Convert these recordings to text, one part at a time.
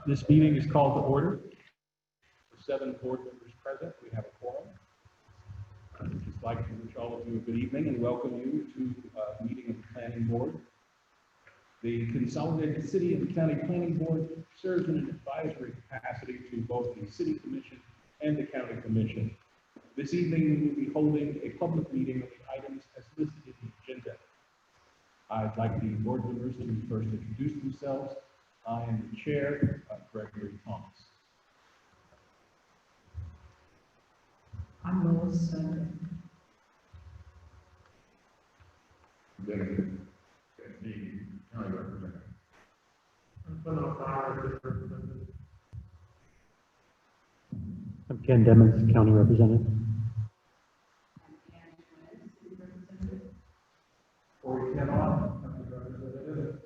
This meeting is called to order. With 7 board members present, we have a quorum. I'd just like to wish all of you a good evening and welcome you to the meeting of the Planning Board. The Consolidated City and County Planning Board serves in an advisory capacity to both the City Commission and the County Commission. This evening, we will be holding a public meeting of the items as listed in the agenda. I'd like the board members to first introduce themselves. I am the chair, Gregory Thomas. I'm Lois Sanders. Then the county representative. I'm Ken Demmons, County Representative. Corey Kenall, County Representative.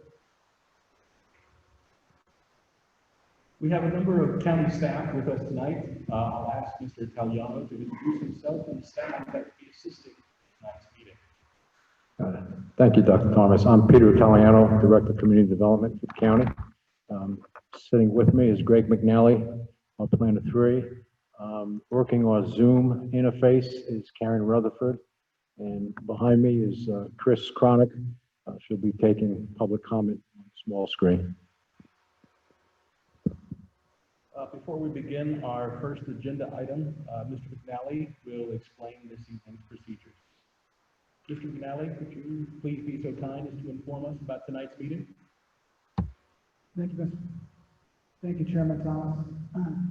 We have a number of county staff with us tonight. I'll ask Mr. Italiano to introduce himself and the staff that will be assisting tonight's meeting. Thank you, Dr. Thomas. I'm Peter Italiano, Director of Community Development for the county. Sitting with me is Greg McNally, our Planner 3. Working on Zoom interface is Karen Rutherford. And behind me is Chris Cronick. She'll be taking public comment on the small screen. Before we begin our first agenda item, Mr. McNally will explain this evening's procedures. Mr. McNally, could you please be so kind as to inform us about tonight's meeting? Thank you, Chairman Thomas.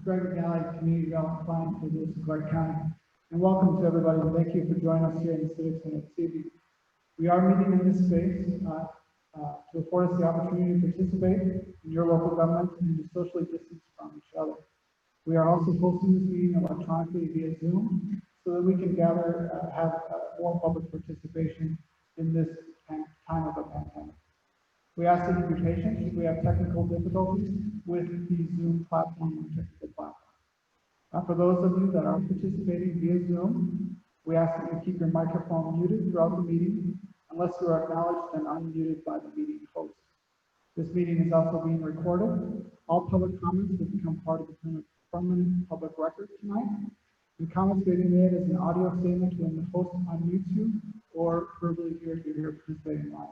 Greg McNally, Community Development Plan for Lewis and Clark County. And welcome to everybody, and thank you for joining us here in the Civic Center at Civic. We are meeting in this space to afford us the opportunity to participate in your local government and to socially distance from each other. We are also hosting this meeting electronically via Zoom so that we can have more public participation in this time of a pandemic. We ask that you be patient if we have technical difficulties with the Zoom platform or technical platform. For those of you that are participating via Zoom, we ask that you keep your microphone muted throughout the meeting unless you are acknowledged and unmuted by the meeting host. This meeting is also being recorded. All public comments will become part of the permanent public record tonight. And comments may be made as an audio statement when the host unmutes you or verbally here if you're participating live.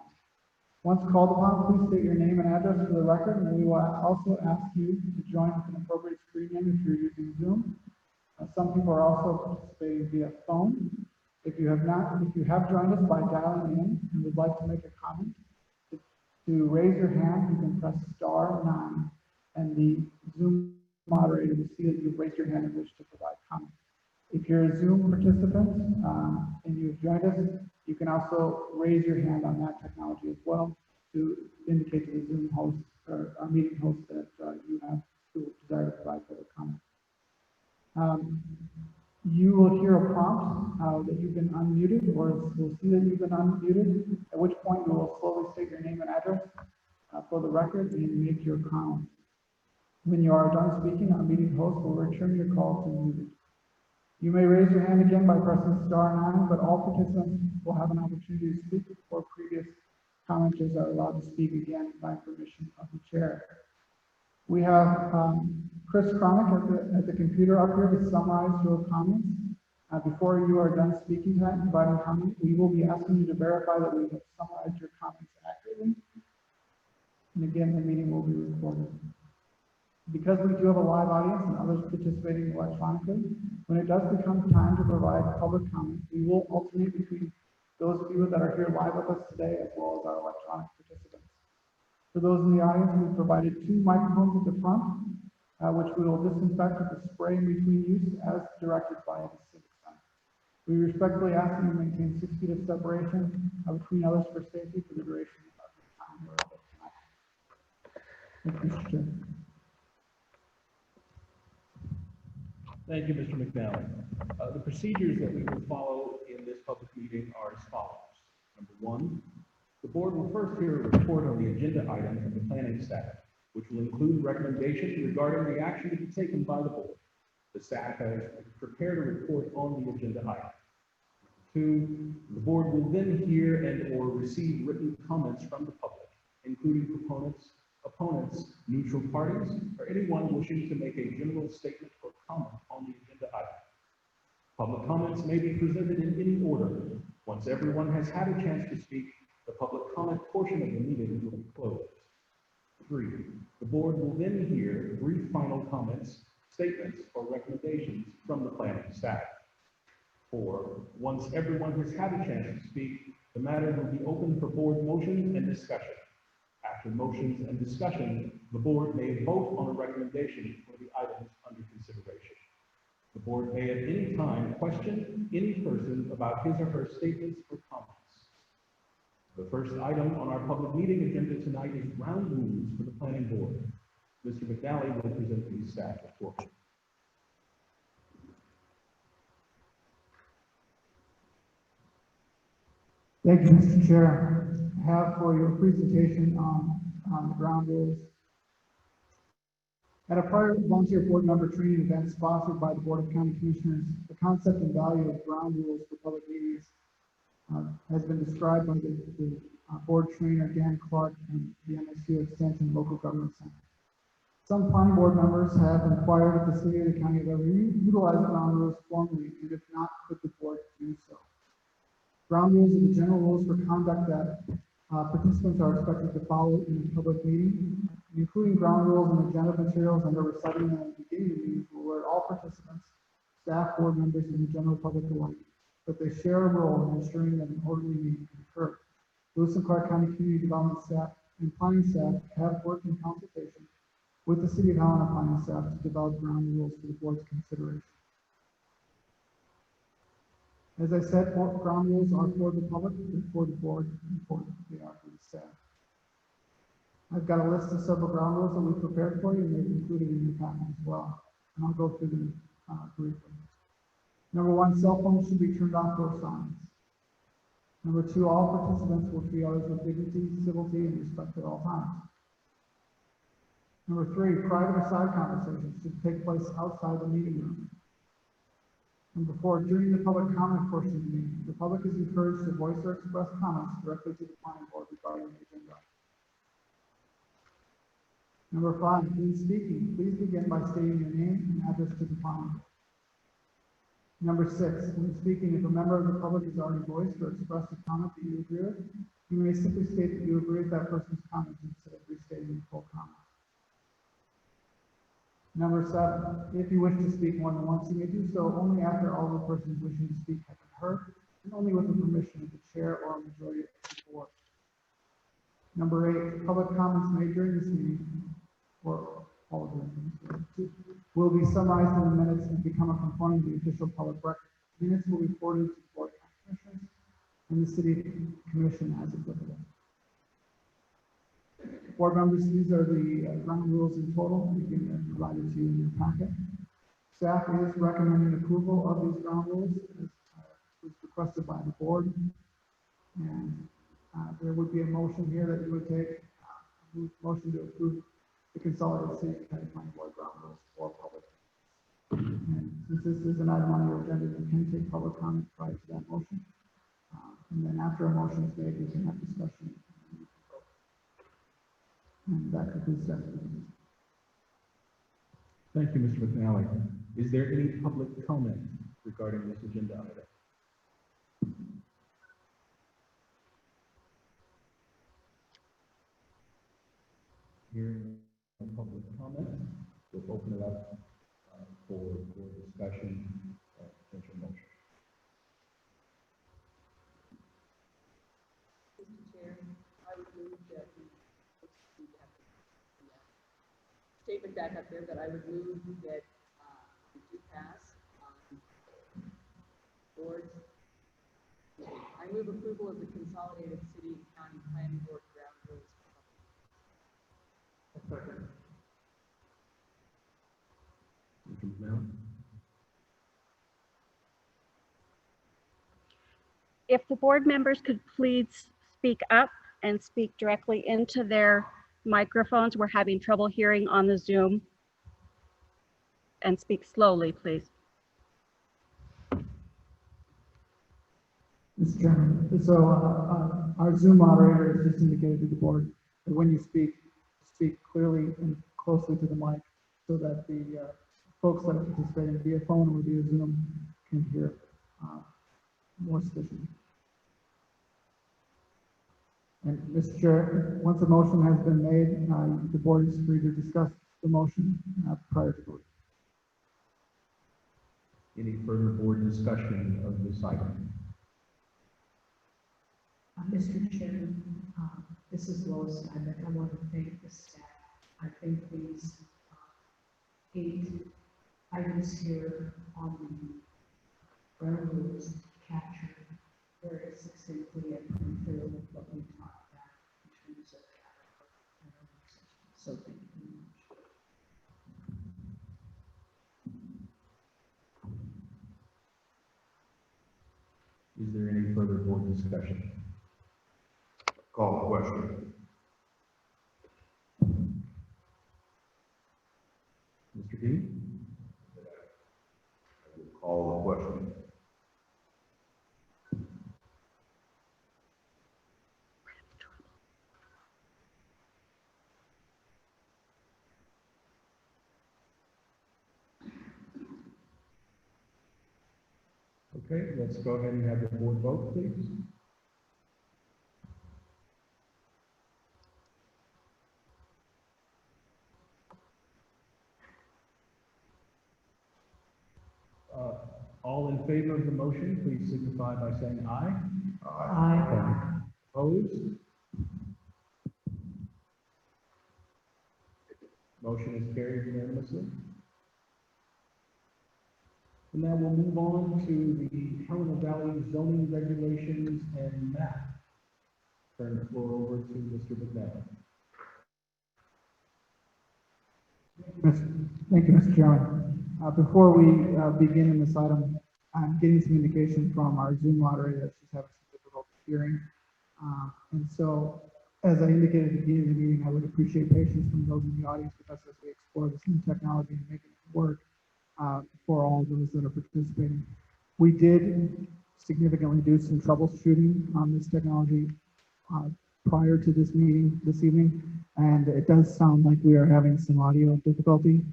Once called upon, please state your name and address for the record, and we will also ask you to join with an appropriate screen name if you're using Zoom. Some people are also participating via phone. If you have joined us by dialing in and would like to make a comment, to raise your hand, you can press *9, and the Zoom moderator will see that you've raised your hand and wish to provide comment. If you're a Zoom participant and you've joined us, you can also raise your hand on that technology as well to indicate to the Zoom host or our meeting host that you have to desire to provide public comment. You will hear a prompt that you've been unmuted, or we'll see that you've been unmuted, at which point you will slowly state your name and address for the record and make your comment. When you are done speaking, our meeting host will return your call to muted. You may raise your hand again by pressing *9, but all participants will have an opportunity to speak before previous commenters are allowed to speak again by permission of the chair. We have Chris Cronick at the computer up here to summarize your comments. Before you are done speaking tonight and providing comment, we will be asking you to verify that we have summarized your comments accurately. And again, the meeting will be recorded. Because we do have a live audience and others participating electronically, when it does become time to provide public comment, we will alternate between those of you that are here live with us today as well as our electronic participants. For those in the audience, we've provided 2 microphones at the front, which we will disinfect with a spray in between use as directed by the Civic Center. We respectfully ask that you maintain 6 feet of separation between others for safety for the duration of the time we're able tonight. Thank you, Mr. Chair. Thank you, Mr. McNally. The procedures that we will follow in this public meeting are as follows. Number 1, the board will first hear a report on the agenda item from the planning staff, which will include recommendations regarding the action to be taken by the board. The staff has prepared a report on the agenda item. 2, the board will then hear and/or receive written comments from the public, including proponents opponents, neutral parties, or anyone wishing to make a general statement or comment on the agenda item. Public comments may be presented in any order. Once everyone has had a chance to speak, the public comment portion of the meeting will be closed. 3, the board will then hear brief final comments, statements, or recommendations from the planning staff. 4, once everyone has had a chance to speak, the matter will be open for board motion and discussion. After motions and discussion, the board may vote on a recommendation for the items under consideration. The board may at any time question any person about his or her statements or comments. The first item on our public meeting agenda tonight is ground rules for the planning board. Mr. McNally will present the staff report. Thank you, Mr. Chair. I have for your presentation on the ground rules. At a prior volunteer board member training event sponsored by the Board of County Commissioners, the concept and value of ground rules for public meetings has been described by the board trainer Dan Clark and the MSU Extension Local Government Center. Some planning board members have inquired if the city or the county have ever utilized ground rules formally, and if not, could the board do so? Ground rules are the general rules for conduct that participants are expected to follow in a public meeting, including ground rules and agenda materials, and are reciting them at the beginning of the meeting will alert all participants, staff, board members, and the general public alike that they share a role in ensuring that an orderly meeting can occur. Lewis and Clark County Community Development staff and planning staff have worked in consultation with the City of Helena planning staff to develop ground rules for the board's consideration. As I said, ground rules are for the public, for the board, and they are for the staff. I've got a list of several ground rules that we prepared for you, and they're included in your packet as well. And I'll go through them briefly. Number 1, cell phones should be turned off or silenced. Number 2, all participants will treat others with dignity, civility, and respect at all times. Number 3, private or side conversations should take place outside the meeting room. Number 4, during the public comment portion of the meeting, the public is encouraged to voice or express comments directly to the planning board regarding the agenda. Number 5, when speaking, please begin by stating your name and address to the planning board. Number 6, when speaking, if a member of the public has already voiced or expressed a comment that you agree with, you may simply state that you agree with that person's comment instead of restating the full comment. Number 7, if you wish to speak more than once, you may do so only after all the persons wishing to speak have been heard, and only with the permission of the chair or a majority of the board. Number 8, public comments made during this meeting, or all of them, will be summarized in the minutes and become a component of the official public record. Minutes will be forwarded to the Board of Commissioners and the City Commission as applicable. Board members, these are the ground rules in total. Again, they're provided to you in your packet. Staff is recommending approval of these ground rules as was requested by the board. And there would be a motion here that you would take, motion to approve the consolidated city and county planning board ground rules for public. And since this is an item on your agenda, you can take public comment prior to that motion. And then after a motion is made, we can have discussion. And that concludes that. Thank you, Mr. McNally. Is there any public comment regarding this agenda item? Hearing no public comment, we'll open it up for discussion and potential motion. Mr. Chair, I would move that statement back up there, that I would move that we do pass boards. I move approval of the consolidated city and county planning board ground rules. Second. Mr. McNally? If the board members could please speak up and speak directly into their microphones. We're having trouble hearing on the Zoom. And speak slowly, please. Mr. Chairman, so our Zoom moderator has just indicated to the board that when you speak, speak clearly and closely to the mic so that the folks that are participating via phone or via Zoom can hear more sufficiently. And Mr. Chair, once a motion has been made, the board is free to discuss the motion prior to vote. Any further board discussion of this item? Mr. Chairman, this is Lois. I want to thank the staff. I think these 8 items here on the ground rules capture very succinctly and pretty clearly what we talked about in terms of our work session. So thank you very much. Is there any further board discussion? Call the question. Mr. Dean? I will call the question. Okay, let's go ahead and have the board vote, please. All in favor of the motion, please signify by saying aye. Aye. Opposed? Motion is carried unanimously. And now we'll move on to the Helena Valley zoning regulations and map. Turn the floor over to Mr. McNally. Thank you, Mr. Chairman. Before we begin in this item, I'm getting some indication from our Zoom moderator that she's having some difficulty hearing. And so, as I indicated at the beginning of the meeting, I would appreciate patience from those in the audience with us as we explore this new technology and make it work for all those that are participating. We did significantly do some troubleshooting on this technology prior to this meeting this evening, and it does sound like we are having some audio difficulty.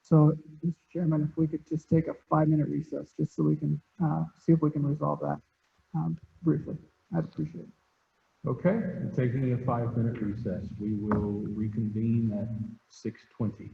So, Mr. Chairman, if we could just take a 5-minute recess, just so we can see if we can resolve that briefly, I'd appreciate it. Okay, taking a 5-minute recess. We will reconvene at 6:20.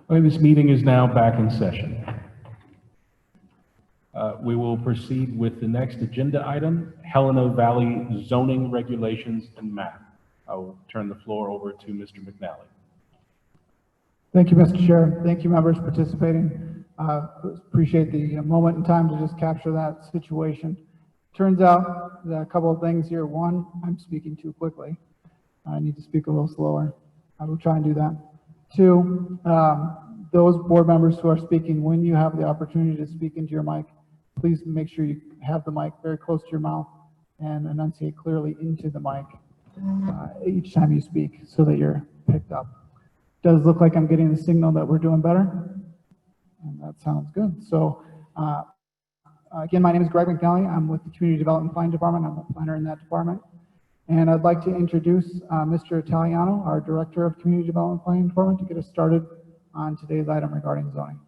Okay, this meeting is now back in session. We will proceed with the next agenda item, Helena Valley zoning regulations and map. I will turn the floor over to Mr. McNally. Thank you, Mr. Chair. Thank you, members participating. Appreciate the moment in time to just capture that situation. Turns out that a couple of things here. One, I'm speaking too quickly. I need to speak a little slower. I will try and do that. Two, those board members who are speaking, when you have the opportunity to speak into your mic, please make sure you have the mic very close to your mouth and enunciate clearly into the mic each time you speak so that you're picked up. Does look like I'm getting the signal that we're doing better, and that sounds good. So again, my name is Greg McNally. I'm with the Community Development Planning Department. I'm a planner in that department. And I'd like to introduce Mr. Italiano, our Director of Community Development Planning Department, to get us started on today's item regarding zoning.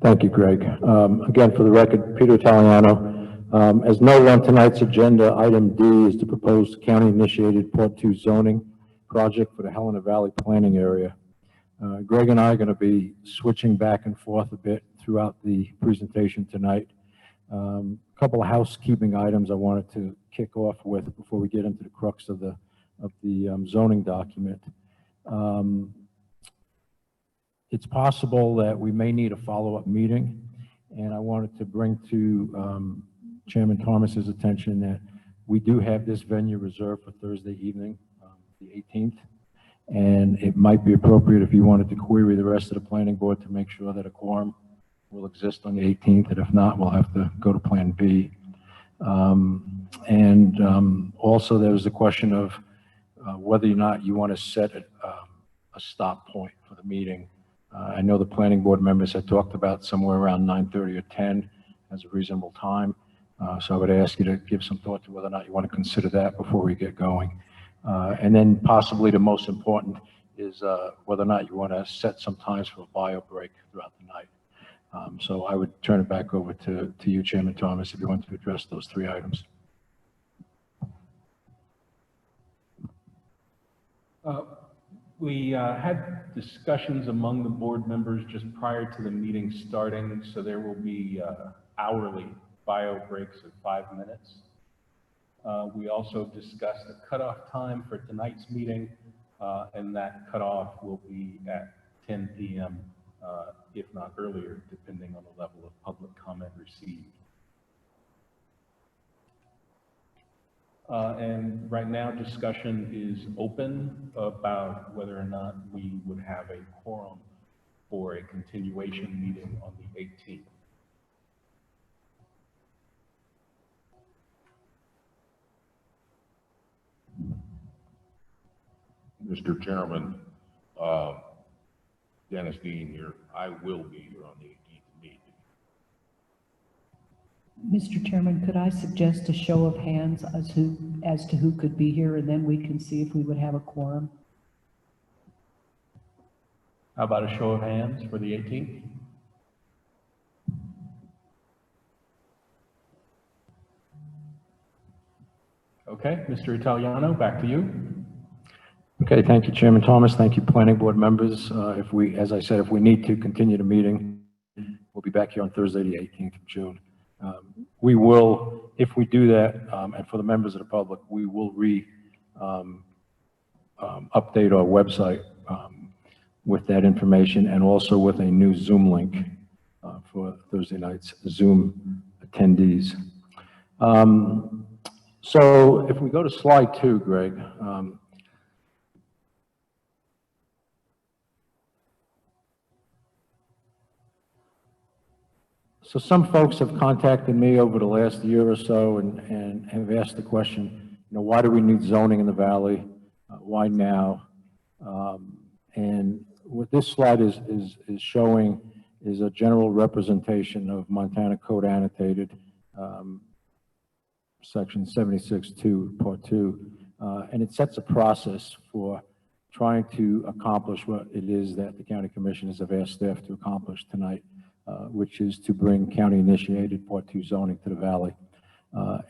Thank you, Greg. Again, for the record, Peter Italiano. As noted on tonight's agenda, item D is the proposed county-initiated Part 2 zoning project for the Helena Valley planning area. Greg and I are going to be switching back and forth a bit throughout the presentation tonight. A couple of housekeeping items I wanted to kick off with before we get into the crux of the zoning document. It's possible that we may need a follow-up meeting, and I wanted to bring to Chairman Thomas's attention that we do have this venue reserved for Thursday evening, the 18th, and it might be appropriate if you wanted to query the rest of the planning board to make sure that a quorum will exist on the 18th, and if not, we'll have to go to Plan B. Also, there was a question of whether or not you want to set a stop point for the meeting. I know the planning board members had talked about somewhere around 9:30 or 10 as a reasonable time. So I would ask you to give some thought to whether or not you want to consider that before we get going. And then possibly the most important is whether or not you want to set some times for a bio break throughout the night. So I would turn it back over to you, Chairman Thomas, if you want to address those three items. We had discussions among the board members just prior to the meeting starting, so there will be hourly bio breaks of 5 minutes. We also discussed a cutoff time for tonight's meeting, and that cutoff will be at 10 p.m., if not earlier, depending on the level of public comment received. And right now, discussion is open about whether or not we would have a quorum for a continuation meeting on the 18th. Mr. Chairman, Dennis Dean here. I will be here on the 18th meeting. Mr. Chairman, could I suggest a show of hands as to who could be here, and then we can see if we would have a quorum? How about a show of hands for the 18th? Okay, Mr. Italiano, back to you. Okay, thank you, Chairman Thomas. Thank you, planning board members. As I said, if we need to continue the meeting, we'll be back here on Thursday, the 18th of June. We will, if we do that, and for the members of the public, we will update our website with that information and also with a new Zoom link for Thursday night's Zoom attendees. So if we go to slide 2, Greg, so some folks have contacted me over the last year or so and have asked the question, why do we need zoning in the valley? Why now? And what this slide is showing is a general representation of Montana Code Annotated, Section 76.2, Part 2, and it sets a process for trying to accomplish what it is that the county commissioners have asked staff to accomplish tonight, which is to bring county-initiated Part 2 zoning to the valley.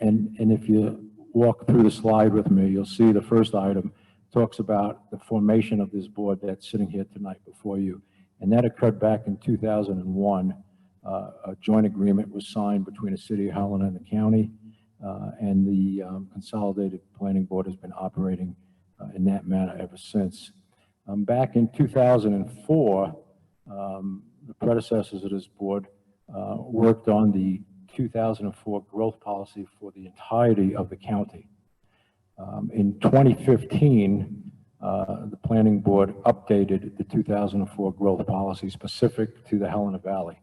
And if you walk through the slide with me, you'll see the first item talks about the formation of this board that's sitting here tonight before you. And that occurred back in 2001. A joint agreement was signed between the city of Helena and the county, and the Consolidated Planning Board has been operating in that manner ever since. Back in 2004, the predecessors of this board worked on the 2004 growth policy for the entirety of the county. In 2015, the planning board updated the 2004 growth policy specific to the Helena Valley.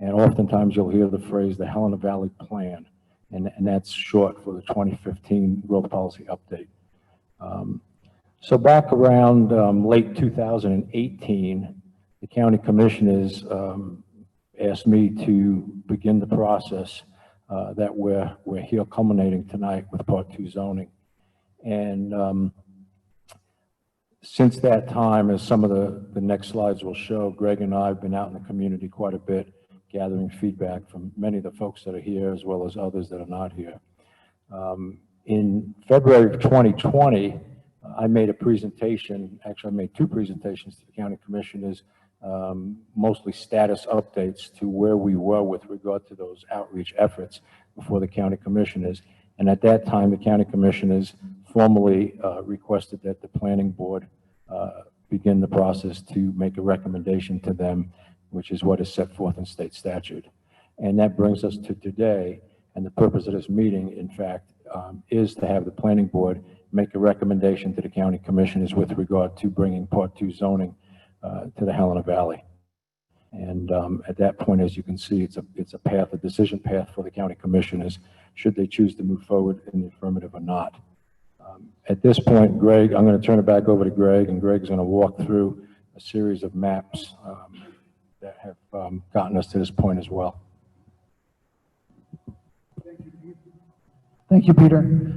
And oftentimes you'll hear the phrase the Helena Valley Plan, and that's short for the 2015 growth policy update. So back around late 2018, the county commissioners asked me to begin the process that we're here culminating tonight with Part 2 zoning. And since that time, as some of the next slides will show, Greg and I have been out in the community quite a bit, gathering feedback from many of the folks that are here as well as others that are not here. In February of 2020, I made a presentation, actually I made two presentations to the county commissioners, mostly status updates to where we were with regard to those outreach efforts before the county commissioners. And at that time, the county commissioners formally requested that the planning board begin the process to make a recommendation to them, which is what is set forth in state statute. And that brings us to today. And the purpose of this meeting, in fact, is to have the planning board make a recommendation to the county commissioners with regard to bringing Part 2 zoning to the Helena Valley. And at that point, as you can see, it's a path, a decision path for the county commissioners, should they choose to move forward in the affirmative or not. At this point, Greg, I'm going to turn it back over to Greg, and Greg's going to walk through a series of maps that have gotten us to this point as well. Thank you, Peter.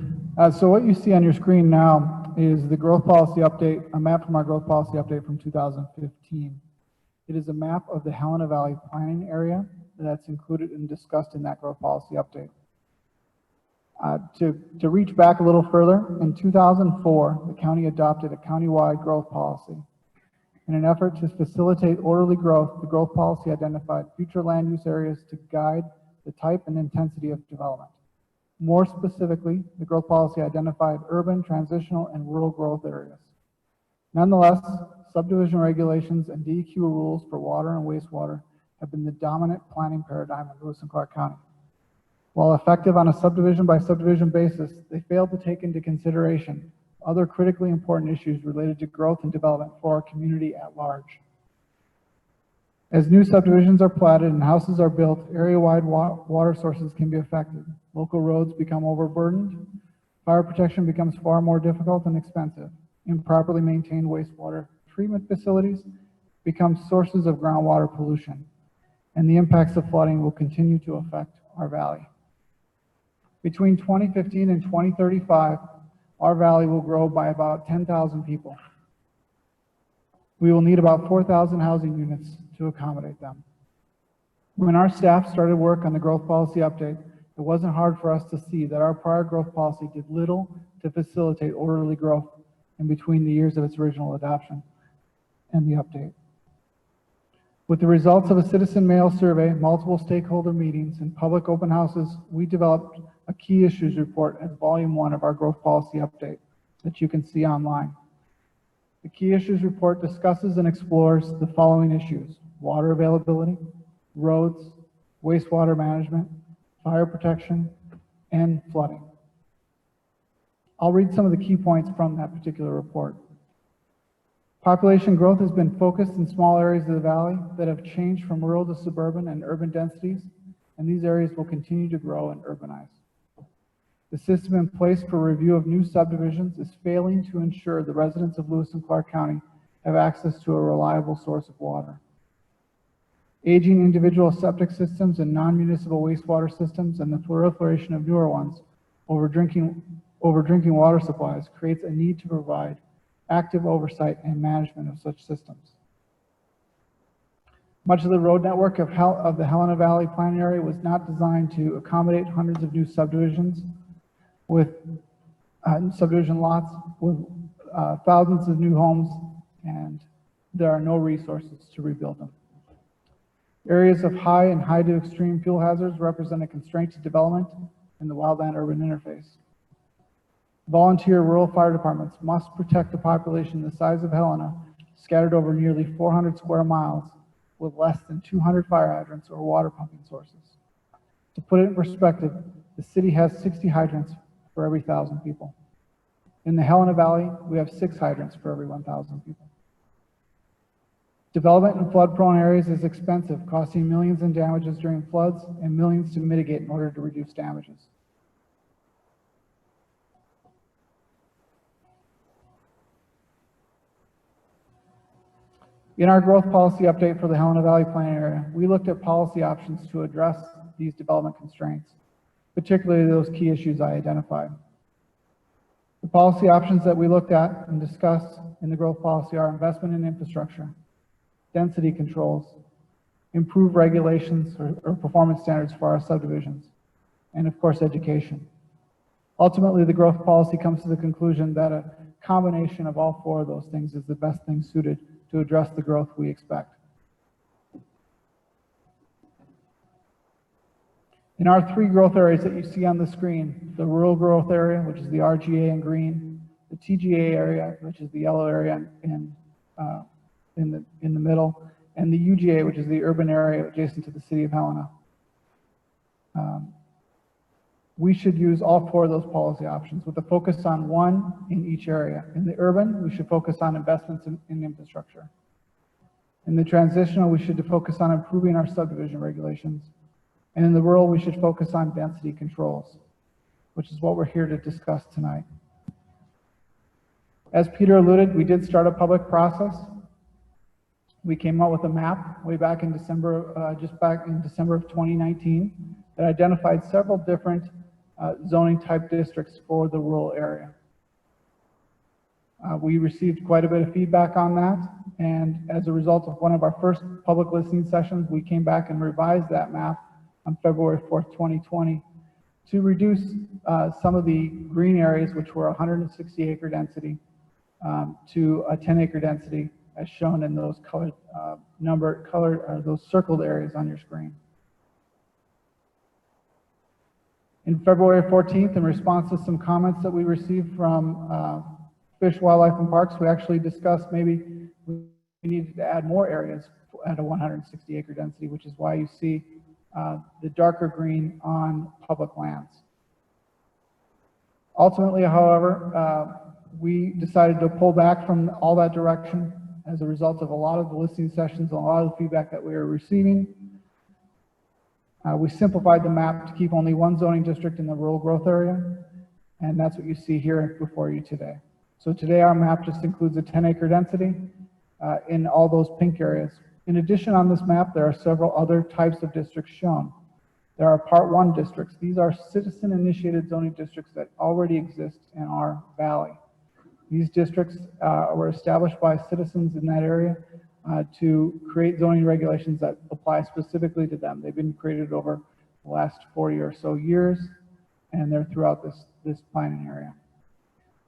So what you see on your screen now is the growth policy update, a map from our growth policy update from 2015. It is a map of the Helena Valley planning area that's included and discussed in that growth policy update. To reach back a little further, in 2004, the county adopted a countywide growth policy. In an effort to facilitate orderly growth, the growth policy identified future land use areas to guide the type and intensity of development. More specifically, the growth policy identified urban, transitional, and rural growth areas. Nonetheless, subdivision regulations and DEQ rules for water and wastewater have been the dominant planning paradigm in Lewis and Clark County. While effective on a subdivision by subdivision basis, they failed to take into consideration other critically important issues related to growth and development for our community at large. As new subdivisions are platted and houses are built, area-wide water sources can be affected. Local roads become overburdened. Fire protection becomes far more difficult and expensive. Improperly maintained wastewater treatment facilities become sources of groundwater pollution, and the impacts of flooding will continue to affect our valley. Between 2015 and 2035, our valley will grow by about 10,000 people. We will need about 4,000 housing units to accommodate them. When our staff started work on the growth policy update, it wasn't hard for us to see that our prior growth policy did little to facilitate orderly growth in between the years of its original adoption and the update. With the results of a citizen mail survey, multiple stakeholder meetings, and public open houses, we developed a key issues report as volume 1 of our growth policy update that you can see online. The key issues report discusses and explores the following issues: water availability, roads, wastewater management, fire protection, and flooding. I'll read some of the key points from that particular report. Population growth has been focused in small areas of the valley that have changed from rural to suburban and urban densities, and these areas will continue to grow and urbanize. The system in place for review of new subdivisions is failing to ensure the residents of Lewis and Clark County have access to a reliable source of water. Aging individual septic systems and non-municipal wastewater systems and the proliferation of newer ones over drinking water supplies creates a need to provide active oversight and management of such systems. Much of the road network of the Helena Valley planning area was not designed to accommodate hundreds of new subdivisions with subdivision lots with thousands of new homes, and there are no resources to rebuild them. Areas of high and high to extreme fuel hazards represent a constraint to development in the wildland-urban interface. Volunteer rural fire departments must protect the population the size of Helena, scattered over nearly 400 square miles, with less than 200 fire hydrants or water pumping sources. To put it in perspective, the city has 60 hydrants for every 1,000 people. In the Helena Valley, we have 6 hydrants for every 1,000 people. Development in flood-prone areas is expensive, costing millions in damages during floods and millions to mitigate in order to reduce damages. In our growth policy update for the Helena Valley Plan area, we looked at policy options to address these development constraints, particularly those key issues I identified. The policy options that we looked at and discussed in the growth policy are investment in infrastructure, density controls, improved regulations or performance standards for our subdivisions, and of course, education. Ultimately, the growth policy comes to the conclusion that a combination of all 4 of those things is the best thing suited to address the growth we expect. In our 3 growth areas that you see on the screen, the rural growth area, which is the RGA in green, the TGA area, which is the yellow area in the middle, and the UGA, which is the urban area adjacent to the city of Helena. We should use all 4 of those policy options with a focus on 1 in each area. In the urban, we should focus on investments in infrastructure. In the transitional, we should focus on improving our subdivision regulations. And in the rural, we should focus on density controls, which is what we're here to discuss tonight. As Peter alluded, we did start a public process. We came out with a map way back in December, just back in December of 2019, that identified several different zoning type districts for the rural area. We received quite a bit of feedback on that, and as a result of one of our first public listening sessions, we came back and revised that map on February 4th, 2020, to reduce some of the green areas, which were 160 acre density, to a 10 acre density, as shown in those colored those circled areas on your screen. In February 14th, in response to some comments that we received from Fish, Wildlife, and Parks, we actually discussed maybe we needed to add more areas at a 160 acre density, which is why you see the darker green on public lands. Ultimately, however, we decided to pull back from all that direction as a result of a lot of the listening sessions and a lot of the feedback that we were receiving. We simplified the map to keep only 1 zoning district in the rural growth area, and that's what you see here before you today. So today our map just includes a 10 acre density in all those pink areas. In addition, on this map, there are several other types of districts shown. There are Part 1 districts. These are citizen-initiated zoning districts that already exist in our valley. These districts were established by citizens in that area to create zoning regulations that apply specifically to them. They've been created over the last 40 or so years, and they're throughout this planning area.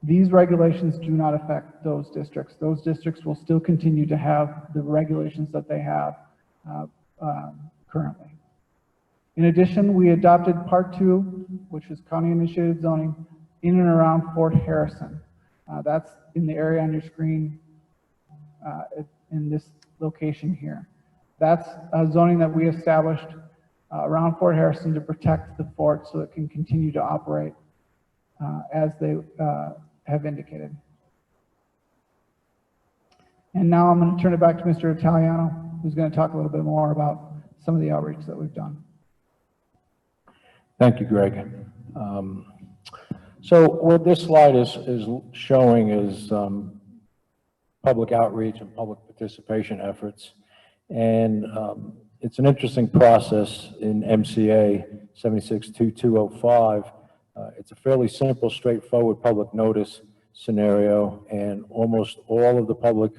These regulations do not affect those districts. Those districts will still continue to have the regulations that they have currently. In addition, we adopted Part 2, which is county-initiated zoning, in and around Fort Harrison. That's in the area on your screen in this location here. That's a zoning that we established around Fort Harrison to protect the fort so it can continue to operate as they have indicated. And now I'm going to turn it back to Mr. Italiano, who's going to talk a little bit more about some of the outreach that we've done. Thank you, Greg. So what this slide is showing is public outreach and public participation efforts. And it's an interesting process in MCA 762205. It's a fairly simple, straightforward public notice scenario, and almost all of the public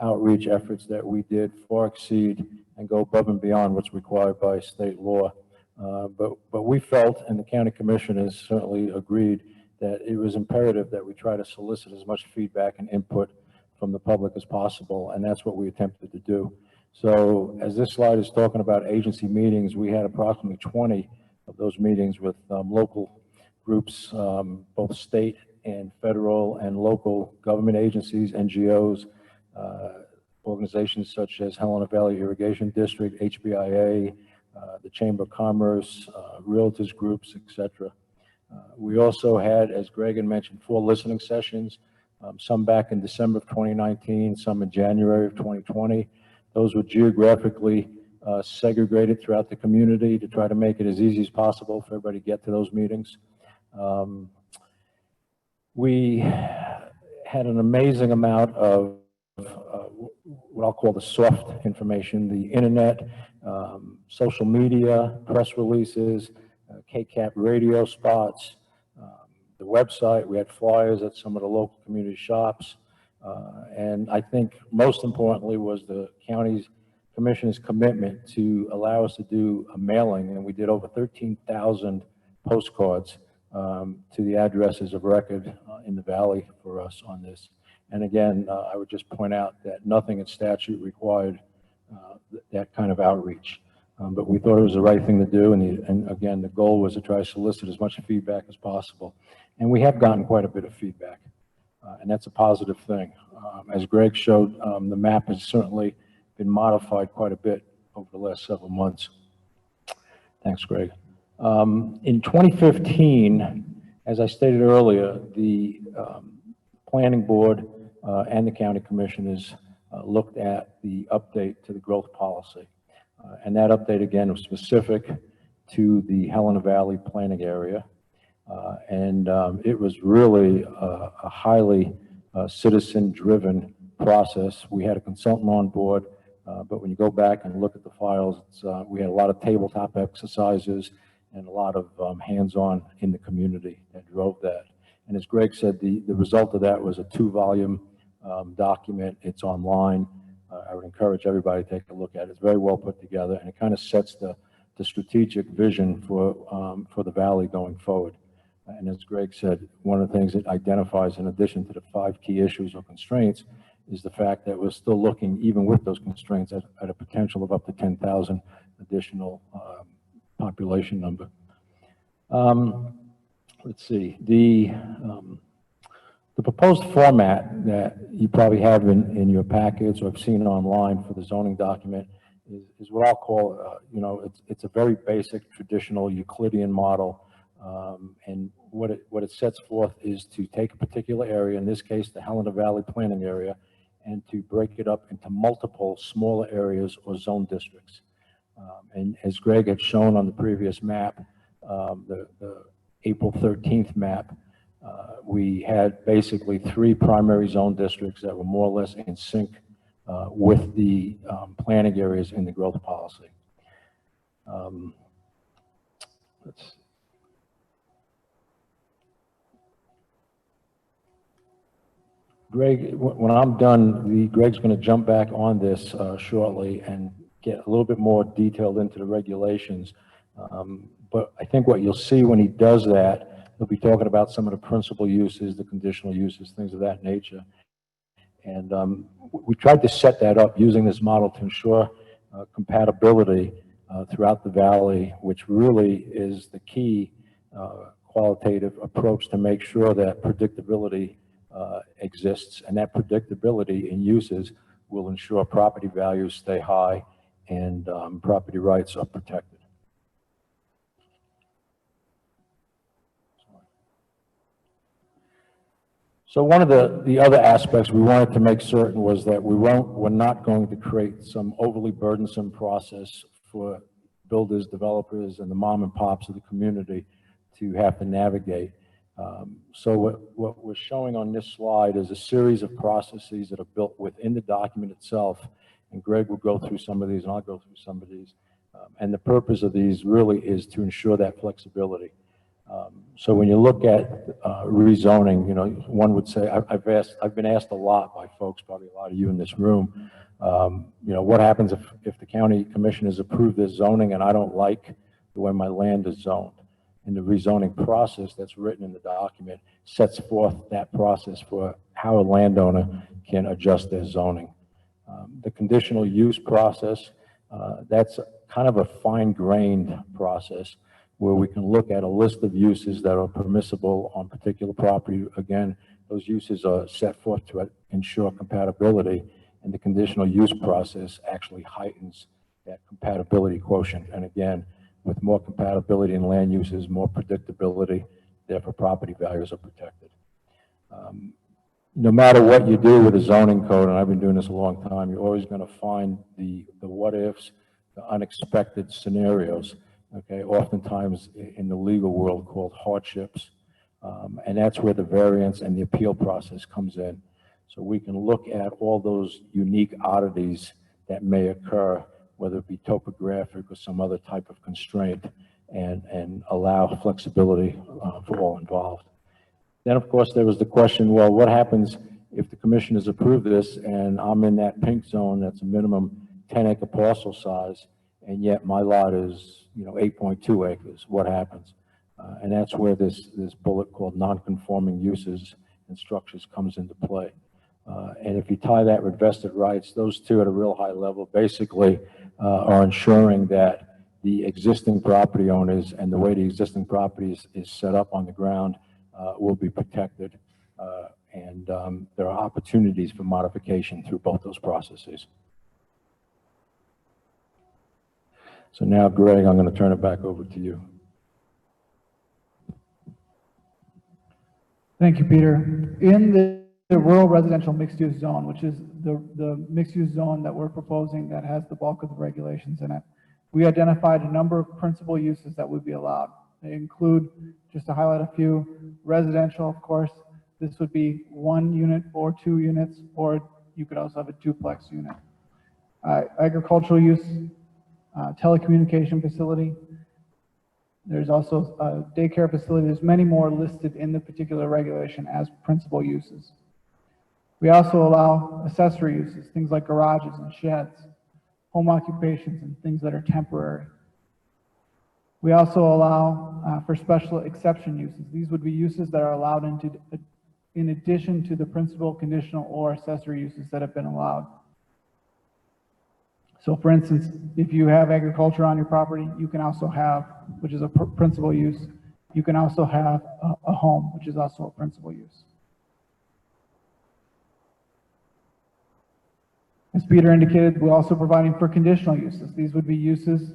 outreach efforts that we did far exceed and go above and beyond what's required by state law. But we felt, and the county commission has certainly agreed, that it was imperative that we try to solicit as much feedback and input from the public as possible, and that's what we attempted to do. So as this slide is talking about agency meetings, we had approximately 20 of those meetings with local groups, both state and federal and local government agencies, NGOs, organizations such as Helena Valley Irrigation District, HBIA, the Chamber of Commerce, realtors groups, etc. We also had, as Greg had mentioned, 4 listening sessions, some back in December of 2019, some in January of 2020. Those were geographically segregated throughout the community to try to make it as easy as possible for everybody to get to those meetings. We had an amazing amount of what I'll call the soft information, the internet, social media, press releases, KCAP radio spots, the website. We had flyers at some of the local community shops. And I think most importantly was the county's commission's commitment to allow us to do a mailing, and we did over 13,000 postcards to the addresses of record in the valley for us on this. And again, I would just point out that nothing in statute required that kind of outreach. But we thought it was the right thing to do, and again, the goal was to try to solicit as much feedback as possible. And we have gotten quite a bit of feedback, and that's a positive thing. As Greg showed, the map has certainly been modified quite a bit over the last several months. Thanks, Greg. In 2015, as I stated earlier, the planning board and the county commissioners looked at the update to the growth policy. And that update, again, was specific to the Helena Valley planning area. It was really a highly citizen-driven process. We had a consultant on board, but when you go back and look at the files, we had a lot of tabletop exercises and a lot of hands-on in the community that drove that. And as Greg said, the result of that was a 2-volume document. It's online. I would encourage everybody to take a look at it. It's very well put together, and it kind of sets the strategic vision for the valley going forward. And as Greg said, one of the things it identifies, in addition to the 5 key issues or constraints, is the fact that we're still looking, even with those constraints, at a potential of up to 10,000 additional population number. Let's see, the proposed format that you probably have in your packets or have seen online for the zoning document is what I'll call, it's a very basic traditional Euclidean model. And what it sets forth is to take a particular area, in this case, the Helena Valley planning area, and to break it up into multiple smaller areas or zone districts. And as Greg had shown on the previous map, the April 13th map, we had basically 3 primary zone districts that were more or less in sync with the planning areas in the growth policy. Let's see. Greg, when I'm done, Greg's going to jump back on this shortly and get a little bit more detailed into the regulations. But I think what you'll see when he does that, he'll be talking about some of the principal uses, the conditional uses, things of that nature. And we tried to set that up using this model to ensure compatibility throughout the valley, which really is the key qualitative approach to make sure that predictability exists, and that predictability in uses will ensure property values stay high and property rights are protected. So one of the other aspects we wanted to make certain was that we're not going to create some overly burdensome process for builders, developers, and the mom and pops of the community to have to navigate. So what we're showing on this slide is a series of processes that are built within the document itself, and Greg will go through some of these, and I'll go through some of these. And the purpose of these really is to ensure that flexibility. So when you look at rezoning, one would say, I've been asked a lot by folks, probably a lot of you in this room, what happens if the county commission has approved this zoning and I don't like the way my land is zoned? And the rezoning process that's written in the document sets forth that process for how a landowner can adjust their zoning. The conditional use process, that's kind of a fine-grained process where we can look at a list of uses that are permissible on particular property. Again, those uses are set forth to ensure compatibility, and the conditional use process actually heightens that compatibility quotient. And again, with more compatibility in land uses, more predictability, therefore property values are protected. No matter what you do with a zoning code, and I've been doing this a long time, you're always going to find the what ifs, the unexpected scenarios, okay, oftentimes in the legal world called hardships. And that's where the variance and the appeal process comes in. So we can look at all those unique oddities that may occur, whether it be topographic or some other type of constraint, and allow flexibility for all involved. Then, of course, there was the question, well, what happens if the commission has approved this and I'm in that pink zone that's a minimum 10-acre parcel size, and yet my lot is, 8.2 acres? What happens? And that's where this bullet called non-conforming uses and structures comes into play. And if you tie that with vested rights, those two at a real high level basically are ensuring that the existing property owners and the way the existing property is set up on the ground will be protected. And there are opportunities for modification through both those processes. So now, Greg, I'm going to turn it back over to you. Thank you, Peter. In the rural residential mixed-use zone, which is the mixed-use zone that we're proposing that has the bulk of the regulations in it, we identified a number of principal uses that would be allowed. They include, just to highlight a few, residential, of course. This would be 1 unit or 2 units, or you could also have a duplex unit. Agricultural use, telecommunication facility. There's also a daycare facility. There's many more listed in the particular regulation as principal uses. We also allow accessory uses, things like garages and sheds, home occupations, and things that are temporary. We also allow for special exception uses. These would be uses that are allowed in addition to the principal, conditional, or accessory uses that have been allowed. So for instance, if you have agriculture on your property, you can also have, which is a principal use, you can also have a home, which is also a principal use. As Peter indicated, we're also providing for conditional uses. These would be uses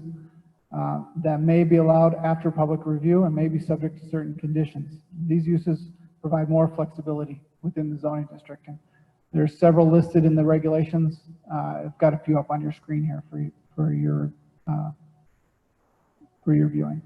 that may be allowed after public review and may be subject to certain conditions. These uses provide more flexibility within the zoning district. And there's several listed in the regulations. I've got a few up on your screen here for your viewing.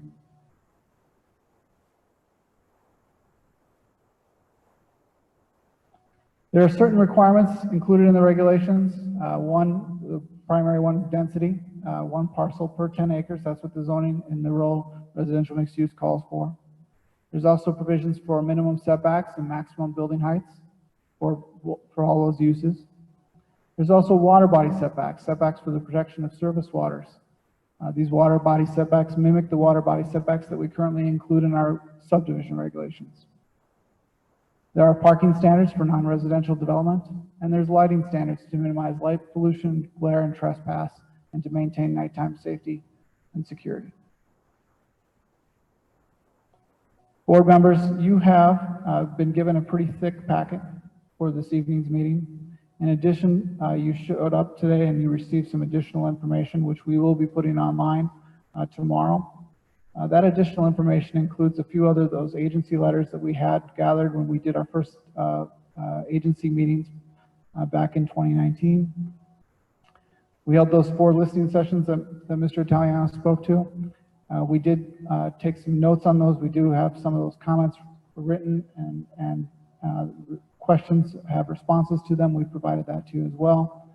There are certain requirements included in the regulations. The primary one is density, 1 parcel per 10 acres. That's what the zoning in the rural residential mixed use calls for. There's also provisions for minimum setbacks and maximum building heights for all those uses. There's also water body setbacks for the protection of surface waters. These water body setbacks mimic the water body setbacks that we currently include in our subdivision regulations. There are parking standards for non-residential development, and there's lighting standards to minimize light pollution, glare, and trespass, and to maintain nighttime safety and security. Board members, you have been given a pretty thick packet for this evening's meeting. In addition, you showed up today and you received some additional information, which we will be putting online tomorrow. That additional information includes a few other those agency letters that we had gathered when we did our first agency meetings back in 2019. We held those 4 listening sessions that Mr. Italiano spoke to. We did take some notes on those. We do have some of those comments written, and questions have responses to them. We provided that to you as well.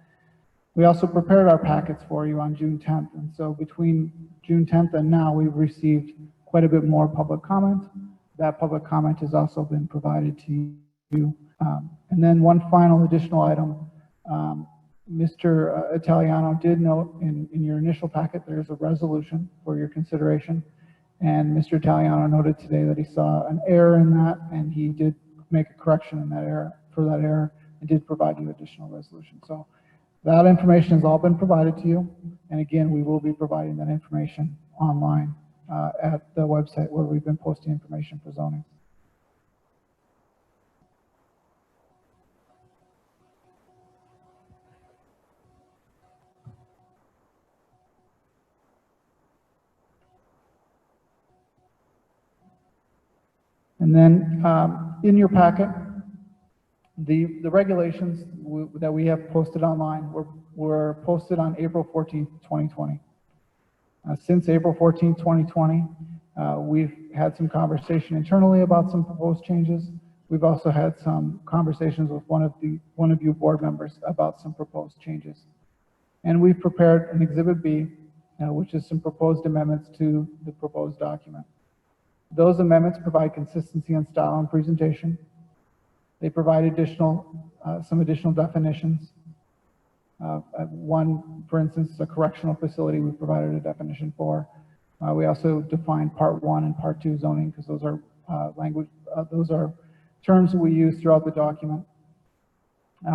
We also prepared our packets for you on June 10th. And so between June 10th and now, we've received quite a bit more public comment. That public comment has also been provided to you. And then one final additional item, Mr. Italiano did note in your initial packet, there's a resolution for your consideration. And Mr. Italiano noted today that he saw an error in that, and he did make a correction in that error, for that error, and did provide you additional resolution. So that information has all been provided to you. And again, we will be providing that information online at the website where we've been posting information for zoning. And then in your packet, the regulations that we have posted online were posted on April 14th, 2020. Since April 14th, 2020, we've had some conversation internally about some proposed changes. We've also had some conversations with one of you board members about some proposed changes. And we've prepared an Exhibit B, which is some proposed amendments to the proposed document. Those amendments provide consistency in style and presentation. They provide some additional definitions. One, for instance, a correctional facility, we provided a definition for. We also defined Part 1 and Part 2 zoning, because those are those are terms that we use throughout the document.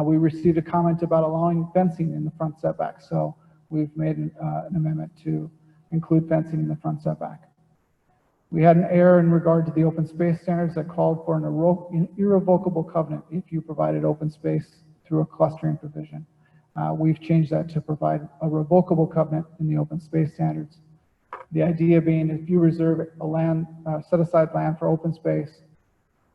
We received a comment about allowing fencing in the front setback, so we've made an amendment to include fencing in the front setback. We had an error in regard to the open space standards that called for an irrevocable covenant if you provided open space through a clustering provision. We've changed that to provide a revocable covenant in the open space standards. The idea being, if you reserve a land, set aside land for open space,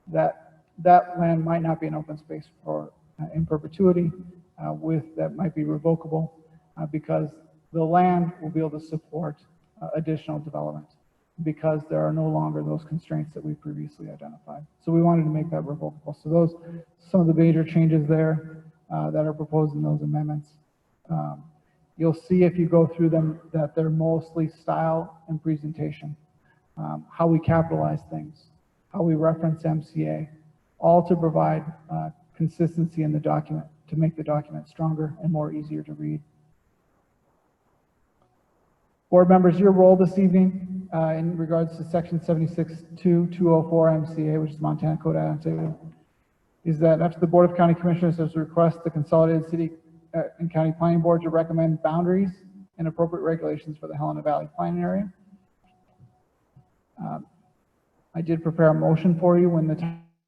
that land might not be an open space for in perpetuity, that might be revocable, because the land will be able to support additional development, because there are no longer those constraints that we previously identified. So we wanted to make that revocable. So those, some of the major changes there that are proposed in those amendments. You'll see if you go through them that they're mostly style and presentation, how we capitalize things, how we reference MCA, all to provide consistency in the document, to make the document stronger and more easier to read. Board members, your role this evening in regards to section 76.2.204 MCA, which is Montana Code Annotated, is that after the Board of County Commissioners has requested the Consolidated City and County Planning Board to recommend boundaries and appropriate regulations for the Helena Valley Planning Area. I did prepare a motion for you when the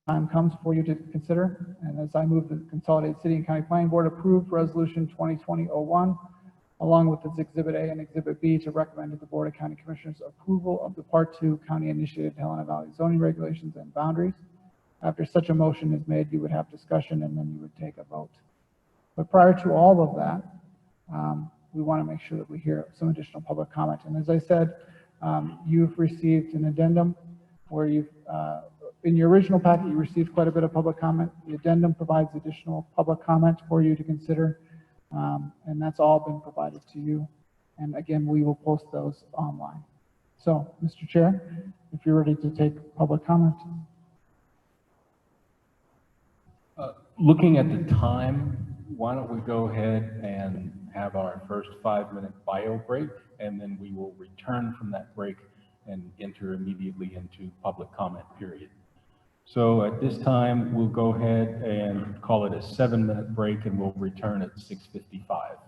time comes for you to consider, and as I move the Consolidated City and County Planning Board approve Resolution 2020-01, along with its Exhibit A and Exhibit B, to recommend to the Board of County Commissioners approval of the Part 2 County-initiated Helena Valley zoning regulations and boundaries. After such a motion is made, you would have discussion and then you would take a vote. But prior to all of that, we want to make sure that we hear some additional public comment. And as I said, you've received an addendum where you've, in your original packet, you received quite a bit of public comment. The addendum provides additional public comment for you to consider, and that's all been provided to you. And again, we will post those online. So, Mr. Chair, if you're ready to take public comment. Looking at the time, why don't we go ahead and have our first 5-minute bio break, and then we will return from that break and enter immediately into public comment period. So at this time, we'll go ahead and call it a 7-minute break, and we'll return at 6:55.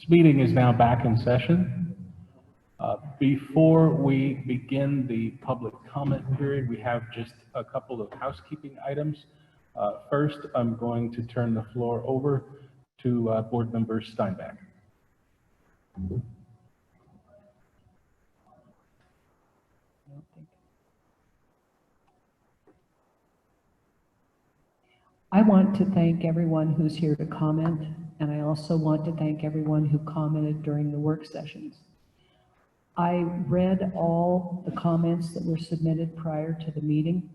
This meeting is now back in session. Before we begin the public comment period, we have just a couple of housekeeping items. First, I'm going to turn the floor over to Board Member Steinbeck. I want to thank everyone who's here to comment, and I also want to thank everyone who commented during the work sessions. I read all the comments that were submitted prior to the meeting,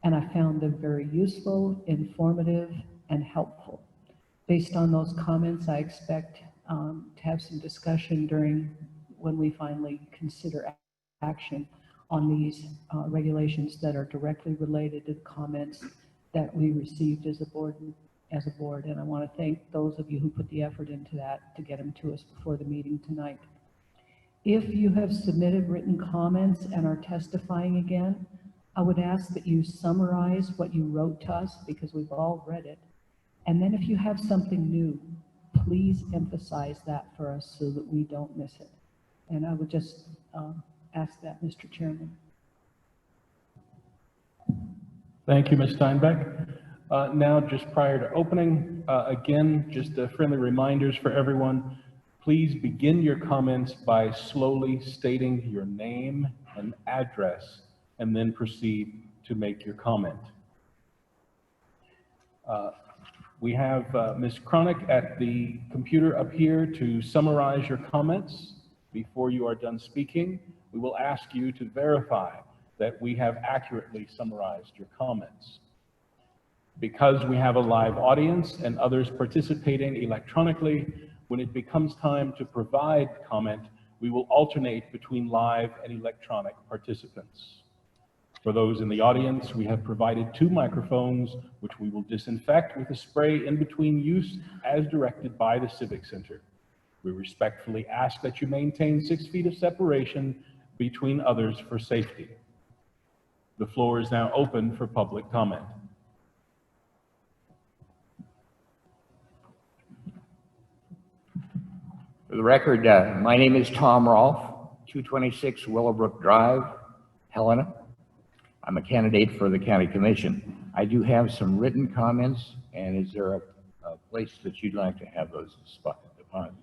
and I found them very useful, informative, and helpful. Based on those comments, I expect to have some discussion during when we finally consider action on these regulations that are directly related to the comments that we received as a board. And I want to thank those of you who put the effort into that to get them to us before the meeting tonight. If you have submitted written comments and are testifying again, I would ask that you summarize what you wrote to us, because we've all read it. And then if you have something new, please emphasize that for us so that we don't miss it. And I would just ask that, Mr. Chairman. Thank you, Ms. Steinbeck. Now, just prior to opening, again, just friendly reminders for everyone. Please begin your comments by slowly stating your name and address, and then proceed to make your comment. We have Ms. Cronick at the computer up here to summarize your comments. Before you are done speaking, we will ask you to verify that we have accurately summarized your comments. Because we have a live audience and others participating electronically, when it becomes time to provide comment, we will alternate between live and electronic participants. For those in the audience, we have provided 2 microphones, which we will disinfect with a spray in between use as directed by the Civic Center. We respectfully ask that you maintain 6 feet of separation between others for safety. The floor is now open for public comment. For the record, my name is Tom Rolfe, 226 Willowbrook Drive, Helena. I'm a candidate for the County Commission. I do have some written comments, and is there a place that you'd like to have those deposited?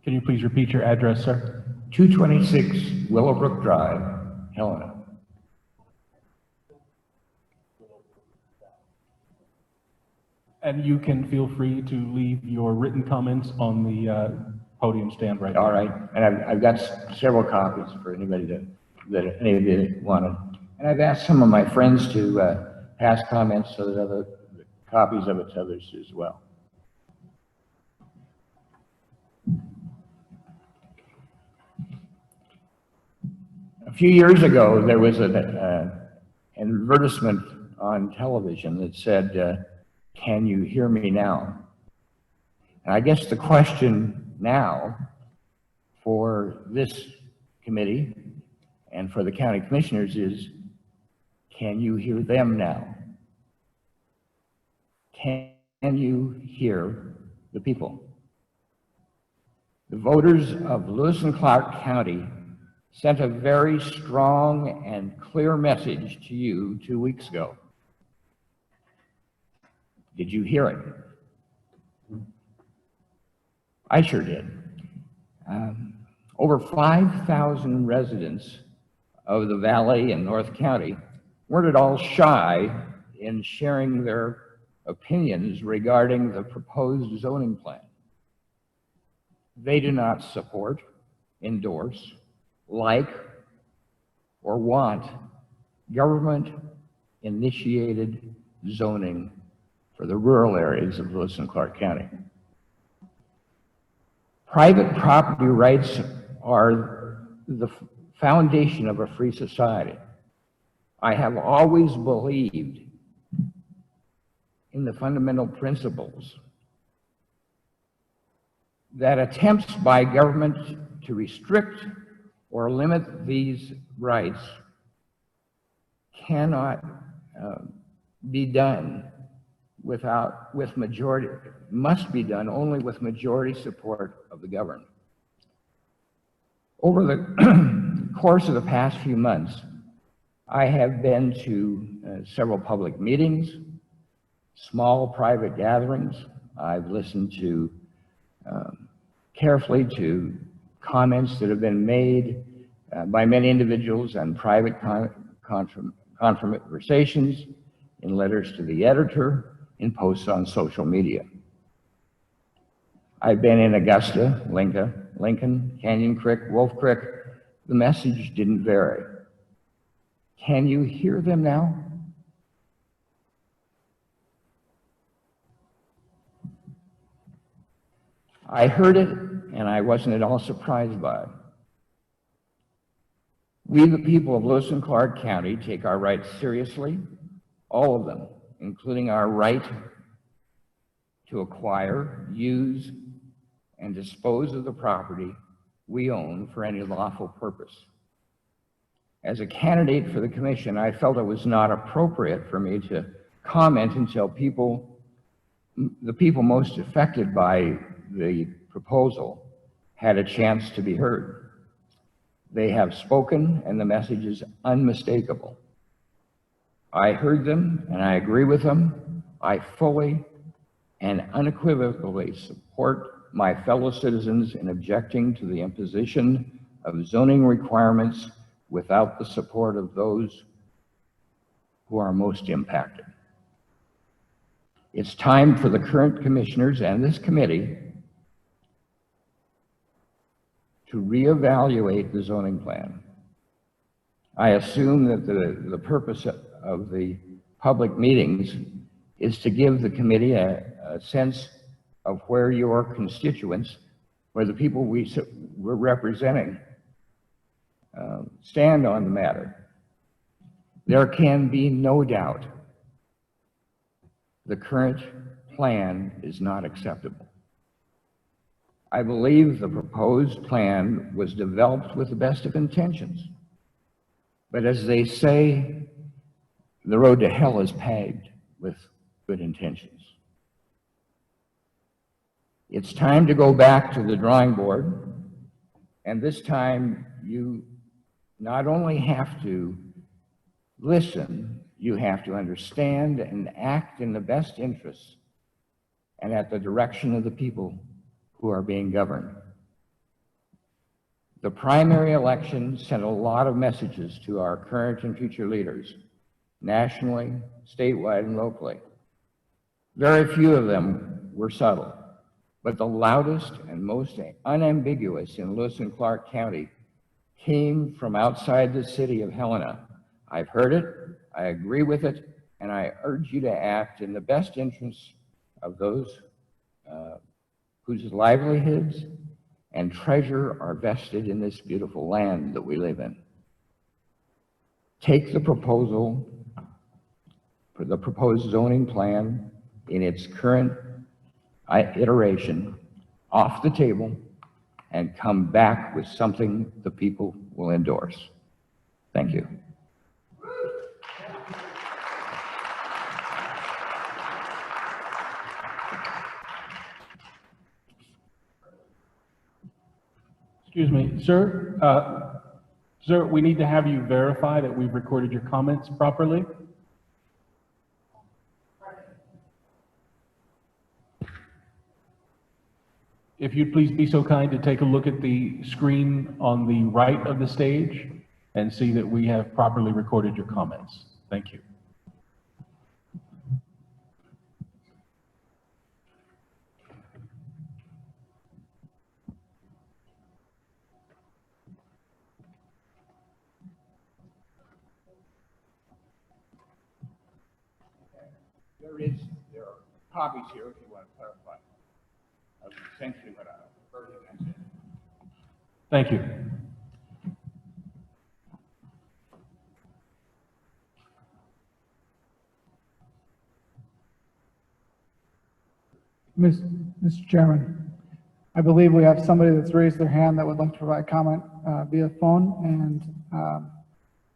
Can you please repeat your address, sir? 226 Willowbrook Drive, Helena. And you can feel free to leave your written comments on the podium stand right All there. right, and I've got several copies for anybody that any of you wanted. And I've asked some of my friends to pass comments so that other copies of it to others as well. A few years ago, there was an advertisement on television that said, "Can you hear me now?" And I guess the question now for this committee and for the county commissioners is, can you hear them now? Can you hear the people? The voters of Lewis and Clark County sent a very strong and clear message to you 2 weeks ago. Did you hear it? I sure did. Over 5,000 residents of the Valley and North County weren't at all shy in sharing their opinions regarding the proposed zoning plan. They do not support, endorse, like, or want government-initiated zoning for the rural areas of Lewis and Clark County. Private property rights are the foundation of a free society. I have always believed in the fundamental principles that attempts by government to restrict or limit these rights cannot be done must be done only with majority support of the governed. Over the course of the past few months, I have been to several public meetings, small private gatherings. I've listened to carefully to comments that have been made by many individuals and private conversations, in letters to the editor, in posts on social media. I've been in Augusta, Lincoln, Canyon Creek, Wolf Creek. The message didn't vary. Can you hear them now? I heard it, and I wasn't at all surprised by it. We, the people of Lewis and Clark County, take our rights seriously, all of them, including our right to acquire, use, and dispose of the property we own for any lawful purpose. As a candidate for the commission, I felt it was not appropriate for me to comment until the people most affected by the proposal had a chance to be heard. They have spoken, and the message is unmistakable. I heard them, and I agree with them. I fully and unequivocally support my fellow citizens in objecting to the imposition of zoning requirements without the support of those who are most impacted. It's time for the current commissioners and this committee to reevaluate the zoning plan. I assume that the purpose of the public meetings is to give the committee a sense of where your constituents, where the people we're representing, stand on the matter. There can be no doubt the current plan is not acceptable. I believe the proposed plan was developed with the best of intentions. But as they say, the road to hell is paved with good intentions. It's time to go back to the drawing board, and this time you not only have to listen, you have to understand and act in the best interests and at the direction of the people who are being governed. The primary election sent a lot of messages to our current and future leaders, nationally, statewide, and locally. Very few of them were subtle, but the loudest and most unambiguous in Lewis and Clark County came from outside the city of Helena. I've heard it, I agree with it, and I urge you to act in the best interests of those whose livelihoods and treasure are vested in this beautiful land that we live in. Take the proposal for the proposed zoning plan in its current iteration off the table and come back with something the people will endorse. Thank you. Excuse me, sir. Sir, we need to have you verify that we've recorded your comments properly. if you'd please be so kind to take a look at the screen on the right of the stage and see that we have properly recorded your comments. Thank you. There are copies here if you want to clarify. Essentially what version I said. Thank you. Mr. Chairman, I believe we have somebody that's raised their hand that would like to provide comment via phone, and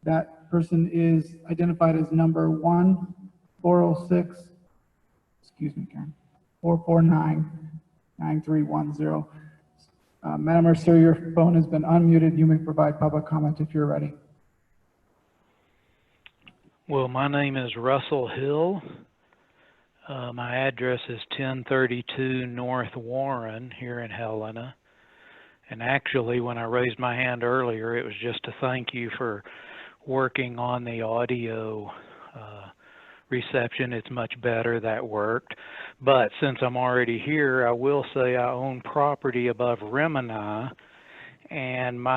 that person is identified as number 1406, excuse me, Karen, 449-9310. Madam Mercer, your phone has been unmuted. You may provide public comment if you're ready. Well, my name is Russell Hill. My address is 1032 North Warren here in Helena. And actually, when I raised my hand earlier, it was just to thank you for working on the audio reception. It's much better. That worked. But since I'm already here, I will say I own property above Remini, and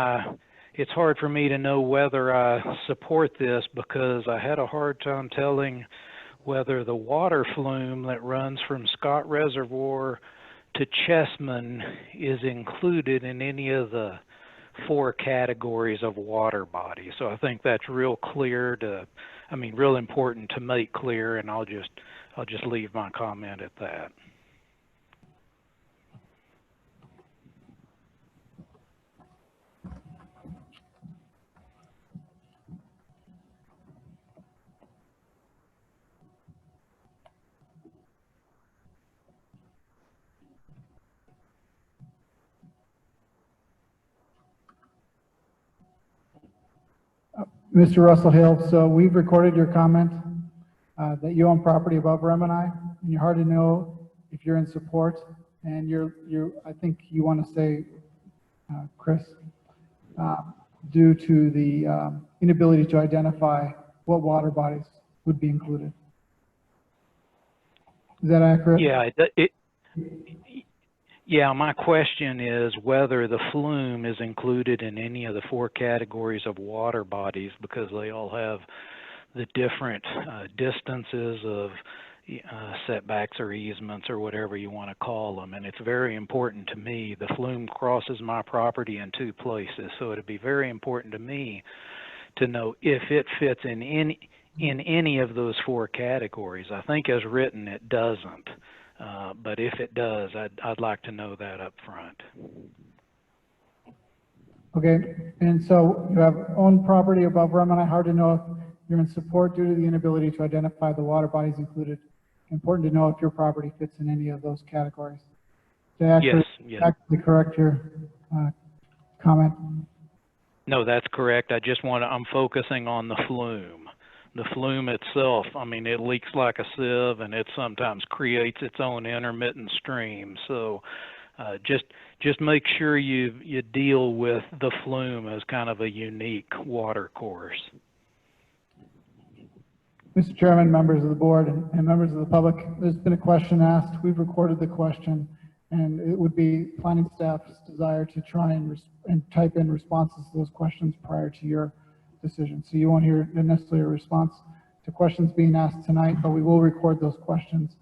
it's hard for me to know whether I support this because I had a hard time telling whether the water flume that runs from Scott Reservoir to Chessman is included in any of the 4 categories of water bodies. So I think that's real real important to make clear, and I'll just leave my comment at that. Mr. Russell Hill, so we've recorded your comment that you own property above Remini, and you're hard to know if you're in support, and I think you want to say, Chris, due to the inability to identify what water bodies would be included. Is that accurate? Yeah, my question is whether the flume is included in any of the 4 categories of water bodies, because they all have the different distances of setbacks or easements or whatever you want to call them. And it's very important to me. The flume crosses my property in 2 places, so it'd be very important to me to know if it fits in any of those 4 categories. I think as written it doesn't. But if it does, I'd like to know that up front. Okay, and so you have owned property above Remini. Hard to know if you're in support due to the inability to identify the water bodies included. Important to know if your property fits in any of those categories. To actually correct your comment. No, that's correct. I'm focusing on the flume. The flume itself, it leaks like a sieve, and it sometimes creates its own intermittent stream. So just make sure you deal with the flume as kind of a unique water course. Mr. Chairman, members of the board, and members of the public, there's been a question asked. We've recorded the question, and it would be planning staff's desire to try and type in responses to those questions prior to your decision. So you won't hear necessarily a response to questions being asked tonight, but we will record those questions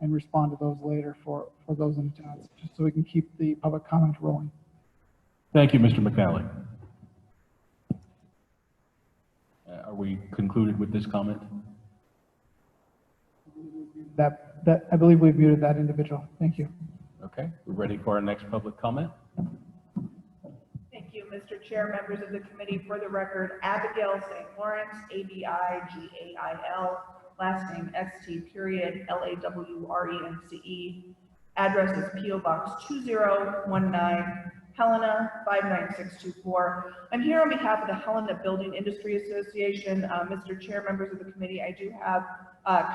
and respond to those later for those in attendance, just so we can keep the public comment rolling. Thank you, Mr. McNally. Are we concluded with this comment? That I believe we've muted that individual. Thank you. Okay, we're ready for our next public comment. Thank you, Mr. Chair, members of the committee. For the record, Abigail St. Lawrence, Abigail, last name St. Lawrence. Address is P.O. Box 2019, Helena 59624. I'm here on behalf of the Helena Building Industry Association. Mr. Chair, members of the committee, I do have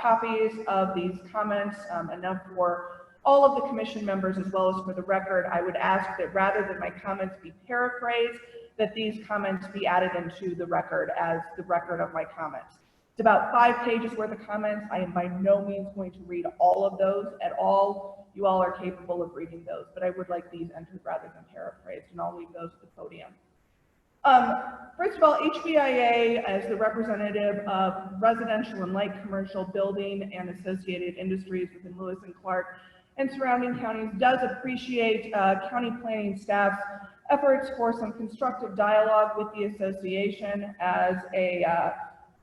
copies of these comments, enough for all of the commission members, as well as for the record, I would ask that rather than my comments be paraphrased, that these comments be added into the record as the record of my comments. It's about 5 pages worth of comments. I am by no means going to read all of those at all. You all are capable of reading those, but I would like these entered rather than paraphrased, and I'll leave those at the podium. First of all, HBIA, as the representative of residential and light commercial building and associated industries within Lewis and Clark and surrounding counties, does appreciate county planning staff's efforts for some constructive dialogue with the association as a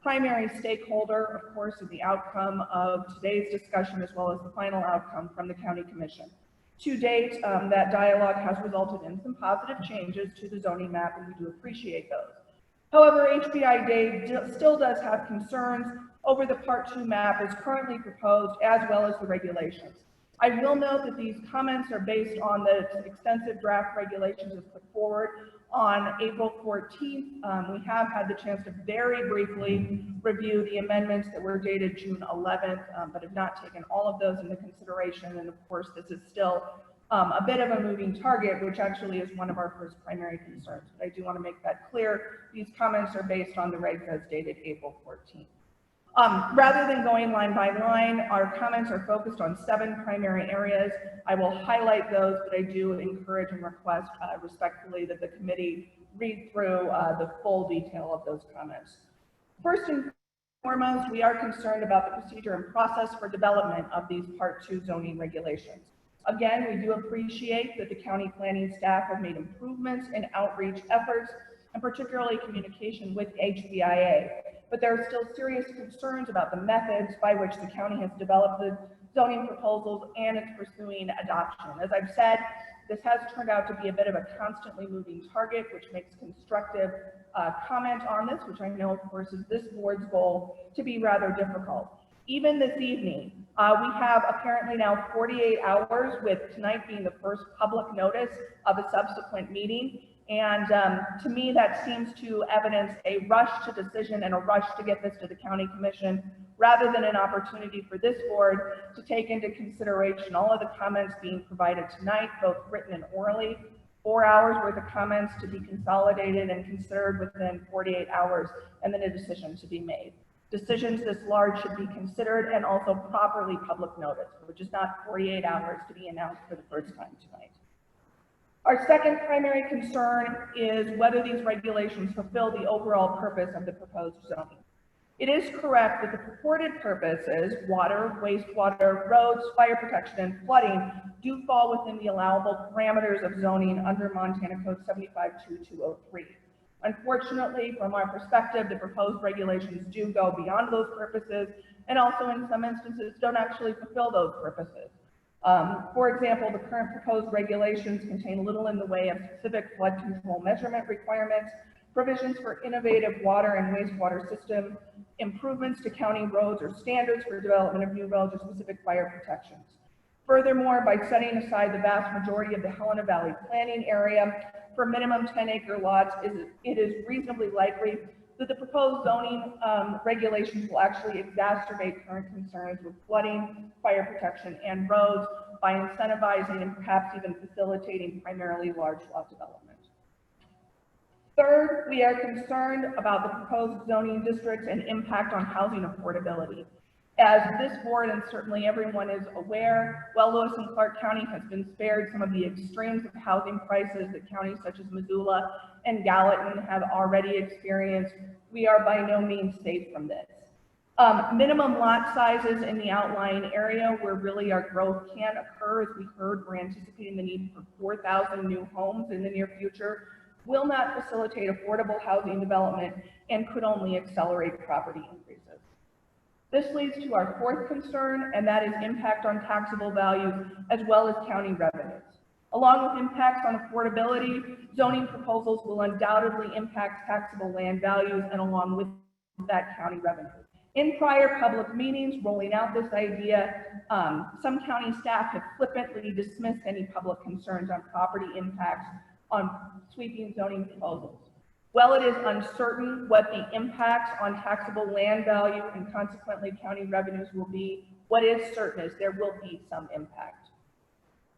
primary stakeholder, of course, in the outcome of today's discussion, as well as the final outcome from the County Commission. To date, that dialogue has resulted in some positive changes to the zoning map, and we do appreciate those. However, HBIA still does have concerns over the Part 2 map as currently proposed, as well as the regulations. I will note that these comments are based on the extensive draft regulations as put forward on April 14th. We have had the chance to very briefly review the amendments that were dated June 11th, but have not taken all of those into consideration. And of course, this is still a bit of a moving target, which actually is one of our first primary concerns. But I do want to make that clear. These comments are based on the regs as dated April 14th. Rather than going line by line, our comments are focused on 7 primary areas. I will highlight those, but I do encourage and request respectfully that the committee read through the full detail of those comments. First and foremost, we are concerned about the procedure and process for development of these Part 2 zoning regulations. Again, we do appreciate that the county planning staff have made improvements in outreach efforts, and particularly communication with HBIA. But there are still serious concerns about the methods by which the county has developed the zoning proposals and its pursuing adoption. As I've said, this has turned out to be a bit of a constantly moving target, which makes constructive comment on this, which I know, of course, is this board's goal, to be rather difficult. Even this evening, we have apparently now 48 hours, with tonight being the first public notice of a subsequent meeting. And to me, that seems to evidence a rush to decision and a rush to get this to the county commission, rather than an opportunity for this board to take into consideration all of the comments being provided tonight, both written and orally. 4 hours worth of comments to be consolidated and considered within 48 hours, and then a decision to be made. Decisions this large should be considered and also properly public noticed, which is not 48 hours to be announced for the first time tonight. Our second primary concern is whether these regulations fulfill the overall purpose of the proposed zoning. It is correct that the purported purposes, water, wastewater, roads, fire protection, and flooding, do fall within the allowable parameters of zoning under Montana Code 752203. Unfortunately, from our perspective, the proposed regulations do go beyond those purposes, and also in some instances don't actually fulfill those purposes. For example, the current proposed regulations contain little in the way of specific flood control measurement requirements, provisions for innovative water and wastewater system improvements to county roads, or standards for development of new roads, or specific fire protections. Furthermore, by setting aside the vast majority of the Helena Valley planning area for minimum 10-acre lots, it is reasonably likely that the proposed zoning regulations will actually exacerbate current concerns with flooding, fire protection, and roads by incentivizing and perhaps even facilitating primarily large lot development. Third, we are concerned about the proposed zoning districts and impact on housing affordability. As this board and certainly everyone is aware, while Lewis and Clark County has been spared some of the extremes of housing prices that counties such as Missoula and Gallatin have already experienced, we are by no means safe from this. Minimum lot sizes in the outlying area where really our growth can occur, as we heard, we're anticipating the need for 4,000 new homes in the near future, will not facilitate affordable housing development and could only accelerate property increases. This leads to our fourth concern, and that is impact on taxable values as well as county revenues. Along with impacts on affordability, zoning proposals will undoubtedly impact taxable land values and along with that county revenue. In prior public meetings rolling out this idea, some county staff have flippantly dismissed any public concerns on property impacts on sweeping zoning proposals. While it is uncertain what the impacts on taxable land value and consequently county revenues will be, what is certain is there will be some impact.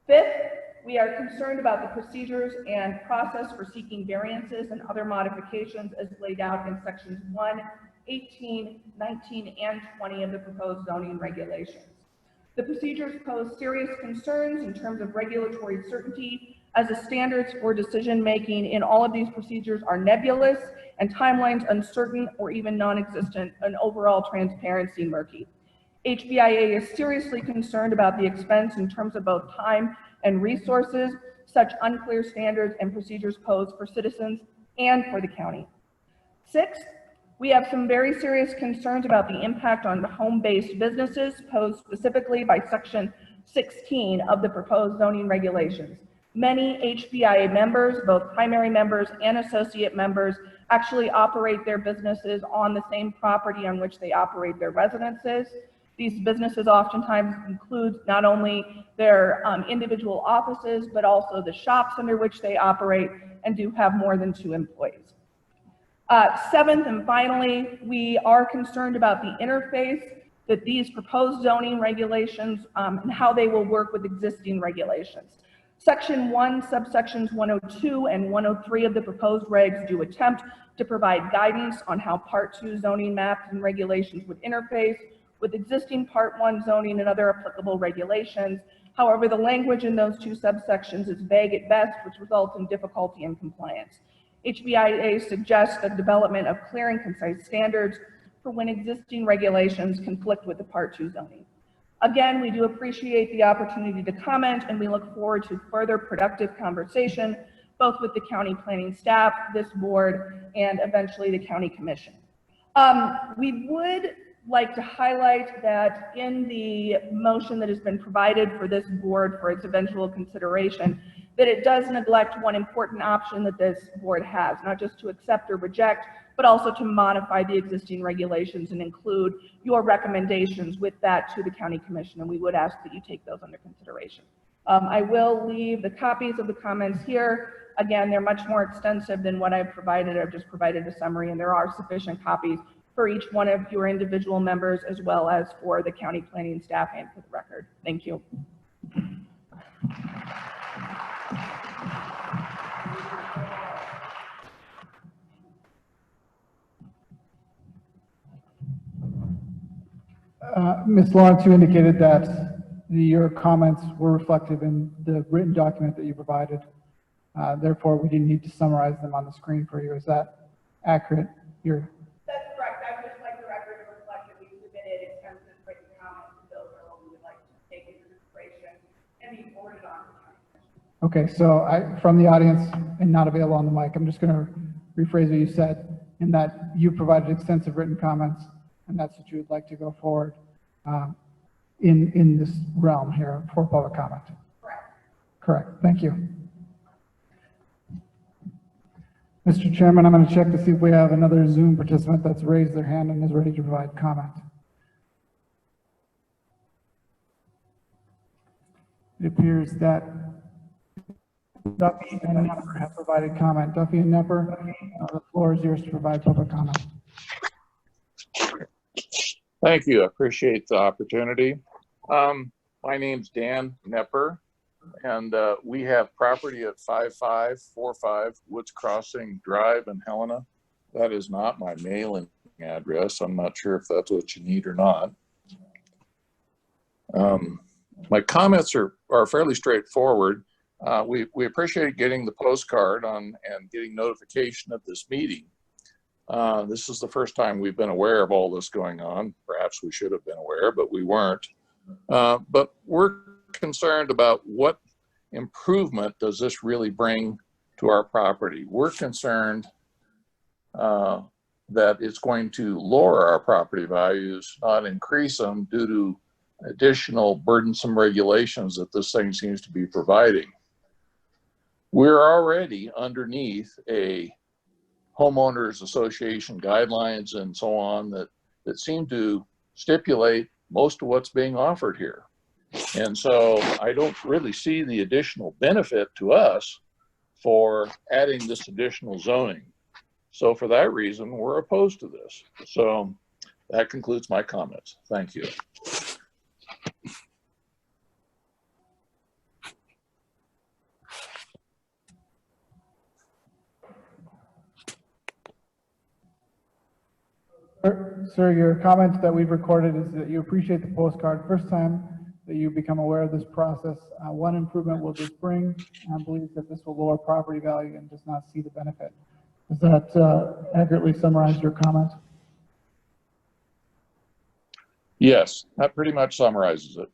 Fifth, we are concerned about the procedures and process for seeking variances and other modifications as laid out in sections 1, 18, 19, and 20 of the proposed zoning regulations. The procedures pose serious concerns in terms of regulatory certainty, as the standards for decision-making in all of these procedures are nebulous and timelines uncertain or even non-existent, and overall transparency murky. HBIA is seriously concerned about the expense in terms of both time and resources such unclear standards and procedures pose for citizens and for the county. Sixth, we have some very serious concerns about the impact on home-based businesses posed specifically by section 16 of the proposed zoning regulations. Many HBIA members, both primary members and associate members, actually operate their businesses on the same property on which they operate their residences. These businesses oftentimes include not only their individual offices, but also the shops under which they operate, and do have more than 2 employees. Seventh and finally, we are concerned about the interface that these proposed zoning regulations and how they will work with existing regulations. Section 1, subsections 102 and 103 of the proposed regs do attempt to provide guidance on how Part 2 zoning maps and regulations would interface with existing Part 1 zoning and other applicable regulations. However, the language in those 2 subsections is vague at best, which results in difficulty in compliance. HBIA suggests the development of clear and concise standards for when existing regulations conflict with the Part 2 zoning. Again, we do appreciate the opportunity to comment, and we look forward to further productive conversation, both with the county planning staff, this board, and eventually the county commission. We would like to highlight that in the motion that has been provided for this board for its eventual consideration, that it does neglect one important option that this board has, not just to accept or reject, but also to modify the existing regulations and include your recommendations with that to the county commission, and we would ask that you take those under consideration. I will leave the copies of the comments here. Again, they're much more extensive than what I've provided. I've just provided a summary, and there are sufficient copies for each one of your individual members, as well as for the county planning staff and for the record. Thank you. Ms. Lawrence, you indicated that your comments were reflected in the written document that you provided. Therefore, we didn't need to summarize them on the screen for you. Is that accurate? That's correct. I would just like the record to reflect that we submitted extensive written comments, and those are what we would like to take into consideration and be forwarded on to the county commission. Okay, so from the audience and not available on the mic, I'm just going to rephrase what you said, in that you provided extensive written comments, and that's what you would like to go forward in this realm here for public comment. Correct. Correct. Thank you. Mr. Chairman, I'm going to check to see if we have another Zoom participant that's raised their hand and is ready to provide comment. It appears that Duffy and Nepper have provided comment. Duffy and Nepper, the floor is yours to provide public comment. Thank you. I appreciate the opportunity. My name's Dan Nepper, and we have property at 5545 Woods Crossing Drive in Helena. That is not my mailing address. I'm not sure if that's what you need or not. My comments are fairly straightforward. We appreciate getting the postcard and getting notification of this meeting. This is the first time we've been aware of all this going on. Perhaps we should have been aware, but we weren't. But we're concerned about what improvement does this really bring to our property. We're concerned that it's going to lower our property values, not increase them, due to additional burdensome regulations that this thing seems to be providing. We're already underneath a homeowners association guidelines and so on that seem to stipulate most of what's being offered here. And so I don't really see the additional benefit to us for adding this additional zoning. So for that reason, we're opposed to this. So that concludes my comments. Thank you. Sir, your comment that we've recorded is that you appreciate the postcard. First time that you become aware of this process. One improvement will this bring, and believes that this will lower property value and does not see the benefit. Does that accurately summarize your comment? Yes, that pretty much summarizes it.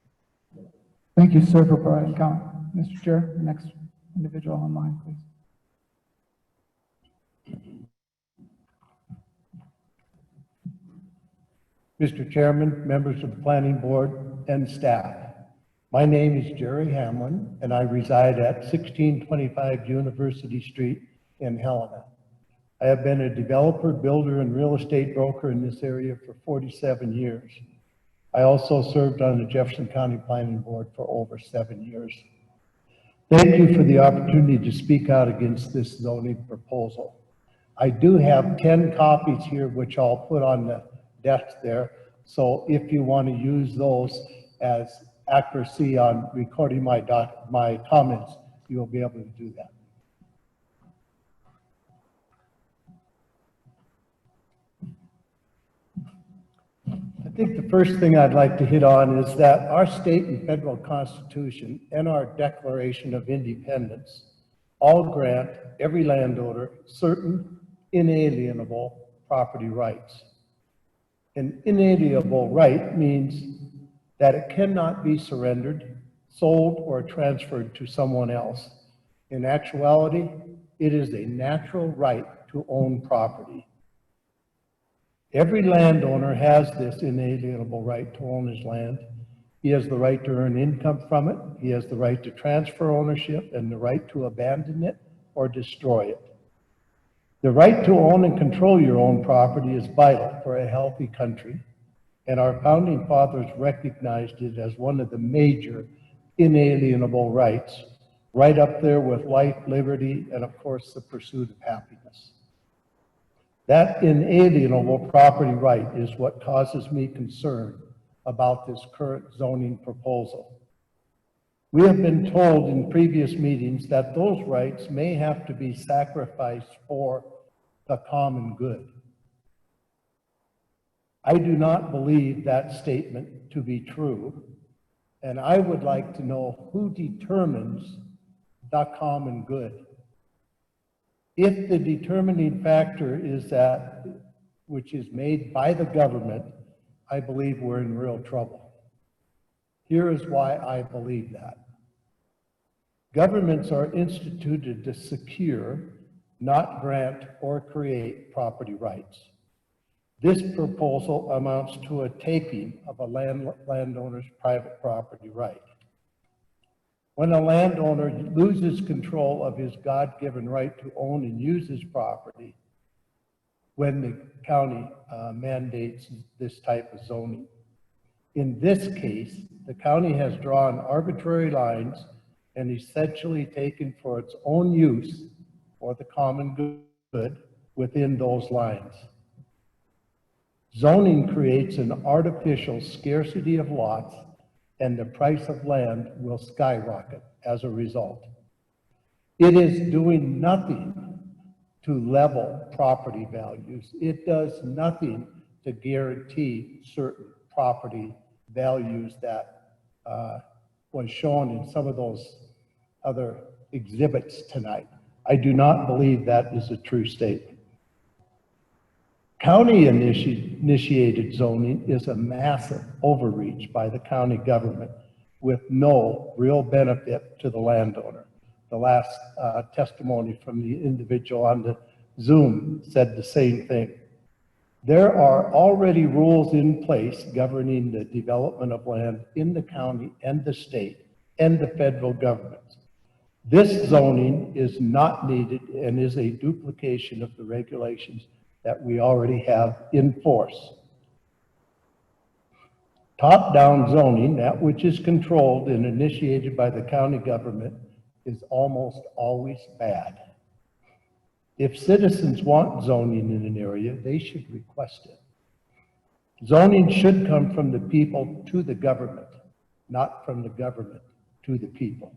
Thank you, sir, for providing comment. Mr. Chair, the next individual online, please. Mr. Chairman, members of the Planning Board, and staff. My name is Jerry Hamlin, and I reside at 1625 University Street in Helena. I have been a developer, builder, and real estate broker in this area for 47 years. I also served on the Jefferson County Planning Board for over 7 years. Thank you for the opportunity to speak out against this zoning proposal. I do have 10 copies here, which I'll put on the desk there. So if you want to use those as accuracy on recording my comments, you'll be able to do that. I think the first thing I'd like to hit on is that our state and federal constitution and our Declaration of Independence all grant every landowner certain inalienable property rights. An inalienable right means that it cannot be surrendered, sold, or transferred to someone else. In actuality, it is a natural right to own property. Every landowner has this inalienable right to own his land. He has the right to earn income from it. He has the right to transfer ownership and the right to abandon it or destroy it. The right to own and control your own property is vital for a healthy country, and our founding fathers recognized it as one of the major inalienable rights, right up there with life, liberty, and of course the pursuit of happiness. That inalienable property right is what causes me concern about this current zoning proposal. We have been told in previous meetings that those rights may have to be sacrificed for the common good. I do not believe that statement to be true, and I would like to know who determines the common good. If the determining factor is that which is made by the government, I believe we're in real trouble. Here is why I believe that. Governments are instituted to secure, not grant or create property rights. This proposal amounts to a taking of a landowner's private property right. When a landowner loses control of his God-given right to own and use his property, when the county mandates this type of zoning. In this case, the county has drawn arbitrary lines and essentially taken for its own use or the common good within those lines. Zoning creates an artificial scarcity of lots, and the price of land will skyrocket as a result. It is doing nothing to level property values. It does nothing to guarantee certain property values that was shown in some of those other exhibits tonight. I do not believe that is a true statement. County initiated zoning is a massive overreach by the county government with no real benefit to the landowner. The last testimony from the individual on the Zoom said the same thing. There are already rules in place governing the development of land in the county and the state and the federal government. This zoning is not needed and is a duplication of the regulations that we already have in force. Top-down zoning, that which is controlled and initiated by the county government, is almost always bad. If citizens want zoning in an area, they should request it. Zoning should come from the people to the government, not from the government to the people.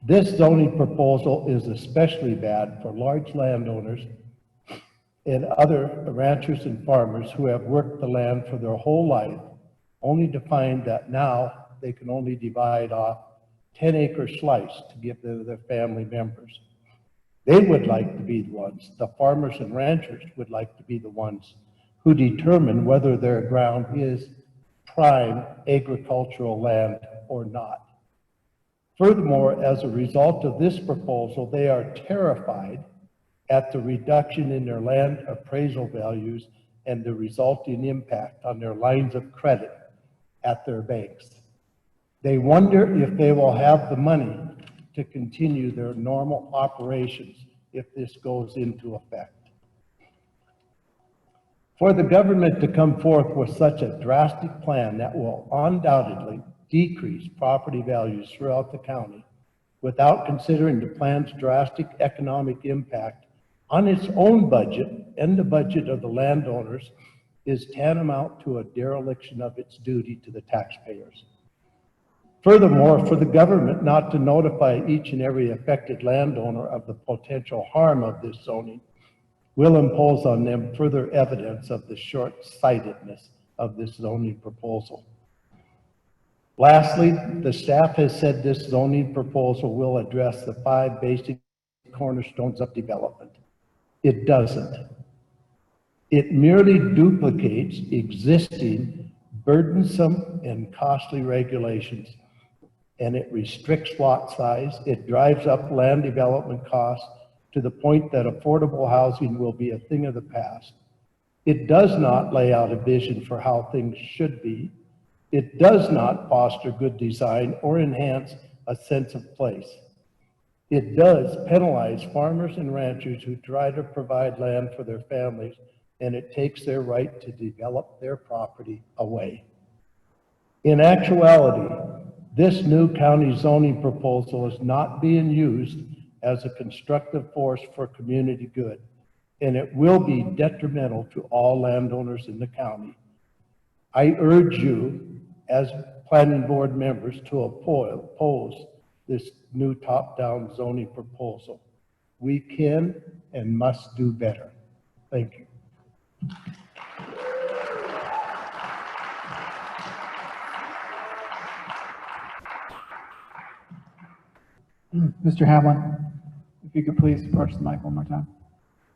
This zoning proposal is especially bad for large landowners and other ranchers and farmers who have worked the land for their whole life, only to find that now they can only divide off 10-acre slice to give to their family members. They would like to be the ones, the farmers and ranchers would like to be the ones who determine whether their ground is prime agricultural land or not. Furthermore, as a result of this proposal, they are terrified at the reduction in their land appraisal values and the resulting impact on their lines of credit at their banks. They wonder if they will have the money to continue their normal operations if this goes into effect. For the government to come forth with such a drastic plan that will undoubtedly decrease property values throughout the county without considering the plan's drastic economic impact on its own budget and the budget of the landowners is tantamount to a dereliction of its duty to the taxpayers. Furthermore, for the government not to notify each and every affected landowner of the potential harm of this zoning will impose on them further evidence of the short-sightedness of this zoning proposal. Lastly, the staff has said this zoning proposal will address the 5 basic cornerstones of development. It doesn't. It merely duplicates existing burdensome and costly regulations, and it restricts lot size. It drives up land development costs to the point that affordable housing will be a thing of the past. It does not lay out a vision for how things should be. It does not foster good design or enhance a sense of place. It does penalize farmers and ranchers who try to provide land for their families, and it takes their right to develop their property away. In actuality, this new county zoning proposal is not being used as a constructive force for community good, and it will be detrimental to all landowners in the county. I urge you, as planning board members, to oppose this new top-down zoning proposal. We can and must do better. Thank you. Mr. Hamlin, if you could please approach the mic one more time.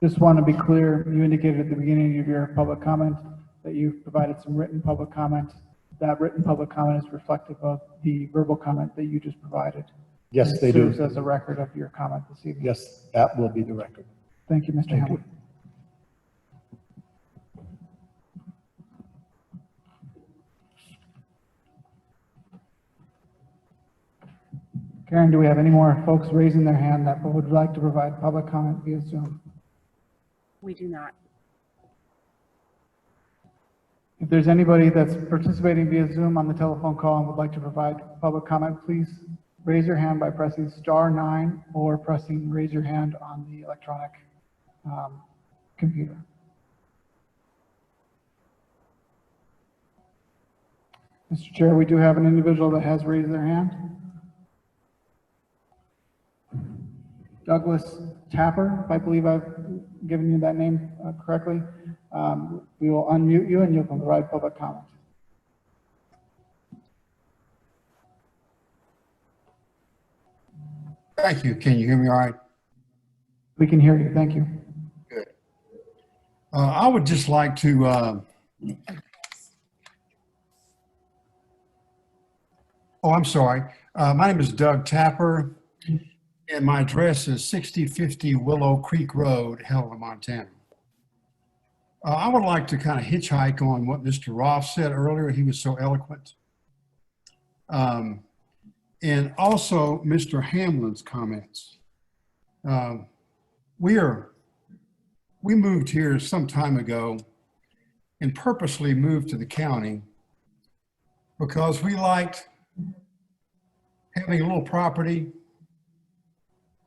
Just want to be clear, you indicated at the beginning of your public comment that you provided some written public comment. That written public comment is reflective of the verbal comment that you just provided. Yes, they do. Serves as a record of your comment this evening. Yes, that will be the record. Thank you, Mr. Hamlin. Karen, do we have any more folks raising their hand that would like to provide public comment via Zoom? We do not. If there's anybody that's participating via Zoom on the telephone call and would like to provide public comment, please raise your hand by pressing *9 or pressing raise your hand on the electronic computer. Mr. Chair, we do have an individual that has raised their hand. Douglas Tapper, if I believe I've given you that name correctly. We will unmute you and you can provide public comment. Thank you. Can you hear me all right? We can hear you. Thank you. Good. I would just like to I'm sorry. My name is Doug Tapper, and my address is 6050 Willow Creek Road, Helena, Montana. I would like to kind of hitchhike on what Mr. Roth said earlier. He was so eloquent. And also Mr. Hamlin's comments. We moved here some time ago and purposely moved to the county because we liked having a little property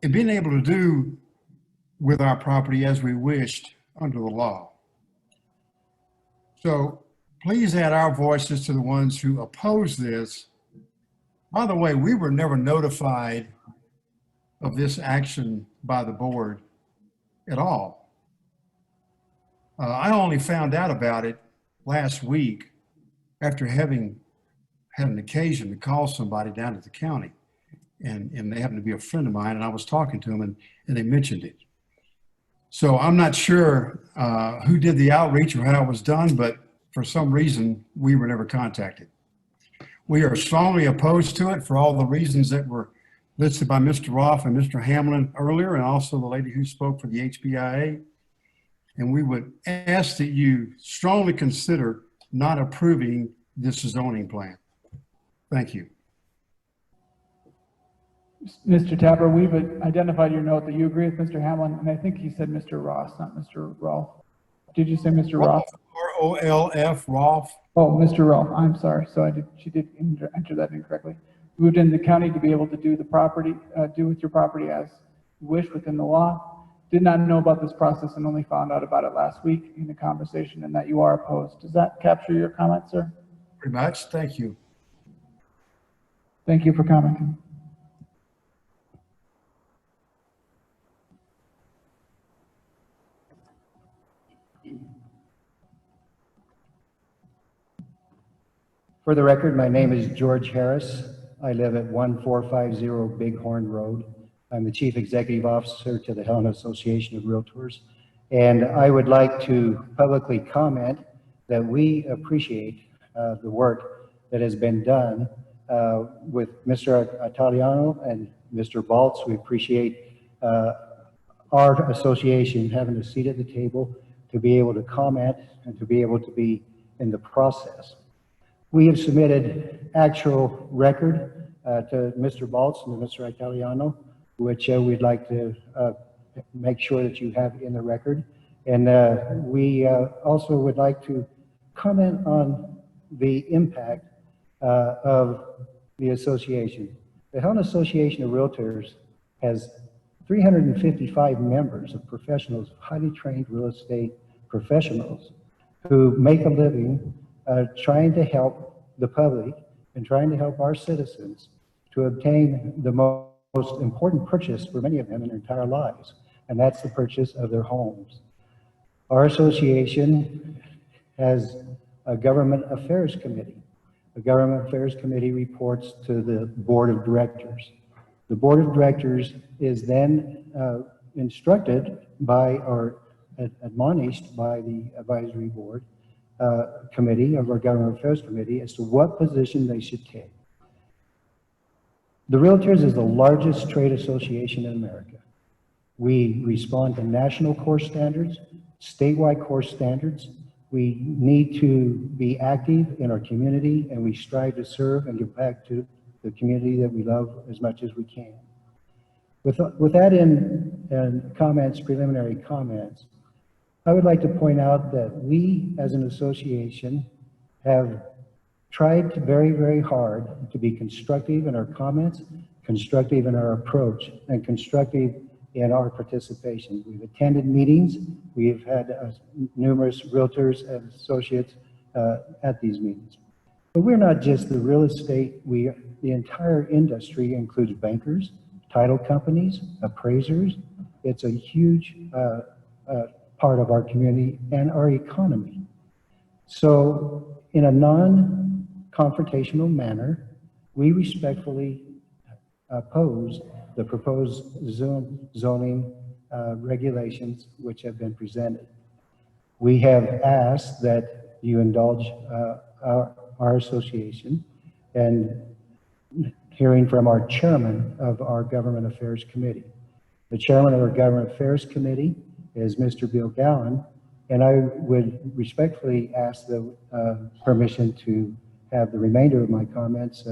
and being able to do with our property as we wished under the law. So please add our voices to the ones who oppose this. By the way, we were never notified of this action by the board at all. I only found out about it last week after having had an occasion to call somebody down at the county. And they happened to be a friend of mine, and I was talking to them, and they mentioned it. So I'm not sure who did the outreach or how it was done, but for some reason, we were never contacted. We are strongly opposed to it for all the reasons that were listed by Mr. Roth and Mr. Hamlin earlier, and also the lady who spoke for the HBIA. And we would ask that you strongly consider not approving this zoning plan. Thank you. Mr. Tapper, we've identified your note that you agree with Mr. Hamlin, and I think he said Mr. Ross, not Mr. Rolfe. Did you say Mr. Roth? R-O-L-F, Rolfe. Oh, Mr. Rolfe, I'm sorry. So she did enter that incorrectly. Moved in the county to be able to do the property, do with your property as you wish within the law. Did not know about this process and only found out about it last week in the conversation, and that you are opposed. Does that capture your comment, sir? Pretty much. Thank you. Thank you for commenting. For the record, my name is George Harris. I live at 1450 Bighorn Road. I'm the Chief Executive Officer to the Helena Association of Realtors. And I would like to publicly comment that we appreciate the work that has been done with Mr. Italiano and Mr. Baltz. We appreciate our association having a seat at the table to be able to comment and to be able to be in the process. We have submitted actual record to Mr. Baltz and to Mr. Italiano, which we'd like to make sure that you have in the record. And we also would like to comment on the impact of the association. The Helena Association of Realtors has 355 members of professionals, highly trained real estate professionals who make a living trying to help the public and trying to help our citizens to obtain the most important purchase for many of them in their entire lives, and that's the purchase of their homes. Our association has a government affairs committee. The government affairs committee reports to the board of directors. The board of directors is then instructed by or admonished by the advisory board committee of our government affairs committee as to what position they should take. The Realtors is the largest trade association in America. We respond to national core standards, statewide core standards. We need to be active in our community, and we strive to serve and give back to the community that we love as much as we can. With that in comments, preliminary comments, I would like to point out that we as an association have tried very, very hard to be constructive in our comments, constructive in our approach, and constructive in our participation. We've attended meetings. We've had numerous realtors and associates at these meetings. But we're not just the real estate. The entire industry includes bankers, title companies, appraisers. It's a huge part of our community and our economy. So in a non-confrontational manner, we respectfully oppose the proposed zoning regulations which have been presented. We have asked that you indulge our association and hearing from our chairman of our Government Affairs Committee. The chairman of our Government Affairs Committee is Mr. Bill Gowan, and I would respectfully ask the permission to have the remainder of my comments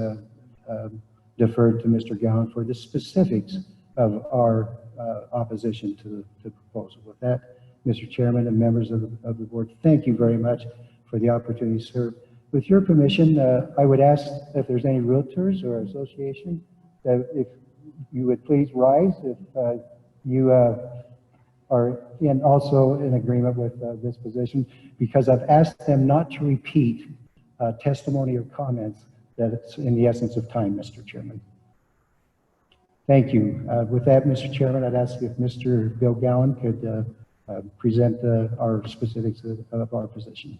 deferred to Mr. Gowan for the specifics of our opposition to the proposal. With that, Mr. Chairman and members of the board, thank you very much for the opportunity to serve. With your permission, I would ask if there's any realtors or association that if you would please rise if you are also in agreement with this position, because I've asked them not to repeat testimony or comments that's in the essence of time, Mr. Chairman. Thank you. With that, Mr. Chairman, I'd ask if Mr. Bill Gowan could present our specifics of our position.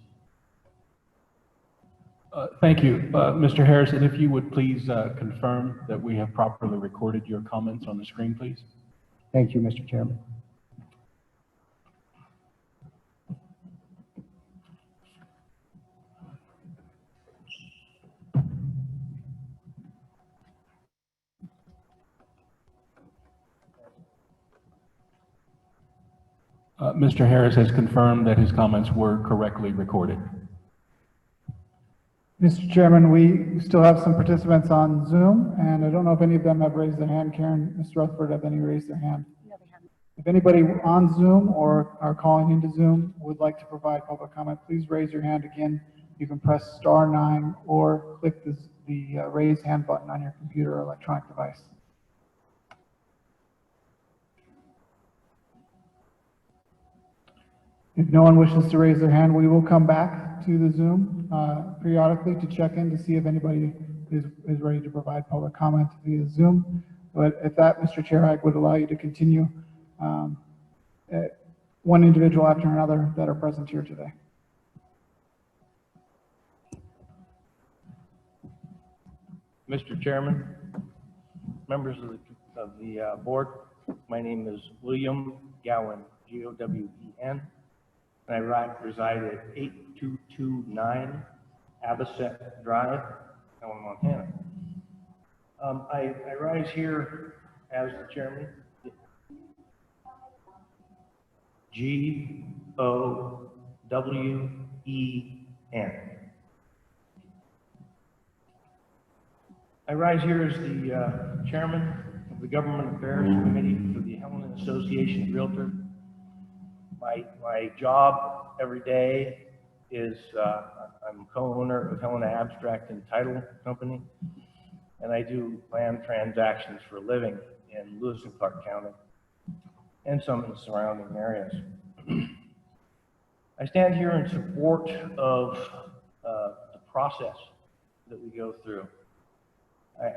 Thank you. Mr. Harrison, if you would please confirm that we have properly recorded your comments on the screen, please. Thank you, Mr. Chairman. Mr. Harris has confirmed that his comments were correctly recorded. Mr. Chairman, we still have some participants on Zoom, and I don't know if any of them have raised their hand. Karen, Mr. Rutherford, have any raised their hand? No, they haven't. If anybody on Zoom or are calling into Zoom would like to provide public comment, please raise your hand again. You can press *9 or click the raise hand button on your computer or electronic device. If no one wishes to raise their hand, we will come back to the Zoom periodically to check in to see if anybody is ready to provide public comment via Zoom. But at that, Mr. Chair, I would allow you to continue one individual after another that are present here today. Mr. Chairman, members of the board, my name is William Gowen, Gowen, and I reside at 8229 Abbaset Drive, Helena, Montana. I rise here as the chairman. Gowen. I rise here as the chairman of the Government Affairs Committee for the Helena Association of Realtors. My job every day is I'm co-owner of Helena Abstract and Title Company, and I do land transactions for a living in Lewis and Clark County and some in the surrounding areas. I stand here in support of the process that we go through.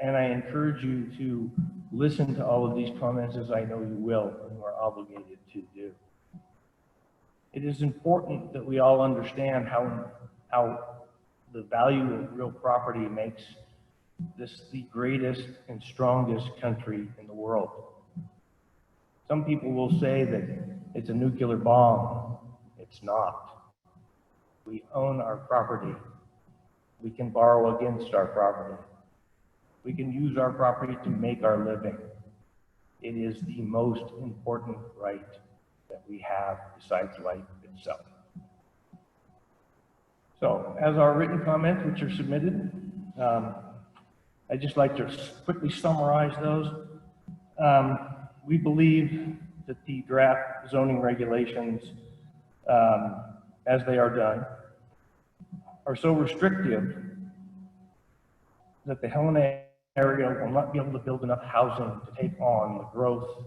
And I encourage you to listen to all of these comments, as I know you will and you are obligated to do. It is important that we all understand how the value of real property makes this the greatest and strongest country in the world. Some people will say that it's a nuclear bomb. It's not. We own our property. We can borrow against our property. We can use our property to make our living. It is the most important right that we have besides life itself. So, as our written comments, which are submitted, I'd just like to quickly summarize those. We believe that the draft zoning regulations, as they are done, are so restrictive that the Helena area will not be able to build enough housing to take on the growth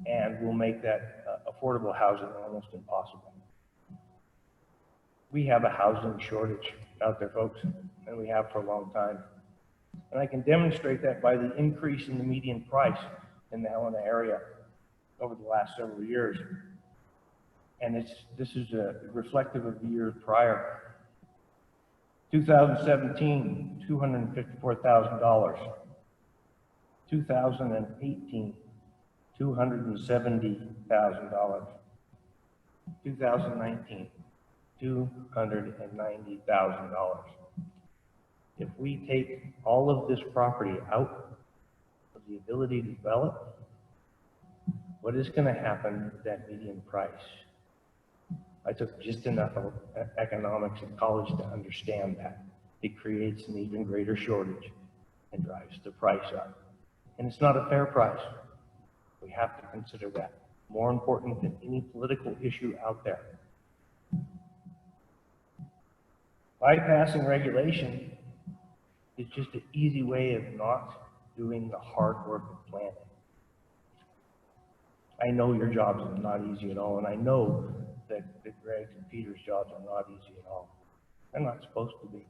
and will make that affordable housing almost impossible. We have a housing shortage out there, folks, and we have for a long time. And I can demonstrate that by the increase in the median price in the Helena area over the last several years. And this is reflective of the years prior. 2017, $254,000. 2018, $270,000. 2019, $290,000. If we take all of this property out of the ability to develop, what is going to happen with that median price? I took just enough economics in college to understand that. It creates an even greater shortage and drives the price up. And it's not a fair price. We have to consider that. More important than any political issue out there. Bypassing regulation is just an easy way of not doing the hard work of planning. I know your jobs are not easy at all, and I know that Greg's and Peter's jobs are not easy at all. They're not supposed to be.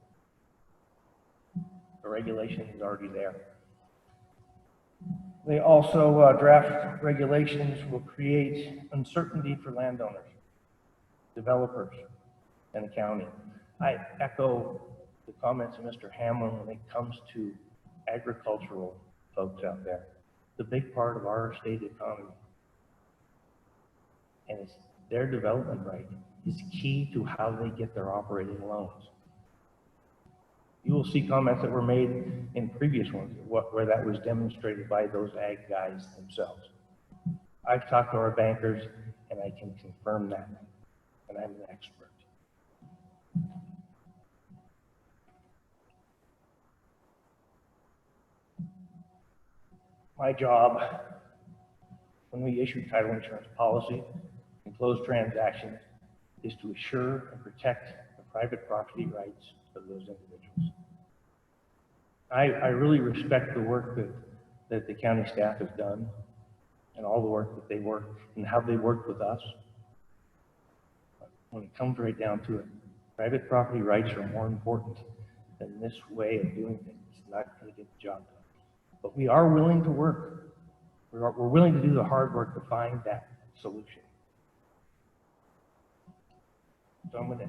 The regulation is already there. They also draft regulations will create uncertainty for landowners, developers, and the county. I echo the comments of Mr. Hamlin when it comes to agricultural folks out there. The big part of our state economy, and it's their development right is key to how they get their operating loans. You will see comments that were made in previous ones where that was demonstrated by those ag guys themselves. I've talked to our bankers and I can confirm that, and I'm an expert. My job when we issue title insurance policy and close transactions is to assure and protect the private property rights of those individuals. I really respect the work that the county staff has done and all the work that they work and how they worked with us. But when it comes right down to it, private property rights are more important than this way of doing things. It's not going to get the job done. But we are willing to work. We're willing to do the hard work to find that solution. So I'm going to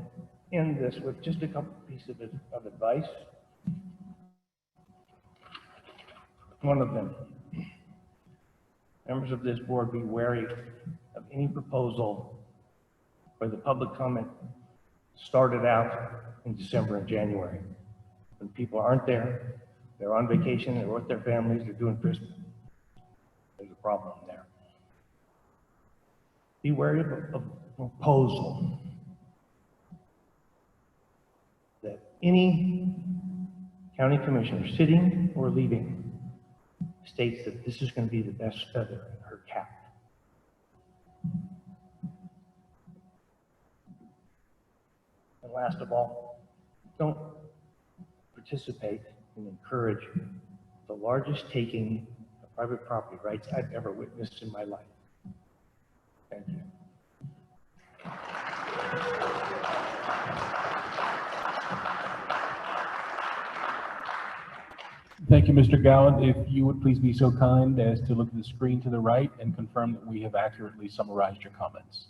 end this with just a couple pieces of advice. One of them, members of this board, be wary of any proposal where the public comment started out in December and January. When people aren't there, they're on vacation, they're with their families, they're doing Christmas. There's a problem there. Be wary of a proposal that any county commissioner, sitting or leaving, states that this is going to be the best feather in her cap. And last of all, don't participate and encourage the largest taking of private property rights I've ever witnessed in my life. Thank you. Thank you, Mr. Gowan. If you would please be so kind as to look at the screen to the right and confirm that we have accurately summarized your comments.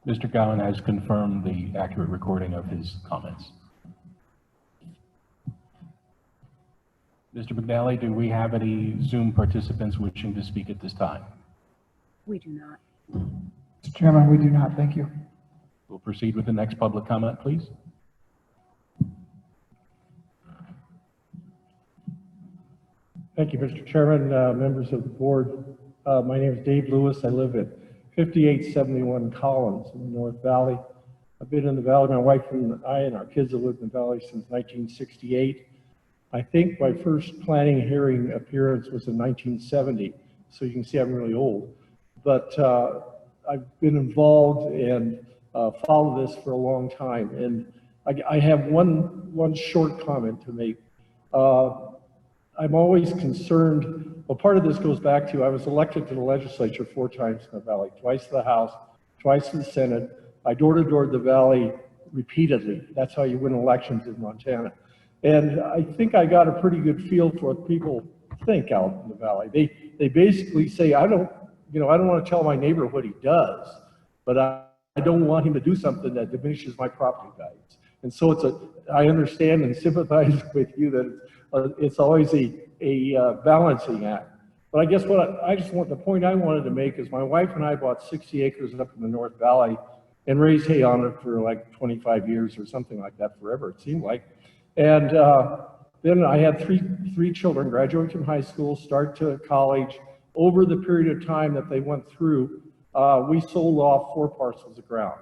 Mr. Gowan has confirmed the accurate recording of his comments. Mr. McNally, do we have any Zoom participants wishing to speak at this time? We do not. Mr. Chairman, we do not. Thank you. We'll proceed with the next public comment, please. Thank you, Mr. Chairman, members of the board. My name is Dave Lewis. I live at 5871 Collins in the North Valley. I've been in the valley, my wife and I and our kids have lived in the valley since 1968. I think my first planning hearing appearance was in 1970, so you can see I'm really old. But I've been involved and followed this for a long time. And I have one short comment to make. I'm always concerned, well, part of this goes back to, I was elected to the legislature 4 times in the valley, twice to the House, twice to the Senate. I door-to-doored the valley repeatedly. That's how you win elections in Montana. And I think I got a pretty good feel for what people think out in the valley. They basically say, I don't want to tell my neighbor what he does, but I don't want him to do something that diminishes my property values. And so I understand and sympathize with you that it's always a balancing act. But I guess the point I wanted to make is my wife and I bought 60 acres up in the North Valley and raised hay on it for like 25 years or something like that, forever it seemed like. And then I had three children graduate from high school, start to college. Over the period of time that they went through, we sold off 4 parcels of ground.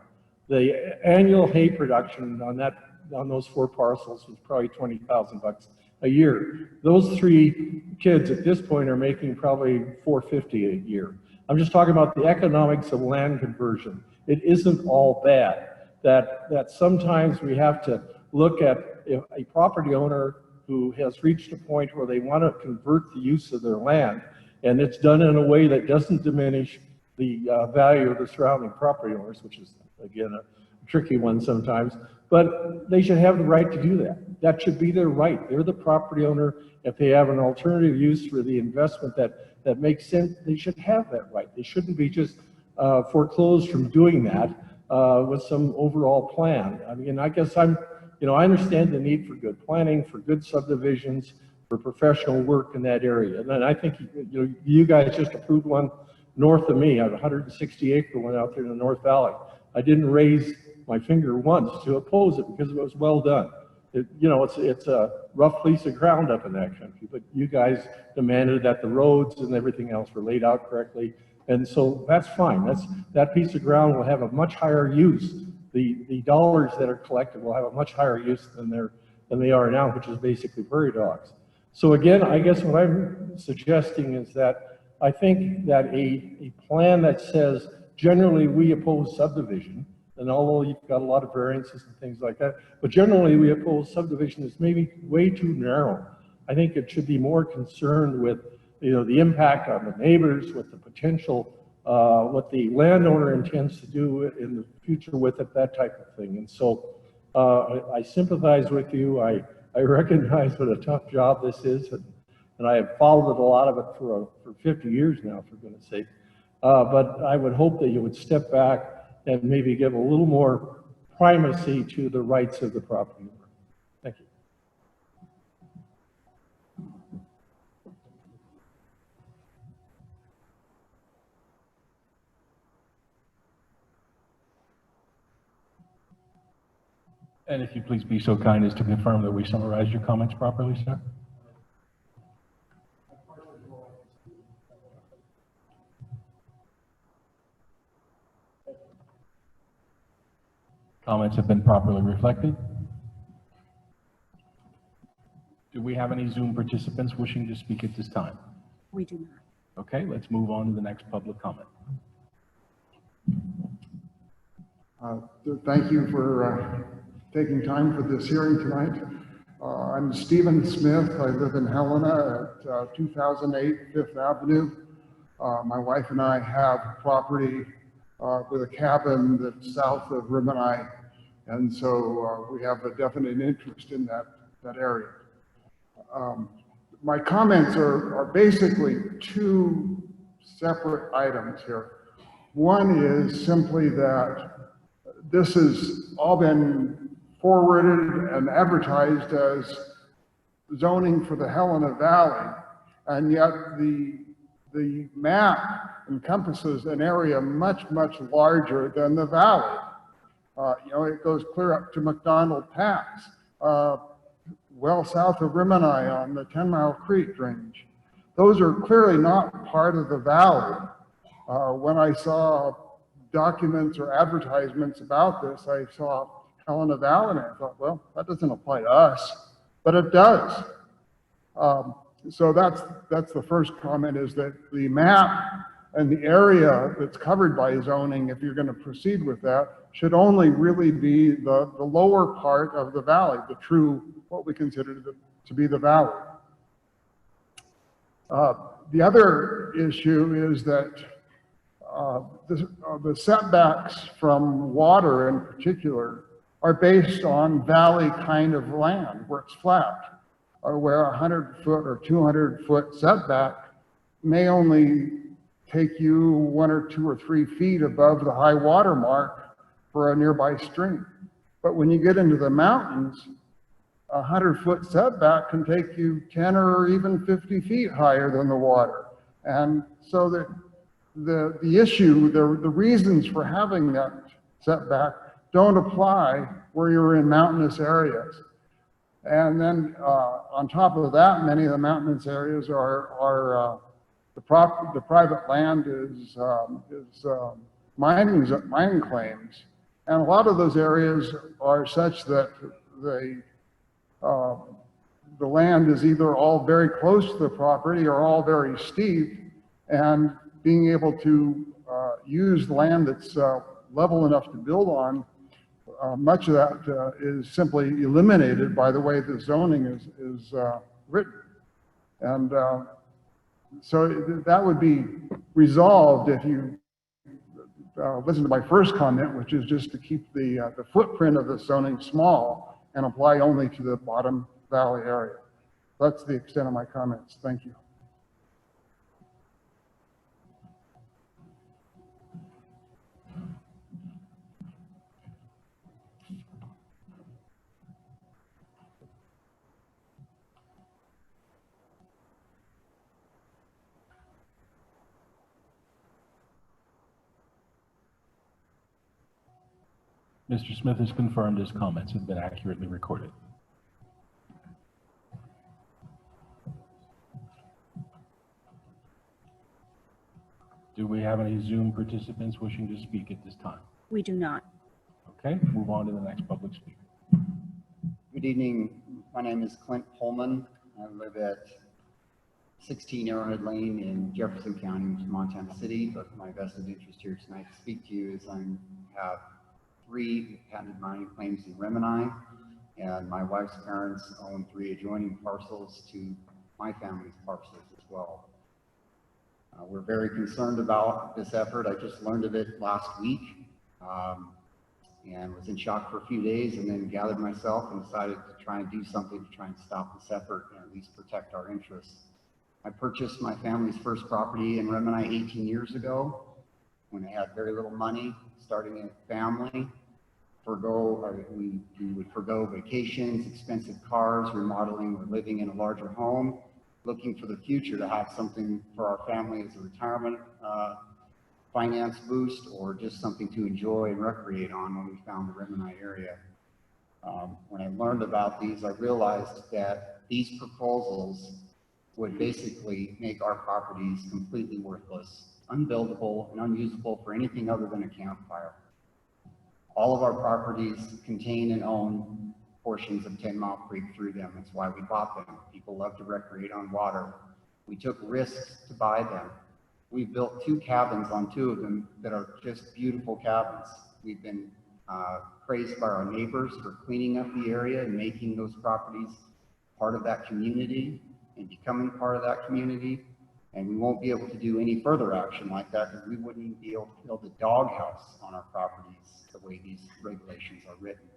The annual hay production on that on those 4 parcels was probably $20,000 a year. Those 3 kids at this point are making probably $450 a year. I'm just talking about the economics of land conversion. It isn't all bad. That sometimes we have to look at a property owner who has reached a point where they want to convert the use of their land, and it's done in a way that doesn't diminish the value of the surrounding property owners, which is, again, a tricky one sometimes, but they should have the right to do that. That should be their right. They're the property owner. If they have an alternative use for the investment that makes sense, they should have that right. They shouldn't be just foreclosed from doing that with some overall plan. I mean, I guess I understand the need for good planning, for good subdivisions, for professional work in that area. And then I think, you guys just approved one north of me. I have a 160-acre one out there in the North Valley. I didn't raise my finger once to oppose it because it was well done. It's a rough piece of ground up in that country, but you guys demanded that the roads and everything else were laid out correctly. And so that's fine. That piece of ground will have a much higher use. The dollars that are collected will have a much higher use than they are now, which is basically prairie dogs. So again, I guess what I'm suggesting is that I think that a plan that says generally we oppose subdivision, and although you've got a lot of variances and things like that, but generally we oppose subdivision is maybe way too narrow. I think it should be more concerned with the impact on the neighbors, with the potential, what the landowner intends to do in the future with it, that type of thing. And so I sympathize with you. I recognize what a tough job this is, and I have followed a lot of it for 50 years now, for goodness sake. But I would hope that you would step back and maybe give a little more primacy to the rights of the property owner. Thank you. And if you please be so kind as to confirm that we summarized your comments properly, sir. Comments have been properly reflected. Do we have any Zoom participants wishing to speak at this time? We do not. Okay, let's move on to the next public comment. Thank you for taking time for this hearing tonight. I'm Stephen Smith. I live in Helena at 2008 Fifth Avenue. My wife and I have property with a cabin that's south of Rimini, and so we have a definite interest in that area. My comments are basically 2 separate items here. One is simply that this has all been forwarded and advertised as zoning for the Helena Valley, and yet the map encompasses an area much, much larger than the valley. It goes clear up to McDonald Pass, well south of Rimini on the 10 Mile Creek Range. Those are clearly not part of the valley. When I saw documents or advertisements about this, I saw Helena Valley, and I thought, well, that doesn't apply to us, but it does. So that's the first comment, is that the map and the area that's covered by zoning, if you're going to proceed with that, should only really be the lower part of the valley, the true, what we consider to be the valley. The other issue is that the setbacks from water in particular are based on valley kind of land where it's flat, or where 100-foot or 200-foot setback may only take you 1 or 2 or 3 feet above the high water mark for a nearby stream. But when you get into the mountains, a 100-foot setback can take you 10 or even 50 feet higher than the water. And so the issue, the reasons for having that setback don't apply where you're in mountainous areas. And then on top of that, many of the mountainous areas are the private land is mining claims. And a lot of those areas are such that the land is either all very close to the property or all very steep, and being able to use land that's level enough to build on, much of that is simply eliminated by the way the zoning is written. And so that would be resolved if you listen to my first comment, which is just to keep the footprint of the zoning small and apply only to the bottom valley area. That's the extent of my comments. Thank you. Mr. Smith has confirmed his comments have been accurately recorded. Do we have any Zoom participants wishing to speak at this time? We do not. Okay, move on to the next public speaker. Good evening. My name is Clint Pullman. I live at 16 Arrowhead Lane in Jefferson County, which is Montana City, but my vested interest here tonight to speak to you is I have 3 patented mining claims in Remini, and my wife's parents own 3 adjoining parcels to my family's parcels as well. We're very concerned about this effort. I just learned of it last week and was in shock for a few days, and then gathered myself and decided to try and do something to try and stop this effort and at least protect our interests. I purchased my family's first property in Remini 18 years ago when I had very little money, starting a family. We would forgo vacations, expensive cars, remodeling, or living in a larger home, looking for the future to have something for our family as a retirement finance boost, or just something to enjoy and recreate on when we found the Remini area. When I learned about these, I realized that these proposals would basically make our properties completely worthless, unbuildable, and unusable for anything other than a campfire. All of our properties contain and own portions of 10 Mile Creek through them. That's why we bought them. People love to recreate on water. We took risks to buy them. We built 2 cabins on 2 of them that are just beautiful cabins. We've been praised by our neighbors for cleaning up the area and making those properties part of that community and becoming part of that community. And we won't be able to do any further action like that because we wouldn't even be able to build a doghouse on our properties the way these regulations are written.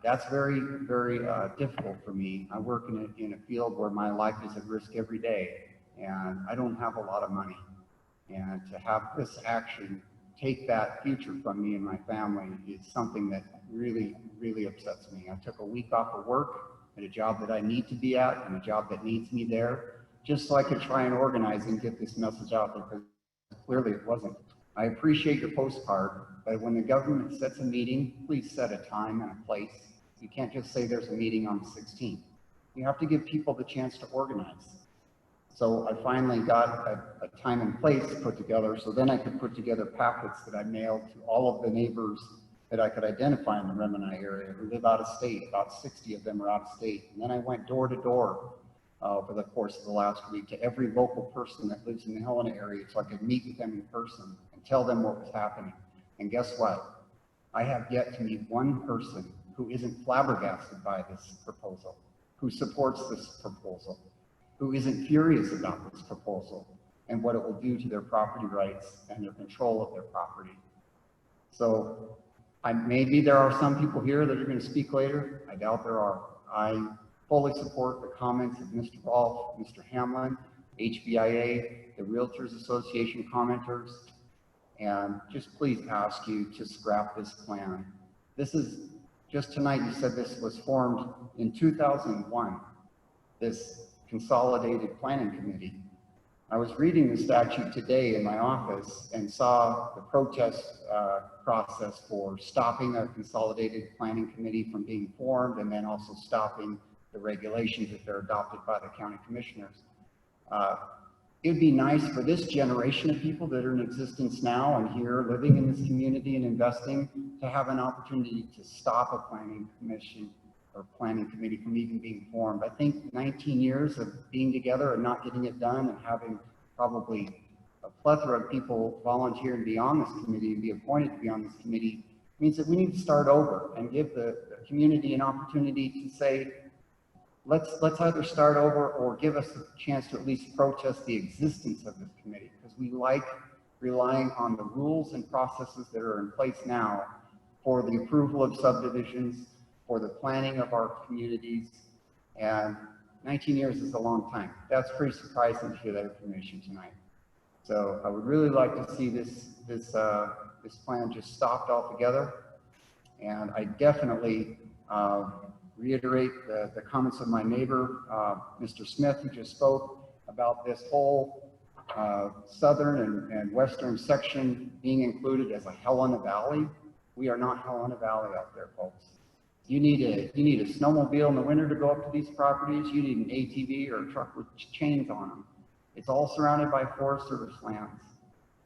That's very, very difficult for me. I work in a field where my life is at risk every day, and I don't have a lot of money. And to have this action take that future from me and my family is something that really, really upsets me. I took a week off of work at a job that I need to be at and a job that needs me there, just so I could try and organize and get this message out there, because clearly it wasn't. I appreciate your postcard, but when the government sets a meeting, please set a time and a place. You can't just say there's a meeting on the 16th. You have to give people the chance to organize. So I finally got a time and place put together, so then I could put together packets that I mailed to all of the neighbors that I could identify in the Remini area who live out of state. About 60 of them are out of state. And then I went door to door over the course of the last week to every local person that lives in the Helena area so I could meet with them in person and tell them what was happening. And guess what? I have yet to meet one person who isn't flabbergasted by this proposal, who supports this proposal, who isn't furious about this proposal and what it will do to their property rights and their control of their property. So maybe there are some people here that are going to speak later. I doubt there are. I fully support the comments of Mr. Rolfe, Mr. Hamlin, HBIA, the Realtors Association commenters, and just please ask you to scrap this plan. This is, just tonight you said this was formed in 2001, this Consolidated Planning Committee. I was reading the statute today in my office and saw the protest process for stopping a Consolidated Planning Committee from being formed, and then also stopping the regulations if they're adopted by the county commissioners. It would be nice for this generation of people that are in existence now and here living in this community and investing to have an opportunity to stop a planning commission or planning committee from even being formed. I think 19 years of being together and not getting it done and having probably a plethora of people volunteer to be on this committee and be appointed to be on this committee means that we need to start over and give the community an opportunity to say, let's either start over or give us a chance to at least protest the existence of this committee, because we like relying on the rules and processes that are in place now for the approval of subdivisions, for the planning of our communities, and 19 years is a long time. That's pretty surprising to hear that information tonight. So I would really like to see this plan just stopped altogether. And I definitely reiterate the comments of my neighbor, Mr. Smith, who just spoke about this whole southern and western section being included as a Helena Valley. We are not Helena Valley out there, folks. You need a snowmobile in the winter to go up to these properties. You need an ATV or a truck with chains on them. It's all surrounded by Forest Service lands.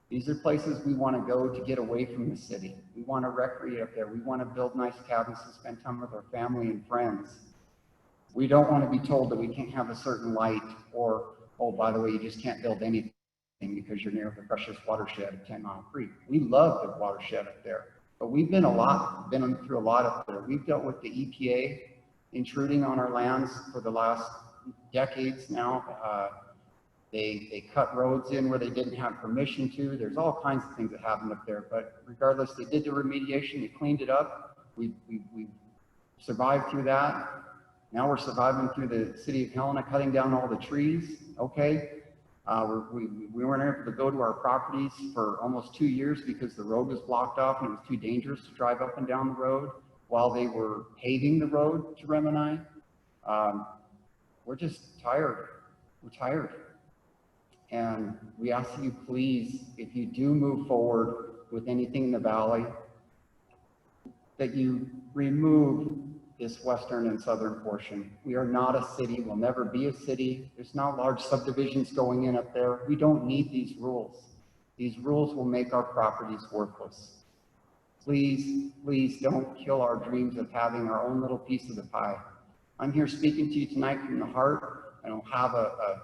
These are places we want to go to get away from the city. We want to recreate up there. We want to build nice cabins to spend time with our family and friends. We don't want to be told that we can't have a certain light, or, oh, by the way, you just can't build anything because you're near the precious watershed of 10 Mile Creek. We love the watershed up there, but we've been through a lot up there. We've dealt with the EPA intruding on our lands for the last decades now. They cut roads in where they didn't have permission to. There's all kinds of things that happened up there, but regardless, they did the remediation, they cleaned it up. We survived through that. Now we're surviving through the city of Helena cutting down all the trees. Okay, we weren't able to go to our properties for almost 2 years because the road was blocked off and it was too dangerous to drive up and down the road while they were paving the road to Remini. We're just tired. We're tired. And we ask you, please, if you do move forward with anything in the valley, that you remove this western and southern portion. We are not a city. We'll never be a city. There's not large subdivisions going in up there. We don't need these rules. These rules will make our properties worthless. Please, please don't kill our dreams of having our own little piece of the pie. I'm here speaking to you tonight from the heart. I don't have a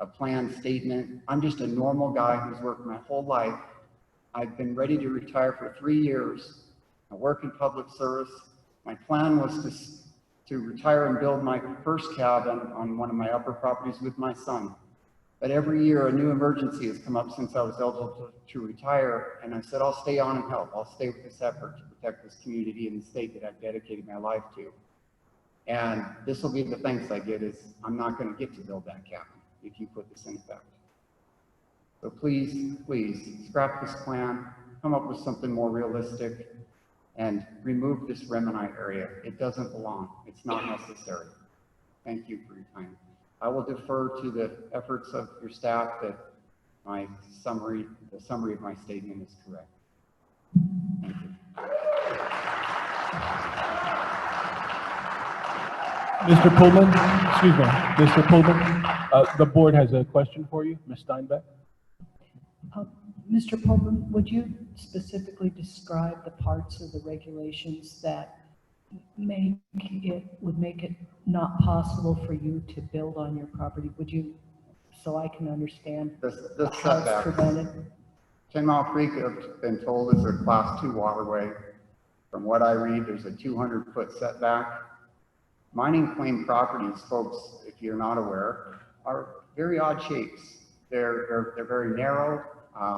planned statement. I'm just a normal guy who's worked my whole life. I've been ready to retire for 3 years. I work in public service. My plan was to retire and build my first cabin on one of my upper properties with my son. But every year a new emergency has come up since I was eligible to retire, and I said, I'll stay on and help. I'll stay with this effort to protect this community and the state that I've dedicated my life to. And this will be the thanks I get, is I'm not going to get to build that cabin if you put this in effect. So please, please scrap this plan, come up with something more realistic, and remove this Remini area. It doesn't belong. It's not necessary. Thank you for your time. I will defer to the efforts of your staff that the summary of my statement is correct. Thank you. Mr. Pullman, excuse me, Mr. Pullman, the board has a question for you, Ms. Steinbeck. Mr. Pullman, would you specifically describe the parts of the regulations that would make it not possible for you to build on your property? Would you, so I can understand the how it's setbacks. prevented? 10 Mile Creek, I've been told, is a class 2 waterway. From what I read, there's a 200-foot setback. Mining claim properties, folks, if you're not aware, are very odd shapes. They're very narrow.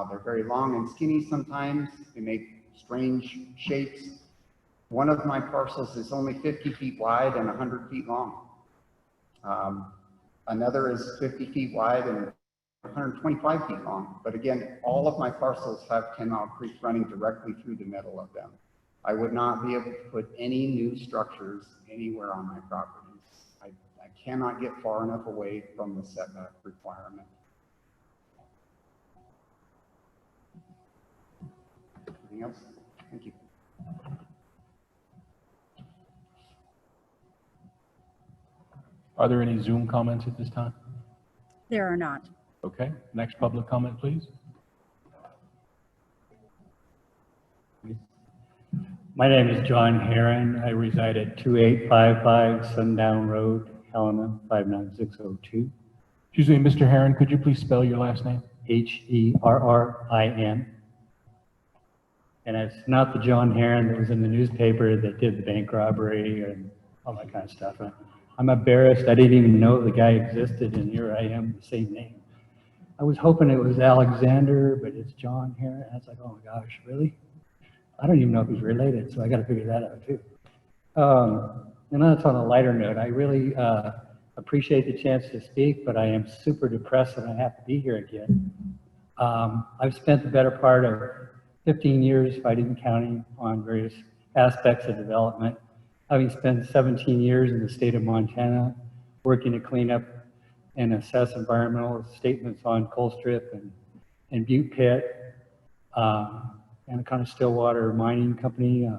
They're very long and skinny sometimes. They make strange shapes. One of my parcels is only 50 feet wide and 100 feet long. Another is 50 feet wide and 125 feet long. But again, all of my parcels have 10 Mile Creek running directly through the middle of them. I would not be able to put any new structures anywhere on my properties. I cannot get far enough away from the setback requirement. Anything else? Thank you. Are there any Zoom comments at this time? There are not. Okay, next public comment, please. My name is John Heron. I reside at 2855 Sundown Road, Helena, 59602. Excuse me, Mr. Heron, could you please spell your last name? Herrin. And it's not the John Heron that was in the newspaper that did the bank robbery and all that kind of stuff. I'm embarrassed. I didn't even know the guy existed, and here I am, the same name. I was hoping it was Alexander, but it's John Heron. I was like, oh my gosh, really? I don't even know if he's related, so I got to figure that out too. And that's on a lighter note. I really appreciate the chance to speak, but I am super depressed that I have to be here again. I've spent the better part of 15 years fighting and counting on various aspects of development, having spent 17 years in the state of Montana, working to clean up and assess environmental statements on Colstrip and Butte Pit, and a kind of Stillwater mining company,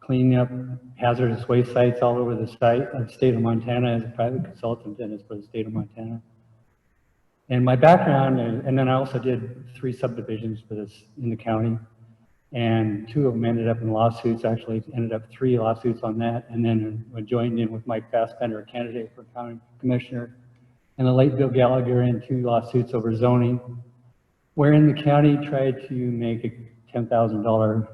cleaning up hazardous waste sites all over the state of Montana as a private consultant and as for the state of Montana. And my background, and then I also did 3 subdivisions for this in the county, and 2 of them ended up in lawsuits. Actually, ended up 3 lawsuits on that, and then I joined in with Mike Fassbender, a candidate for county commissioner, and the late Bill Gallagher in 2 lawsuits over zoning, wherein the county tried to make a $10,000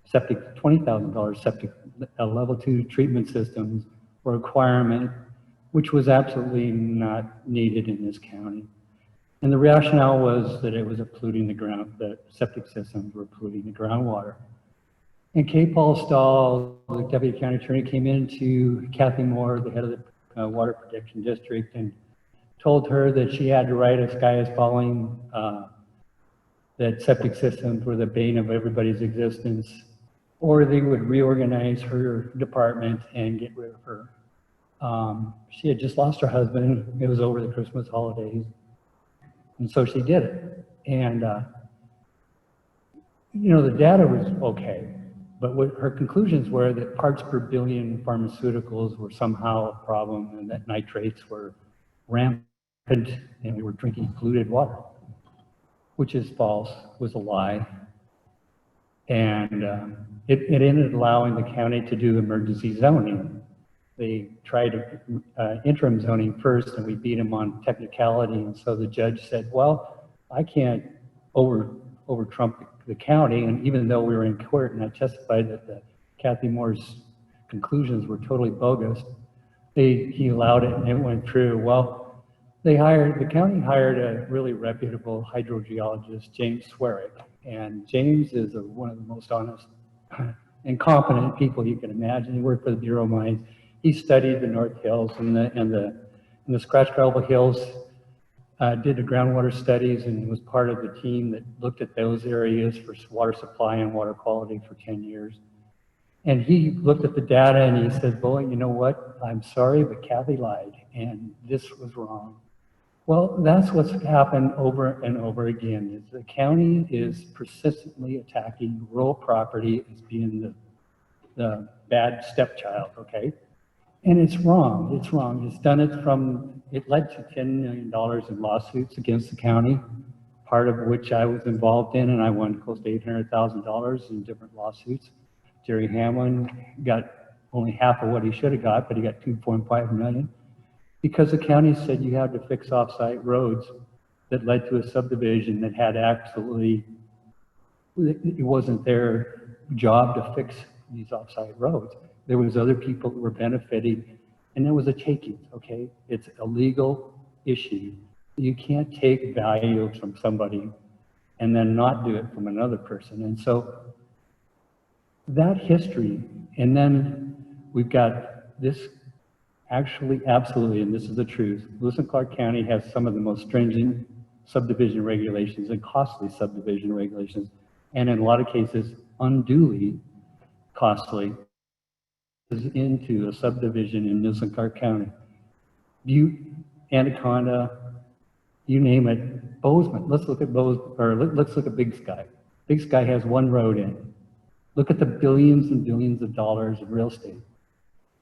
septic, $20,000 septic level 2 treatment systems requirement, which was absolutely not needed in this county. And the rationale was that it was polluting the ground, the septic systems were polluting the groundwater. And Kay Paul Stahl, the deputy county attorney, came in to Kathy Moore, the head of the Water Protection District, and told her that she had to write a sky is falling, that septic systems were the bane of everybody's existence, or they would reorganize her department and get rid of her. She had just lost her husband. It was over the Christmas holidays. And so she did it. And, you know, the data was okay, but what her conclusions were that parts per billion pharmaceuticals were somehow a problem, and that nitrates were rampant and we were drinking polluted water, which is false, was a lie. And it ended allowing the county to do emergency zoning. They tried interim zoning first, and we beat them on technicality. And so the judge said, well, I can't over-trump the county. And even though we were in court and I testified that Kathy Moore's conclusions were totally bogus, he allowed it and it went through. Well, the county hired a really reputable hydrogeologist, James Swearick. And James is one of the most honest and competent people you can imagine. He worked for the Bureau of Mines. He studied the North Hills and the Scratch Gravel Hills, did the groundwater studies, and was part of the team that looked at those areas for water supply and water quality for 10 years. And he looked at the data and he said, boy, you know what? I'm sorry, but Kathy lied, and this was wrong. Well, that's what's happened over and over again, is the county is persistently attacking rural property as being the bad stepchild, okay? And it's wrong, it's wrong. It's done it led to $10 million in lawsuits against the county, part of which I was involved in, and I won close to $800,000 in different lawsuits. Jerry Hamlin got only half of what he should have got, but he got $2.5 million. Because the county said you had to fix off-site roads that led to a subdivision that had absolutely, it wasn't their job to fix these off-site roads. There was other people that were benefiting, and it was a taking, okay? It's a legal issue. You can't take value from somebody and then not do it from another person. And so that history, and then we've got this. Actually, absolutely, and this is the truth, Lewis and Clark County has some of the most stringent subdivision regulations and costly subdivision regulations, and in a lot of cases, unduly costly, is into a subdivision in Lewis and Clark County. Butte, Anaconda, you name it, Bozeman. Let's look at let's look at Big Sky. Big Sky has 1 road in it. Look at the billions and billions of dollars of real estate.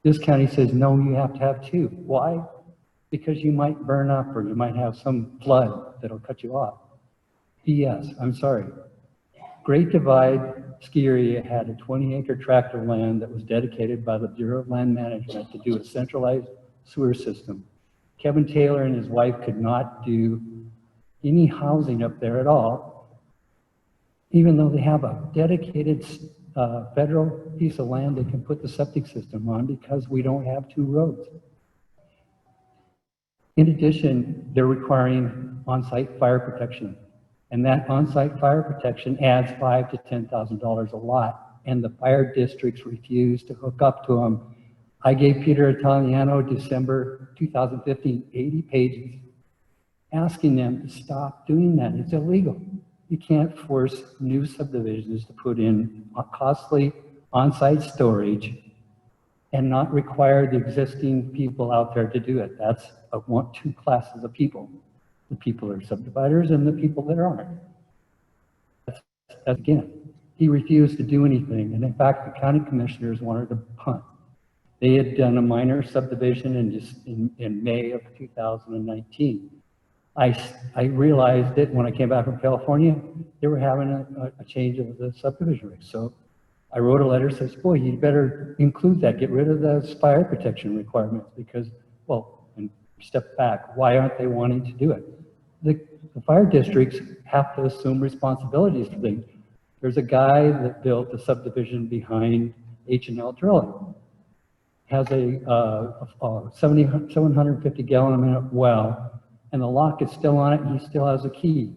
This county says, no, you have to have 2. Why? Because you might burn up or you might have some flood that'll cut you off. BS, I'm sorry. Great Divide ski area had a 20-acre tract of land that was dedicated by the Bureau of Land Management to do a centralized sewer system. Kevin Taylor and his wife could not do any housing up there at all, even though they have a dedicated federal piece of land they can put the septic system on because we don't have 2 roads. In addition, they're requiring on-site fire protection. And that on-site fire protection adds $5,000 to $10,000 a lot. And the fire districts refuse to hook up to them. I gave Peter Italiano, December 2015, 80 pages asking them to stop doing that. It's illegal. You can't force new subdivisions to put in costly on-site storage and not require the existing people out there to do it. That's 2 classes of people. The people that are subdividers and the people that aren't. That's, again, he refused to do anything. And in fact, the county commissioners wanted to punt. They had done a minor subdivision in May of 2019. I realized it when I came back from California, they were having a change of the subdivision regs. So I wrote a letter that says, boy, you better include that, get rid of the fire protection requirements because, well, and step back, why aren't they wanting to do it? The fire districts have to assume responsibilities for things. There's a guy that built a subdivision behind H&L Drilling, has a 750 gallon a minute well, and the lock is still on it, and he still has a key.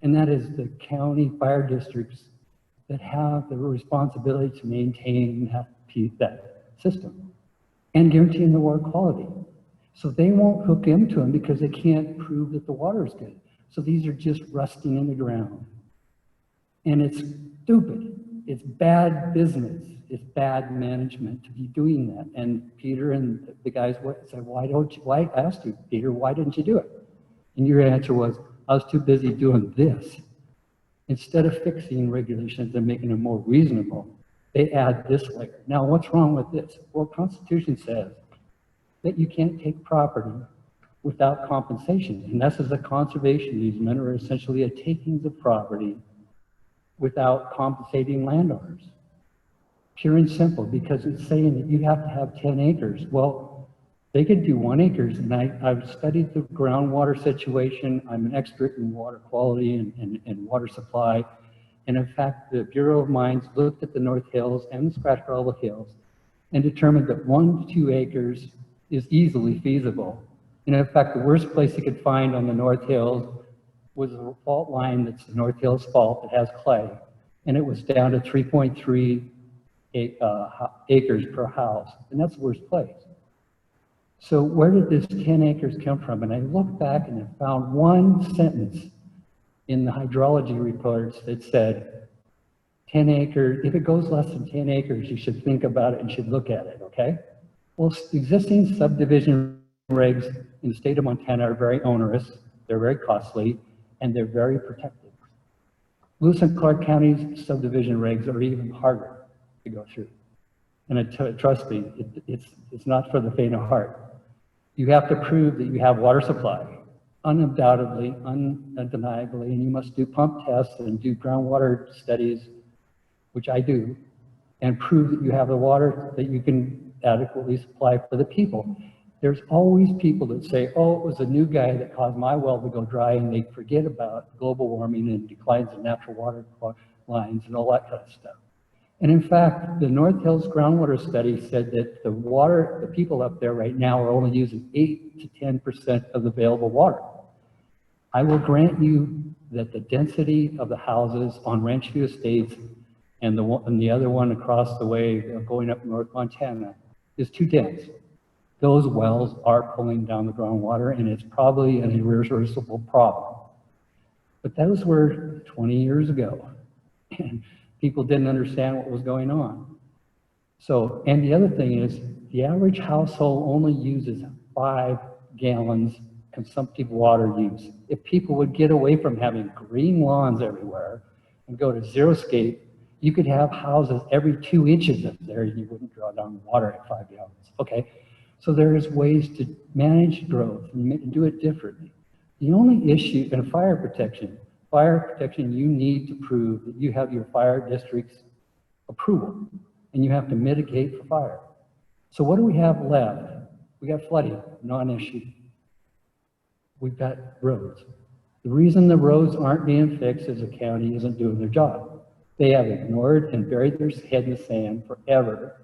And that is the county fire districts that have the responsibility to maintain that system and guaranteeing the water quality. So they won't hook into them because they can't prove that the water is good. So these are just rusting in the ground. And it's stupid. It's bad business. It's bad management to be doing that. And Peter and the guys said, I asked you, Peter, why didn't you do it? And your answer was, I was too busy doing this. Instead of fixing regulations and making them more reasonable, they add this layer. Now, what's wrong with this? Well, the Constitution says that you can't take property without compensation. And this is a conservation easement, or essentially a takings of property without compensating landowners. Pure and simple, because it's saying that you have to have 10 acres. Well, they could do 1 acre, and I've studied the groundwater situation. I'm an expert in water quality and water supply. And in fact, the Bureau of Mines looked at the North Hills and the Scratch Gravel Hills and determined that 1 to 2 acres is easily feasible. And in fact, the worst place you could find on the North Hills was a fault line that's the North Hills fault that has clay. And it was down to 3.3 acres per house. And that's the worst place. So where did this 10 acres come from? And I looked back and I found 1 sentence in the hydrology reports that said, 10 acres, if it goes less than 10 acres, you should think about it and should look at it, okay? Well, existing subdivision regs in the state of Montana are very onerous, they're very costly, and they're very protective. Lewis and Clark County's subdivision regs are even harder to go through. And trust me, it's not for the faint of heart. You have to prove that you have water supply, undoubtedly, undeniably, and you must do pump tests and do groundwater studies, which I do, and prove that you have the water that you can adequately supply for the people. There's always people that say, oh, it was a new guy that caused my well to go dry, and they forget about global warming and declines in natural water lines and all that kind of stuff. And in fact, the North Hills groundwater study said that the people up there right now are only using 8 to 10% of the available water. I will grant you that the density of the houses on Ranch View Estates and the other one across the way going up North Montana is too dense. Those wells are pulling down the groundwater, and it's probably an irreversible problem. But those were 20 years ago, and people didn't understand what was going on. So, and the other thing is, the average household only uses 5 gallons consumptive water use. If people would get away from having green lawns everywhere and go to xeriscape, you could have houses every 2 inches up there, and you wouldn't draw down water at 5 gallons, okay? So there's ways to manage growth and do it differently. The only issue in fire protection, fire protection, you need to prove that you have your fire district's approval, and you have to mitigate for fire. So what do we have left? We got flooding, non-issue. We've got roads. The reason the roads aren't being fixed is the county isn't doing their job. They have ignored and buried their head in the sand forever.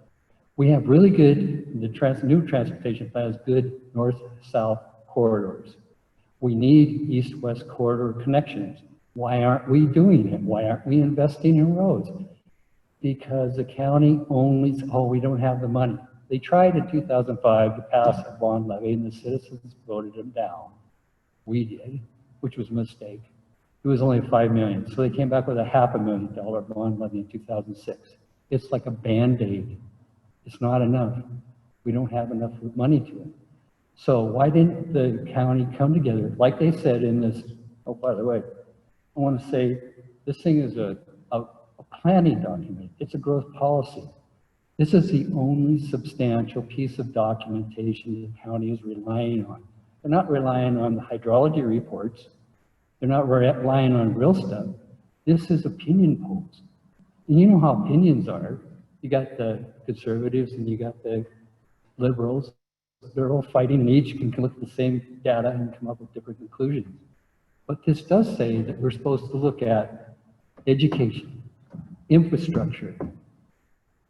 We have really good, the new transportation plan has good north-south corridors. We need east-west corridor connections. Why aren't we doing it? Why aren't we investing in roads? Because the county only, oh, we don't have the money. They tried in 2005 to pass a bond levy and the citizens voted them down. We did, which was a mistake. It was only 5 million. So they came back with a $500,000 bond levy in 2006. It's like a Band-Aid. It's not enough. We don't have enough money to it. So why didn't the county come together? Like they said in this, oh, by the way, I want to say this thing is a planning document. It's a growth policy. This is the only substantial piece of documentation the county is relying on. They're not relying on the hydrology reports. They're not relying on real stuff. This is opinion polls. And you know how opinions are. You got the conservatives and you got the liberals. They're all fighting and each can look at the same data and come up with different conclusions. But this does say that we're supposed to look at education, infrastructure,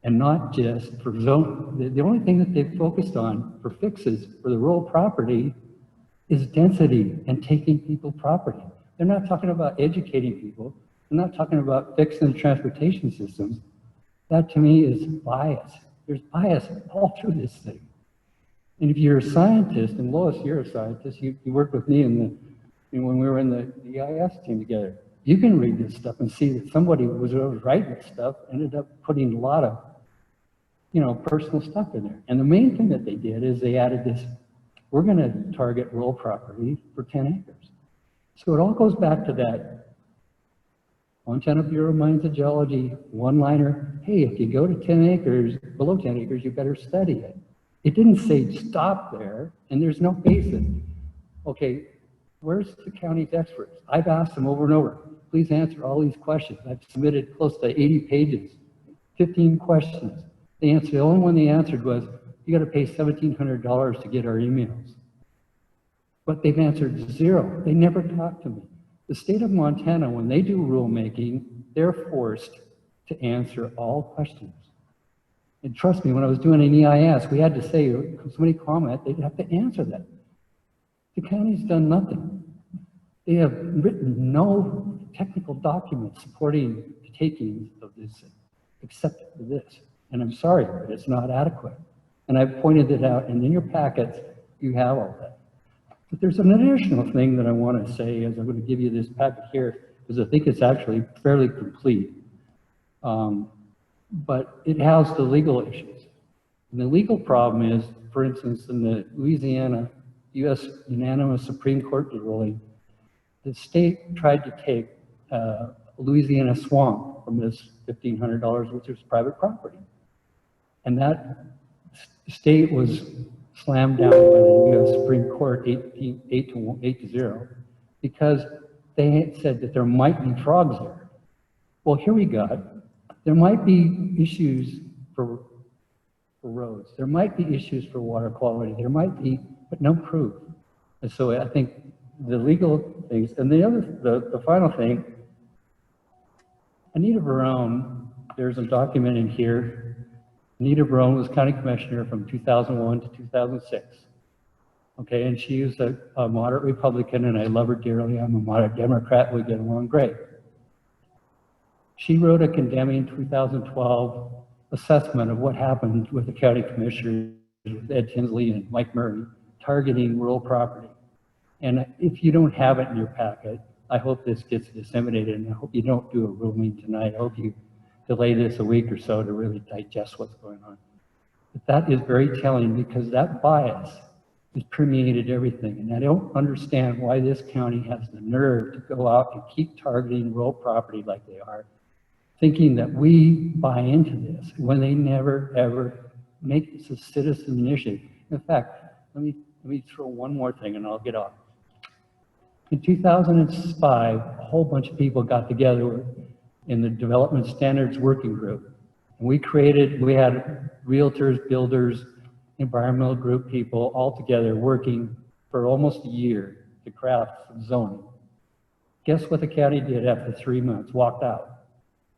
and not just for zone. The only thing that they've focused on for fixes for the rural property is density and taking people property. They're not talking about educating people. They're not talking about fixing the transportation systems. That to me is bias. There's bias all through this thing. And if you're a scientist, and Lois, you're a scientist, you worked with me when we were in the EIS team together. You can read this stuff and see that somebody was writing this stuff, ended up putting a lot of, personal stuff in there. And the main thing that they did is they added this, we're going to target rural property for 10 acres. So it all goes back to that Montana Bureau of Mines and Geology one-liner, hey, if you go to 10 acres, below 10 acres, you better study it. It didn't say stop there, and there's no basis. Okay, where's the county's experts? I've asked them over and over, please answer all these questions. I've submitted close to 80 pages, 15 questions. The only one they answered was, you got to pay $1,700 to get our emails. But they've answered zero. They never talked to me. The state of Montana, when they do rulemaking, they're forced to answer all questions. And trust me, when I was doing an EIS, we had to say, if somebody comment, they'd have to answer that. The county's done nothing. They have written no technical documents supporting the takings of this, except for this. And I'm sorry, but it's not adequate. And I've pointed it out, and in your packets, you have all that. But there's an additional thing that I want to say, as I'm going to give you this packet here, because I think it's actually fairly complete. But it has the legal issues. And the legal problem is, for instance, in the Louisiana U.S. unanimous Supreme Court ruling, the state tried to take Louisiana swamp from this $1,500, which is private property. And that state was slammed down by the U.S. Supreme Court 8-0 because they had said that there might be frogs there. Well, here we got, there might be issues for roads. There might be issues for water quality. There might be, but no proof. And so I think the legal things, and the final thing, Anita Barone, there's a document in here. Anita Barone was county commissioner from 2001 to 2006. Okay, and she was a moderate Republican, and I love her dearly. I'm a moderate Democrat. We get along great. She wrote a condemning 2012 assessment of what happened with the county commissioners, with Ed Tinsley and Mike Murray, targeting rural property. And if you don't have it in your packet, I hope this gets disseminated, and I hope you don't do a ruling tonight. I hope you delay this a week or so to really digest what's going on. But that is very telling, because that bias has permeated everything. And I don't understand why this county has the nerve to go out and keep targeting rural property like they are, thinking that we buy into this when they never, ever make this a citizen initiative. In fact, let me throw one more thing and I'll get off. In 2005, a whole bunch of people got together in the Development Standards Working Group. And we had realtors, builders, environmental group people all together working for almost a year to craft zoning. Guess what the county did after 3 months? Walked out.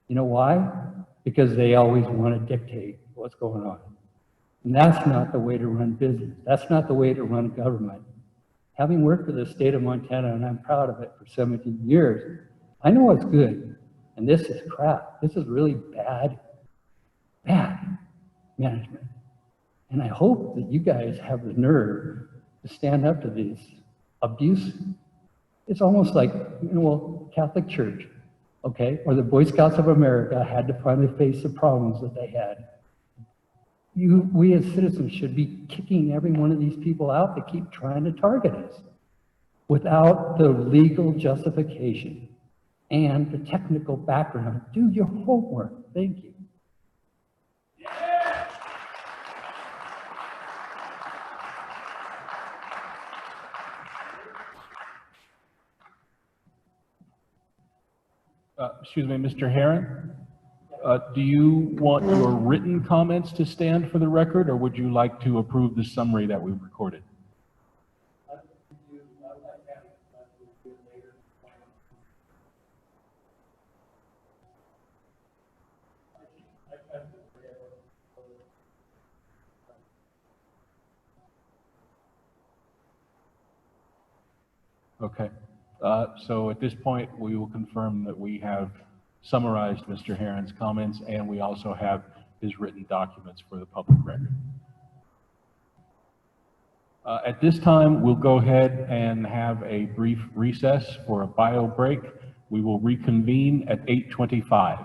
You know why? Because they always want to dictate what's going on. And that's not the way to run business. That's not the way to run government. Having worked for the state of Montana, and I'm proud of it, for 17 years, I know what's good. And this is crap. This is really bad management. And I hope that you guys have the nerve to stand up to these abuse. It's almost like, Catholic Church, okay, or the Boy Scouts of America had to finally face the problems that they had. We as citizens should be kicking every one of these people out that keep trying to target us without the legal justification and the technical background. Do your homework. Thank you. Excuse me, Mr. Herron, do you want your written comments to stand for the record, or would you like to approve the summary that we've recorded? Okay. So at this point, we will confirm that we have summarized Mr. Herron's comments, and we also have his written documents for the public record. At this time, we'll go ahead and have a brief recess for a bio break. We will reconvene at 8:25.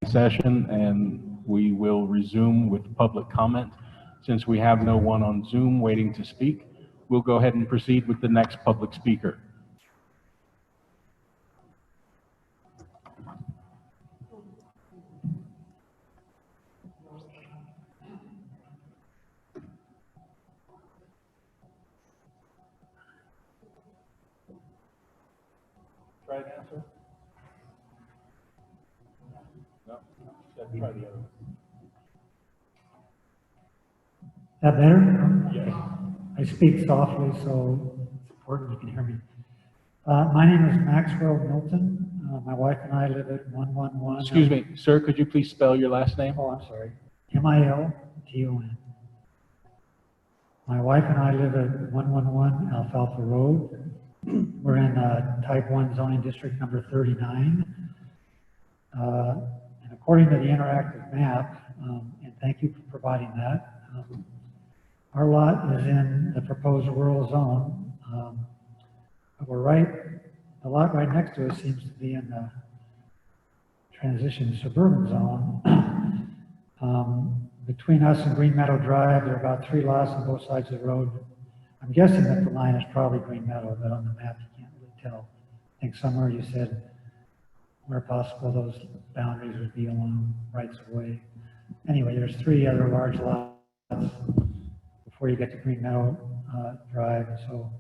session, and we will resume with public comment. Since we have no one on Zoom waiting to speak, we'll go ahead and proceed with the next public speaker. Try it, answer. No, try the other. That better? Yes. I speak softly, so it's important you can hear me. My name is Maxwell Milton. My wife and I live at 111. Excuse me, sir, could you please spell your last name? Oh, I'm sorry. Milton. My wife and I live at 111 Alfalfa Road. We're in type 1 zoning district number 39. And according to the interactive map, and thank you for providing that, our lot is in the proposed rural zone. But the lot right next to us seems to be in the transition suburban zone. Between us and Green Meadow Drive, there are about 3 lots on both sides of the road. I'm guessing that the line is probably Green Meadow, but on the map you can't really tell. I think somewhere you said where possible those boundaries would be along rights of way. Anyway, there's 3 other large lots before you get to Green Meadow Drive, so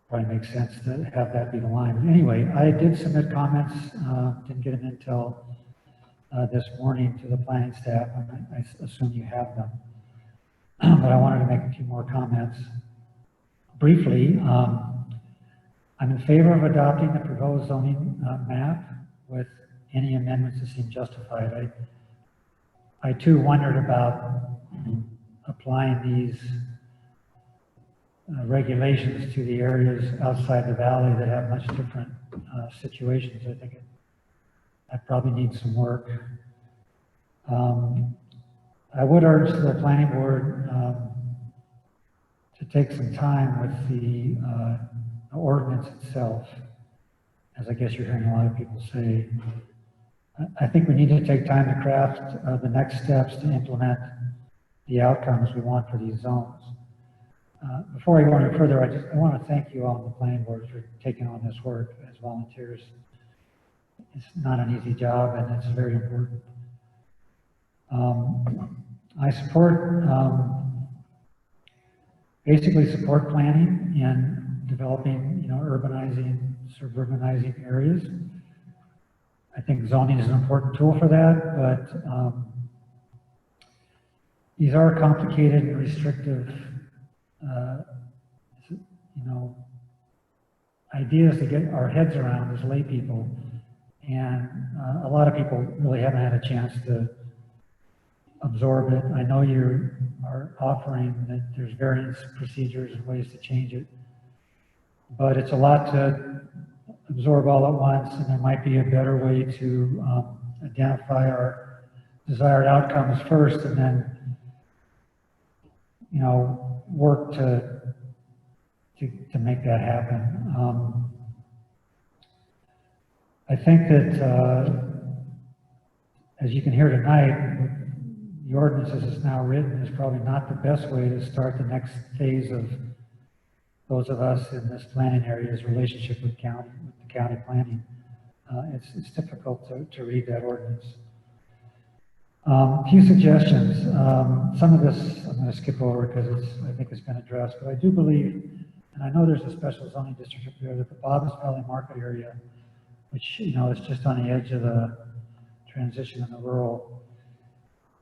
probably makes sense to have that be the line. But anyway, I did submit comments, didn't get them until this morning to the planning staff, and I assume you have them. But I wanted to make a few more comments. Briefly, I'm in favor of adopting the proposed zoning map with any amendments that seem justified. I too wondered about applying these regulations to the areas outside the valley that have much different situations. I think that probably needs some work. I would urge the planning board to take some time with the ordinance itself, as I guess you're hearing a lot of people say. I think we need to take time to craft the next steps to implement the outcomes we want for these zones. Before I go any further, I want to thank you all on the planning board for taking on this work as volunteers. It's not an easy job, and it's very important. I basically support planning and developing, urbanizing, suburbanizing areas. I think zoning is an important tool for that, but these are complicated and restrictive, ideas to get our heads around as lay people. And a lot of people really haven't had a chance to absorb it. I know you are offering that there's various procedures and ways to change it, but it's a lot to absorb all at once, and there might be a better way to identify our desired outcomes first, and then work to make that happen. I think that as you can hear tonight, the ordinance as it's now written is probably not the best way to start the next phase of those of us in this planning area's relationship with the county planning. It's difficult to read that ordinance. A few suggestions. Some of this I'm going to skip over because I think it's been addressed, but I do believe, and I know there's a special zoning district up there, that the Bob's Valley Market area, which is just on the edge of the transition in the rural.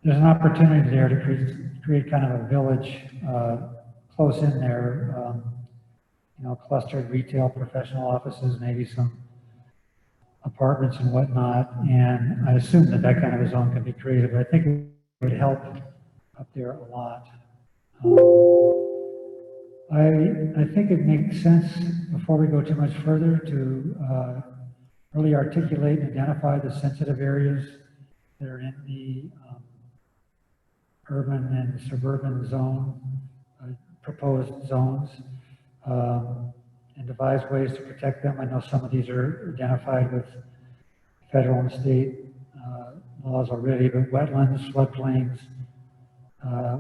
There's an opportunity there to create kind of a village close in there, clustered retail, professional offices, maybe some apartments and whatnot. And I assume that kind of a zone can be created, but I think it would help up there a lot. I think it makes sense, before we go too much further, to really articulate and identify the sensitive areas that are in the urban and suburban zone, proposed zones, and devise ways to protect them. I know some of these are identified with federal and state laws already, but wetlands, floodplains,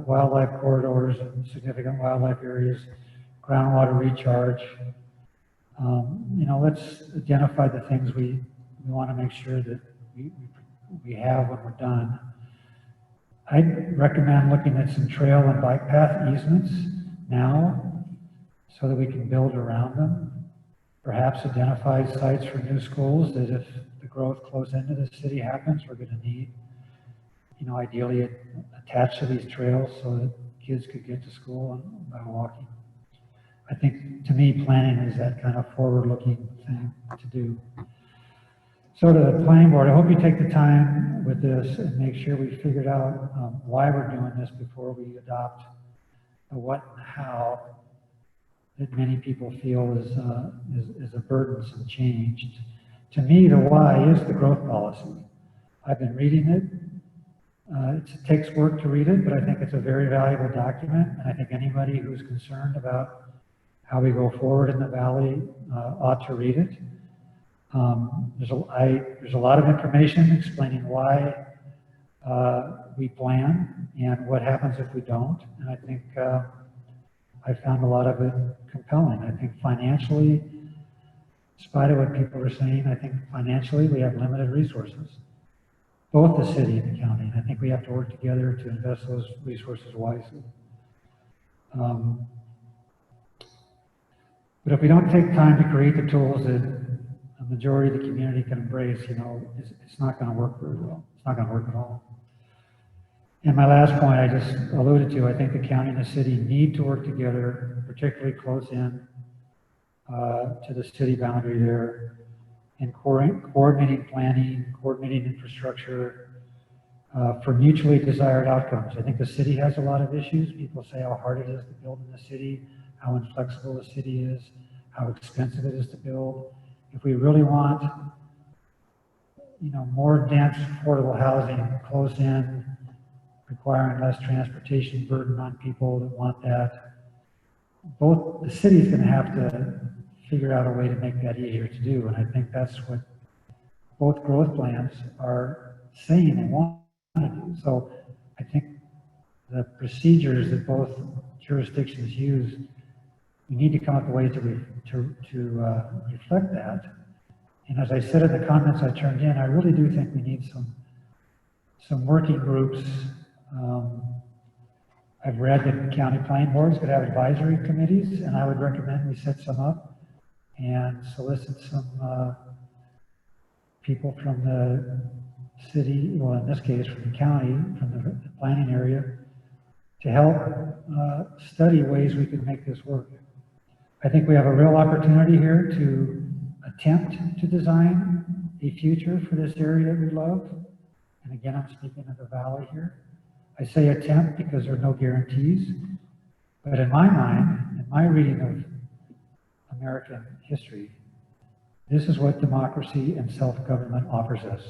wildlife corridors and significant wildlife areas, groundwater recharge. Let's identify the things we want to make sure that we have when we're done. I'd recommend looking at some trail and bike path easements now so that we can build around them. Perhaps identify sites for new schools that if the growth close into the city happens, we're going to need, ideally attached to these trails so that kids could get to school by walking. I think, to me, planning is that kind of forward-looking thing to do. So to the planning board, I hope you take the time with this and make sure we figured out why we're doing this before we adopt the what and how that many people feel is a burdensome change. To me, the why is the growth policy. I've been reading it. It takes work to read it, but I think it's a very valuable document. And I think anybody who's concerned about how we go forward in the valley ought to read it. There's a lot of information explaining why we plan and what happens if we don't. And I think I found a lot of it compelling. I think financially, in spite of what people are saying, I think financially we have limited resources, both the city and the county. And I think we have to work together to invest those resources wisely. But if we don't take time to create the tools that a majority of the community can embrace, it's not going to work very well. It's not going to work at all. And my last point I just alluded to, I think the county and the city need to work together, particularly close in to the city boundary there, in coordinating planning, coordinating infrastructure for mutually desired outcomes. I think the city has a lot of issues. People say how hard it is to build in the city, how inflexible the city is, how expensive it is to build. If we really want, more dense, affordable housing close in, requiring less transportation burden on people that want that, both the city's going to have to figure out a way to make that easier to do. And I think that's what both growth plans are saying they want to do. So I think the procedures that both jurisdictions use, we need to come up with ways to reflect that. And as I said in the comments I turned in, I really do think we need some working groups. I've read that county planning boards could have advisory committees, and I would recommend we set some up and solicit some people from the city, well, in this case, from the county, from the planning area, to help study ways we could make this work. I think we have a real opportunity here to attempt to design a future for this area that we love. And again, I'm speaking of the valley here. I say attempt because there are no guarantees. But in my mind, in my reading of American history, this is what democracy and self-government offers us.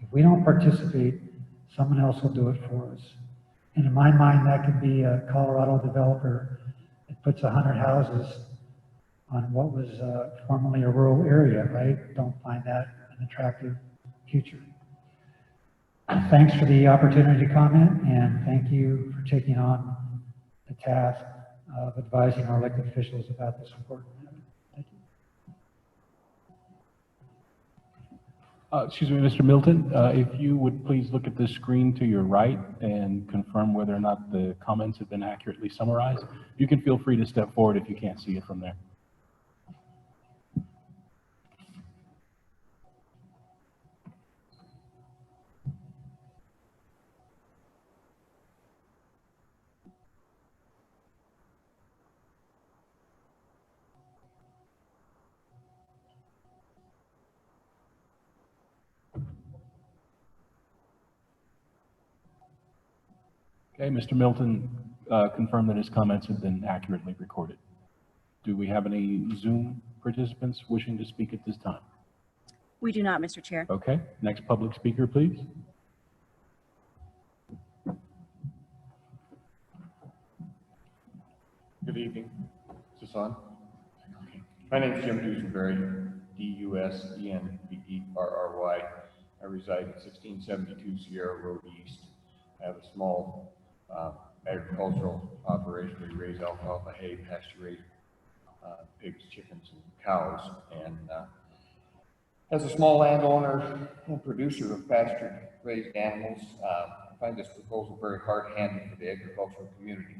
If we don't participate, someone else will do it for us. And in my mind, that could be a Colorado developer that puts 100 houses on what was formerly a rural area, right? Don't find that an attractive future. Thanks for the opportunity to comment, and thank you for taking on the task of advising our elected officials about this important matter. Thank you. Excuse me, Mr. Milton, if you would please look at the screen to your right and confirm whether or not the comments have been accurately summarized. You can feel free to step forward if you can't see it from there. Okay, Mr. Milton confirmed that his comments have been accurately recorded. Do we have any Zoom participants wishing to speak at this time? We do not, Mr. Chair. Okay, next public speaker, please. Good evening. Is this on? Okay. My name is Jim Dusenberry, D-U-S-E-N-B-E-R-R-Y. I reside at 1672 Sierra Road East. I have a small agricultural operation. We raise alfalfa, hay, pasture raise pigs, chickens, and cows. And as a small landowner and producer of pasture-raised animals, I find this proposal very hard-handed for the agricultural community.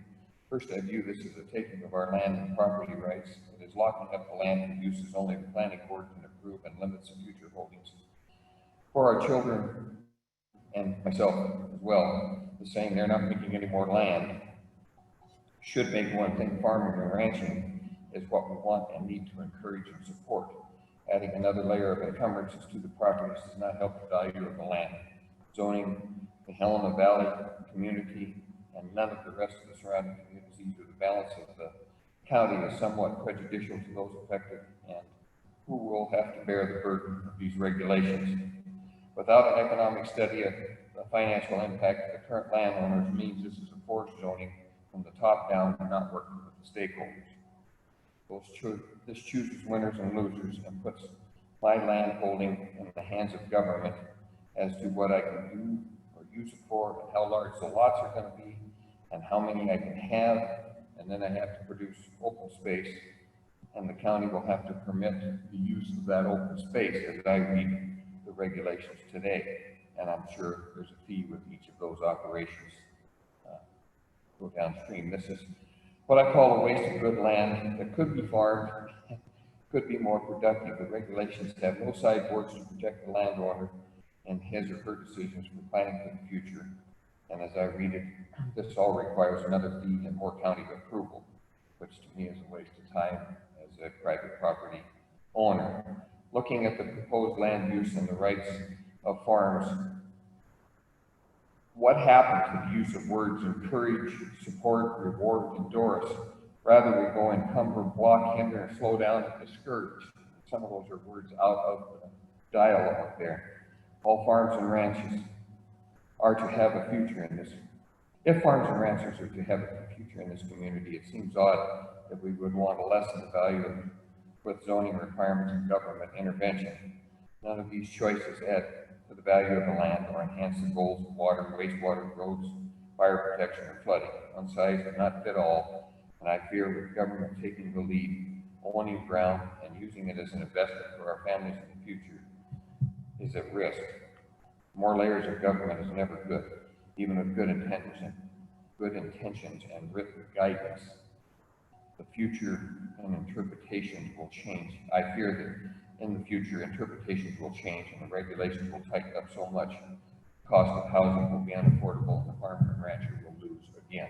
First, I view this as a taking of our land and property rights. It is locking up the land for uses only the planning board can approve and limits the future holdings. For our children and myself as well, the saying they're not making any more land should make one think farming and ranching is what we want and need to encourage and support. Adding another layer of encumbrances to the properties does not help the value of the land. Zoning the Helena Valley community and none of the rest of the surrounding communities or the balance of the county is somewhat prejudicial to those affected and who will have to bear the burden of these regulations. Without an economic study of the financial impact of the current landowners means this is a forced zoning from the top down and not working with the stakeholders. This chooses winners and losers and puts my land holding in the hands of government as to what I can do or use it for and how large the lots are going to be and how many I can have, and then I have to produce open space and the county will have to permit the use of that open space as I read the regulations today. And I'm sure there's a fee with each of those operations go downstream. This is what I call a waste of good land that could be farmed, could be more productive. The regulations have no sideboards to protect the landowner and his or her decisions for planning for the future. And as I read it, this all requires another fee and more county approval, which to me is a waste of time as a private property owner. Looking at the proposed land use and the rights of farms, what happens to the use of words encourage, support, reward, endorse? Rather, we go encumber, block, hinder, and slow down and discourage. Some of those are words out of the dialogue there. All farms and ranches are to have a future in this. If farms and ranchers are to have a future in this community, it seems odd that we would want to lessen the value of with zoning requirements and government intervention. None of these choices add to the value of the land or enhance the goals of water, wastewater, roads, fire protection, or flooding. One size does not fit all, and I fear with government taking the lead, owning ground and using it as an investment for our families in the future is at risk. More layers of government is never good, even with good intentions and written guidance. The future and interpretations will change. I fear that in the future, interpretations will change and the regulations will tighten up so much, the cost of housing will be unaffordable and the farmer and rancher will lose again.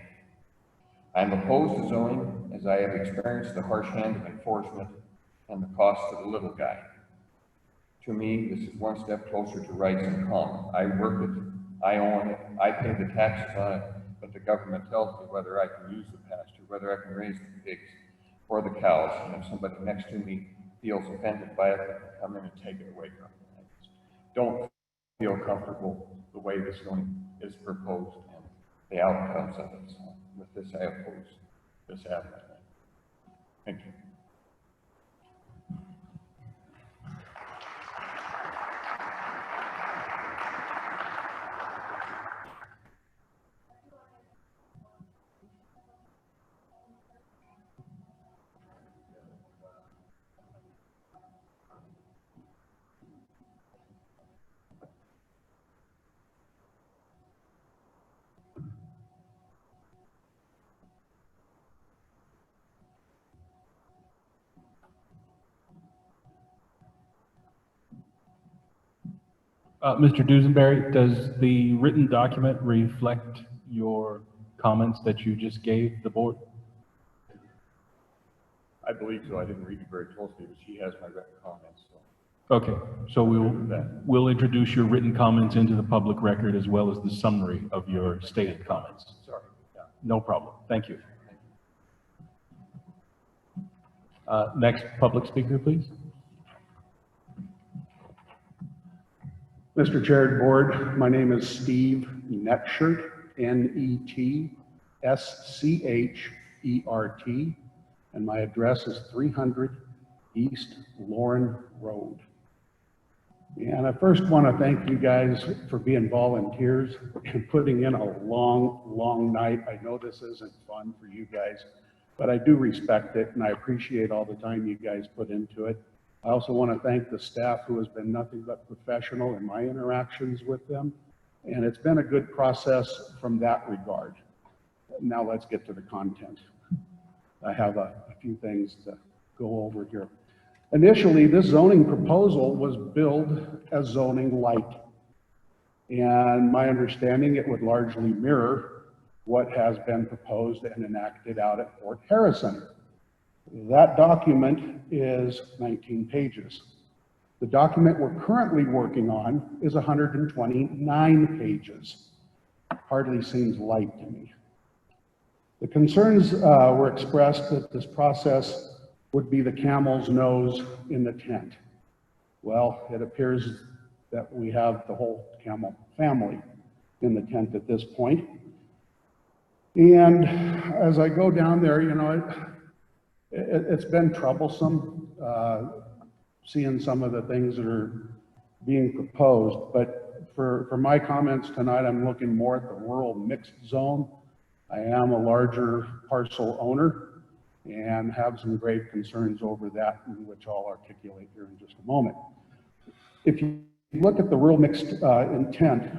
I'm opposed to zoning as I have experienced the harsh hand of enforcement and the cost to the little guy. To me, this is one step closer to rights in common. I work it, I own it, I pay the taxes on it, but the government tells me whether I can use the pasture, whether I can raise the pigs or the cows, and if somebody next to me feels offended by it, they can come in and take it away from me. I just don't feel comfortable the way this zoning is proposed and the outcomes of it. So with this, I oppose this happening. Thank you. Mr. Dusenberry, does the written document reflect your comments that you just gave the board? I believe so. I didn't read it very closely, but she has my written comments. So. Okay, so we'll introduce your written comments into the public record as well as the summary of your stated comments. Sorry. Yeah. No problem. Thank you. Next public speaker, please. Mr. Chair and Board, my name is Steve Netschert, Netschert, and my address is 300 East Lauren Road. And I first want to thank you guys for being volunteers and putting in a long night. I know this isn't fun for you guys, but I do respect it and I appreciate all the time you guys put into it. I also want to thank the staff who has been nothing but professional in my interactions with them. And it's been a good process from that regard. Now let's get to the content. I have a few things to go over here. Initially, this zoning proposal was billed as zoning light. And my understanding, it would largely mirror what has been proposed and enacted out at Fort Harrison. That document is 19 pages. The document we're currently working on is 129 pages. Hardly seems light to me. The concerns were expressed that this process would be the camel's nose in the tent. Well, it appears that we have the whole camel family in the tent at this point. And as I go down there, you know, it's been troublesome seeing some of the things that are being proposed. But for my comments tonight, I'm looking more at the rural mixed zone. I am a larger parcel owner and have some grave concerns over that, which I'll articulate here in just a moment. If you look at the rural mixed intent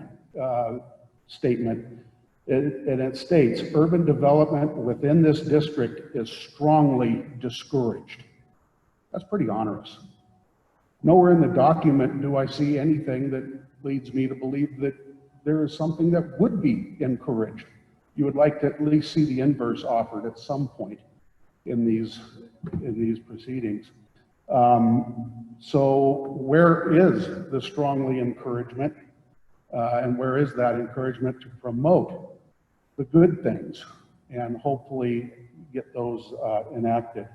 statement, and it states, urban development within this district is strongly discouraged. That's pretty onerous. Nowhere in the document do I see anything that leads me to believe that there is something that would be encouraged. You would like to at least see the inverse offered at some point in these proceedings. So where is the strongly encouragement and where is that encouragement to promote the good things and hopefully get those enacted?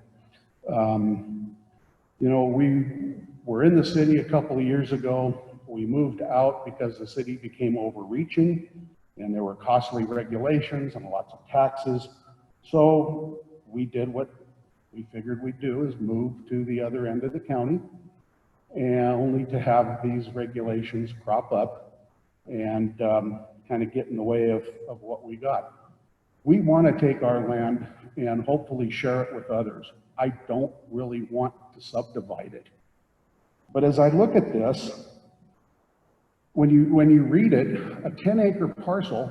You know, we were in the city a couple of years ago. We moved out because the city became overreaching and there were costly regulations and lots of taxes. So we did what we figured we'd do, is move to the other end of the county, and only to have these regulations crop up and kind of get in the way of what we got. We want to take our land and hopefully share it with others. I don't really want to subdivide it. But as I look at this, when you read it, a 10-acre parcel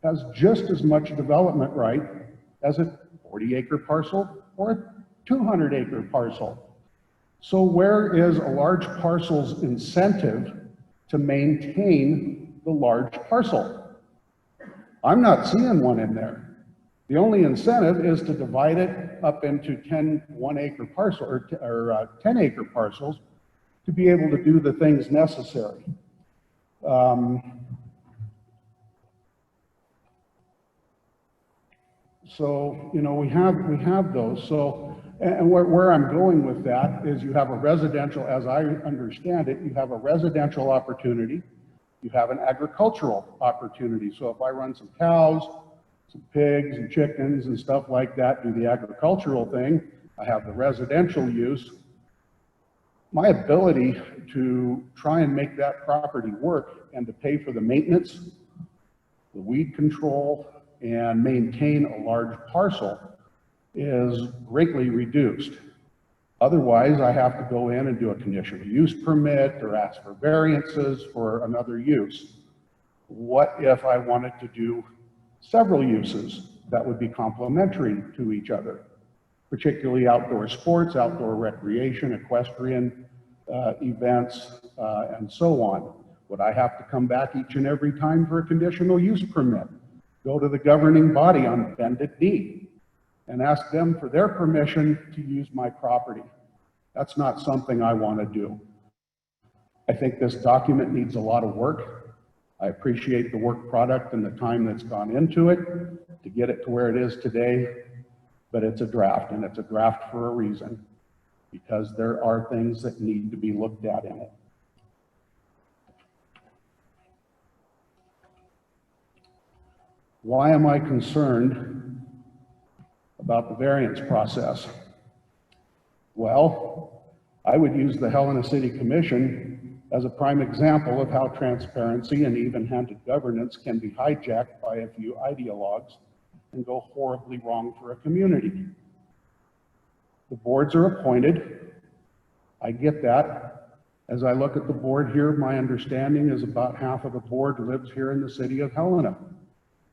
has just as much development right as a 40-acre parcel or a 200-acre parcel. So where is a large parcel's incentive to maintain the large parcel? I'm not seeing one in there. The only incentive is to divide it up into 10 one-acre parcel or 10-acre parcels to be able to do the things necessary. So, you know, we have those. So, and where I'm going with that is you have a residential, as I understand it, you have a residential opportunity, you have an agricultural opportunity. So if I run some cows, some pigs and chickens and stuff like that, do the agricultural thing, I have the residential use. My ability to try and make that property work and to pay for the maintenance, the weed control, and maintain a large parcel is greatly reduced. Otherwise, I have to go in and do a conditional use permit or ask for variances for another use. What if I wanted to do several uses that would be complementary to each other, particularly outdoor sports, outdoor recreation, equestrian events, and so on? Would I have to come back each and every time for a conditional use permit? Go to the governing body on bended knee and ask them for their permission to use my property? That's not something I want to do. I think this document needs a lot of work. I appreciate the work product and the time that's gone into it to get it to where it is today, but it's a draft, and it's a draft for a reason, because there are things that need to be looked at in it. Why am I concerned about the variance process? Well, I would use the Helena City Commission as a prime example of how transparency and even-handed governance can be hijacked by a few ideologues and go horribly wrong for a community. The boards are appointed. I get that. As I look at the board here, my understanding is about half of the board lives here in the city of Helena,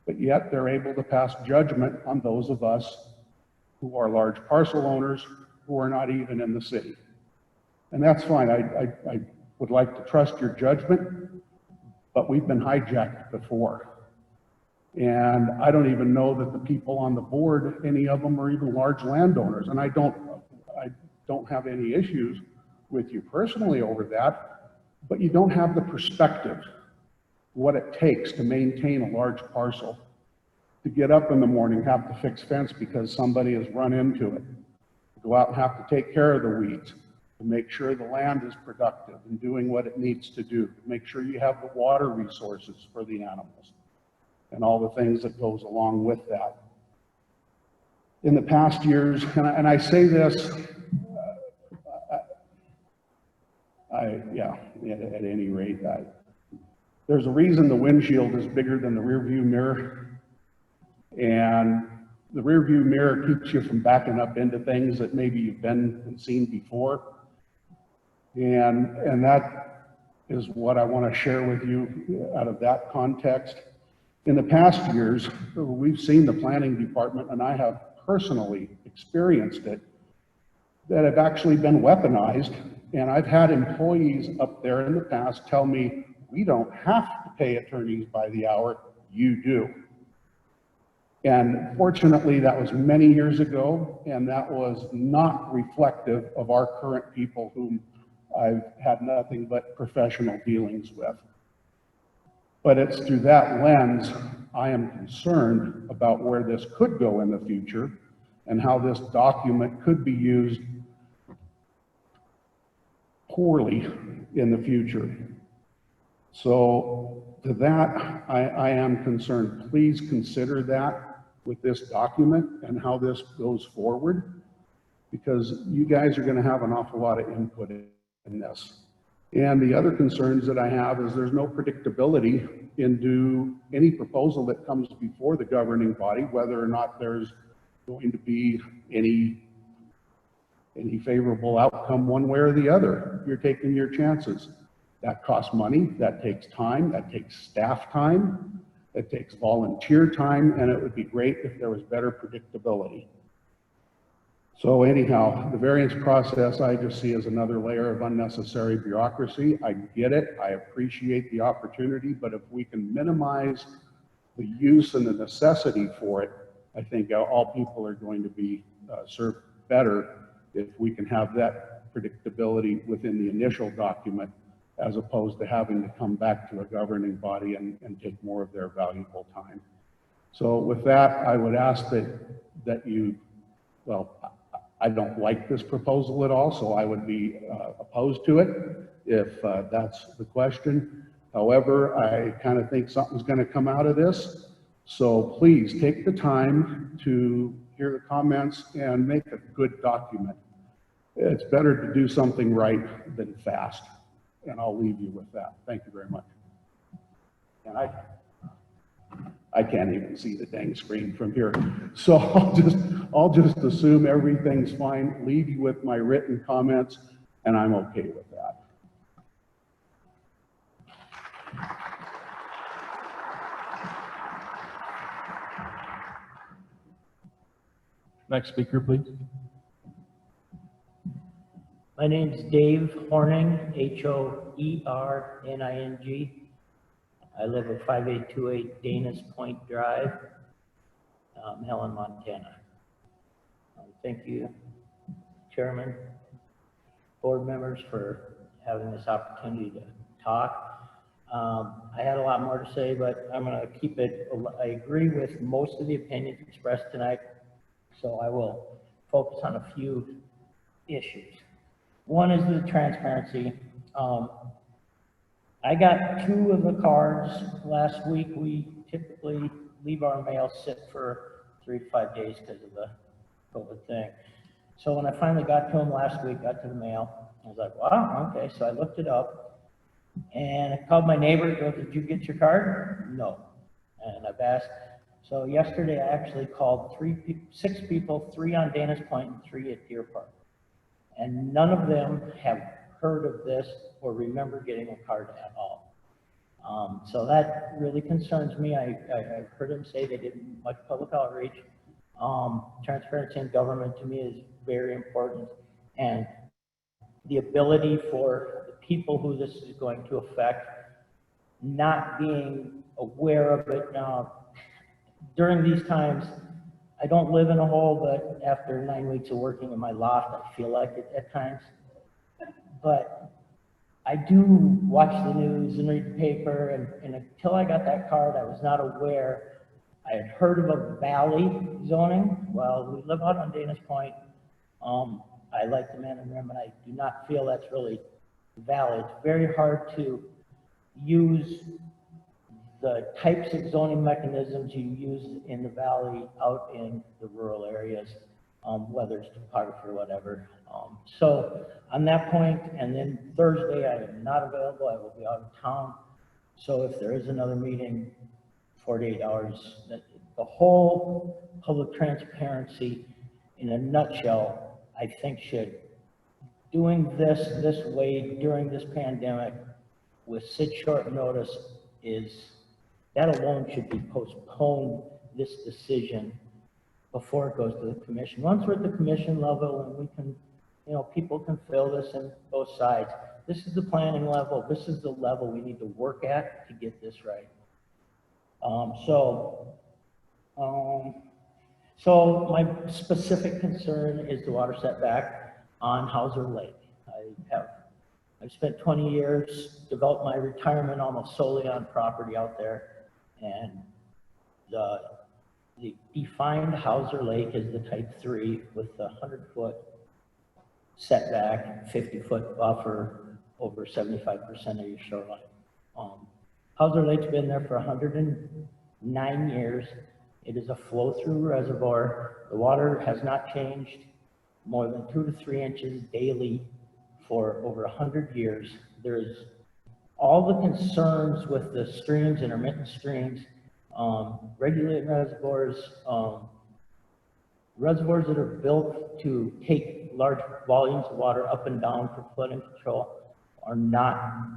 but yet they're able to pass judgment on those of us who are large parcel owners who are not even in the city. And that's fine. I would like to trust your judgment, but we've been hijacked before. And I don't even know that the people on the board, any of them are even large landowners. And I don't have any issues with you personally over that, but you don't have the perspective, what it takes to maintain a large parcel, to get up in the morning, have to fix fence because somebody has run into it, go out and have to take care of the weeds, to make sure the land is productive and doing what it needs to do, to make sure you have the water resources for the animals and all the things that goes along with that. In the past years, and I say this, at any rate, there's a reason the windshield is bigger than the rear view mirror. And the rear view mirror keeps you from backing up into things that maybe you've been and seen before. And that is what I want to share with you out of that context. In the past years, we've seen the planning department, and I have personally experienced it, that have actually been weaponized. And I've had employees up there in the past tell me, we don't have to pay attorneys by the hour, you do. And fortunately, that was many years ago, and that was not reflective of our current people whom I've had nothing but professional dealings with. But it's through that lens, I am concerned about where this could go in the future and how this document could be used poorly in the future. So to that, I am concerned. Please consider that with this document and how this goes forward, because you guys are going to have an awful lot of input in this. And the other concerns that I have is there's no predictability into any proposal that comes before the governing body, whether or not there's going to be any favorable outcome one way or the other. You're taking your chances. That costs money, that takes time, that takes staff time, it takes volunteer time, and it would be great if there was better predictability. So anyhow, the variance process I just see as another layer of unnecessary bureaucracy. I get it, I appreciate the opportunity, but if we can minimize the use and the necessity for it, I think all people are going to be served better if we can have that predictability within the initial document, as opposed to having to come back to a governing body and take more of their valuable time. So with that, I would ask that you, well, I don't like this proposal at all, so I would be opposed to it if that's the question. However, I kind of think something's going to come out of this. So please take the time to hear the comments and make a good document. It's better to do something right than fast. And I'll leave you with that. Thank you very much. And I can't even see the dang screen from here. So I'll just assume everything's fine, leave you with my written comments, and I'm okay with that. Next speaker, please. My name's Dave Horning, Horning. I live at 5828 Dana's Point Drive, Helen, Montana. Thank you, Chairman, board members, for having this opportunity to talk. I had a lot more to say, but I'm going to keep it. I agree with most of the opinions expressed tonight, so I will focus on a few issues. One is the transparency. I got 2 of the cards last week. We typically leave our mail sit for 3 to 5 days because of the COVID thing. So when I finally got to them last week, got to the mail, I was like, wow, okay. So I looked it up. And I called my neighbor, goes, did you get your card? No. And I've asked, so yesterday I actually called 6 people, 3 on Dana's Point and 3 at Deer Park. And none of them have heard of this or remember getting a card at all. So that really concerns me. I've heard them say they did much public outreach. Transparency in government to me is very important. And the ability for the people who this is going to affect not being aware of it now. During these times, I don't live in a hole, but after 9 weeks of working in my loft, I feel like it at times. But I do watch the news and read the paper, and until I got that card, I was not aware. I had heard of a valley zoning. Well, we live out on Dana's Point. I like the man and rim, and I do not feel that's really valid. It's very hard to use the types of zoning mechanisms you use in the valley out in the rural areas, whether it's topography or whatever. So on that point, and then Thursday, I am not available. I will be out of town. So if there is another meeting, 48 hours, the whole public transparency in a nutshell, I think should, doing this way during this pandemic with such short notice that alone should be postponed, this decision, before it goes to the commission. Once we're at the commission level and we can, people can fill this in both sides. This is the planning level. This is the level we need to work at to get this right. So my specific concern is the water setback on Hauser Lake. I've spent 20 years, developed my retirement almost solely on property out there, and the defined Hauser Lake is the type 3 with the 100-foot setback, 50-foot buffer over 75% of your shoreline. Hauser Lake's been there for 109 years. It is a flow-through reservoir. The water has not changed more than 2 to 3 inches daily for over 100 years. There's all the concerns with the streams, intermittent streams, regulated reservoirs, reservoirs that are built to take large volumes of water up and down for flooding control are not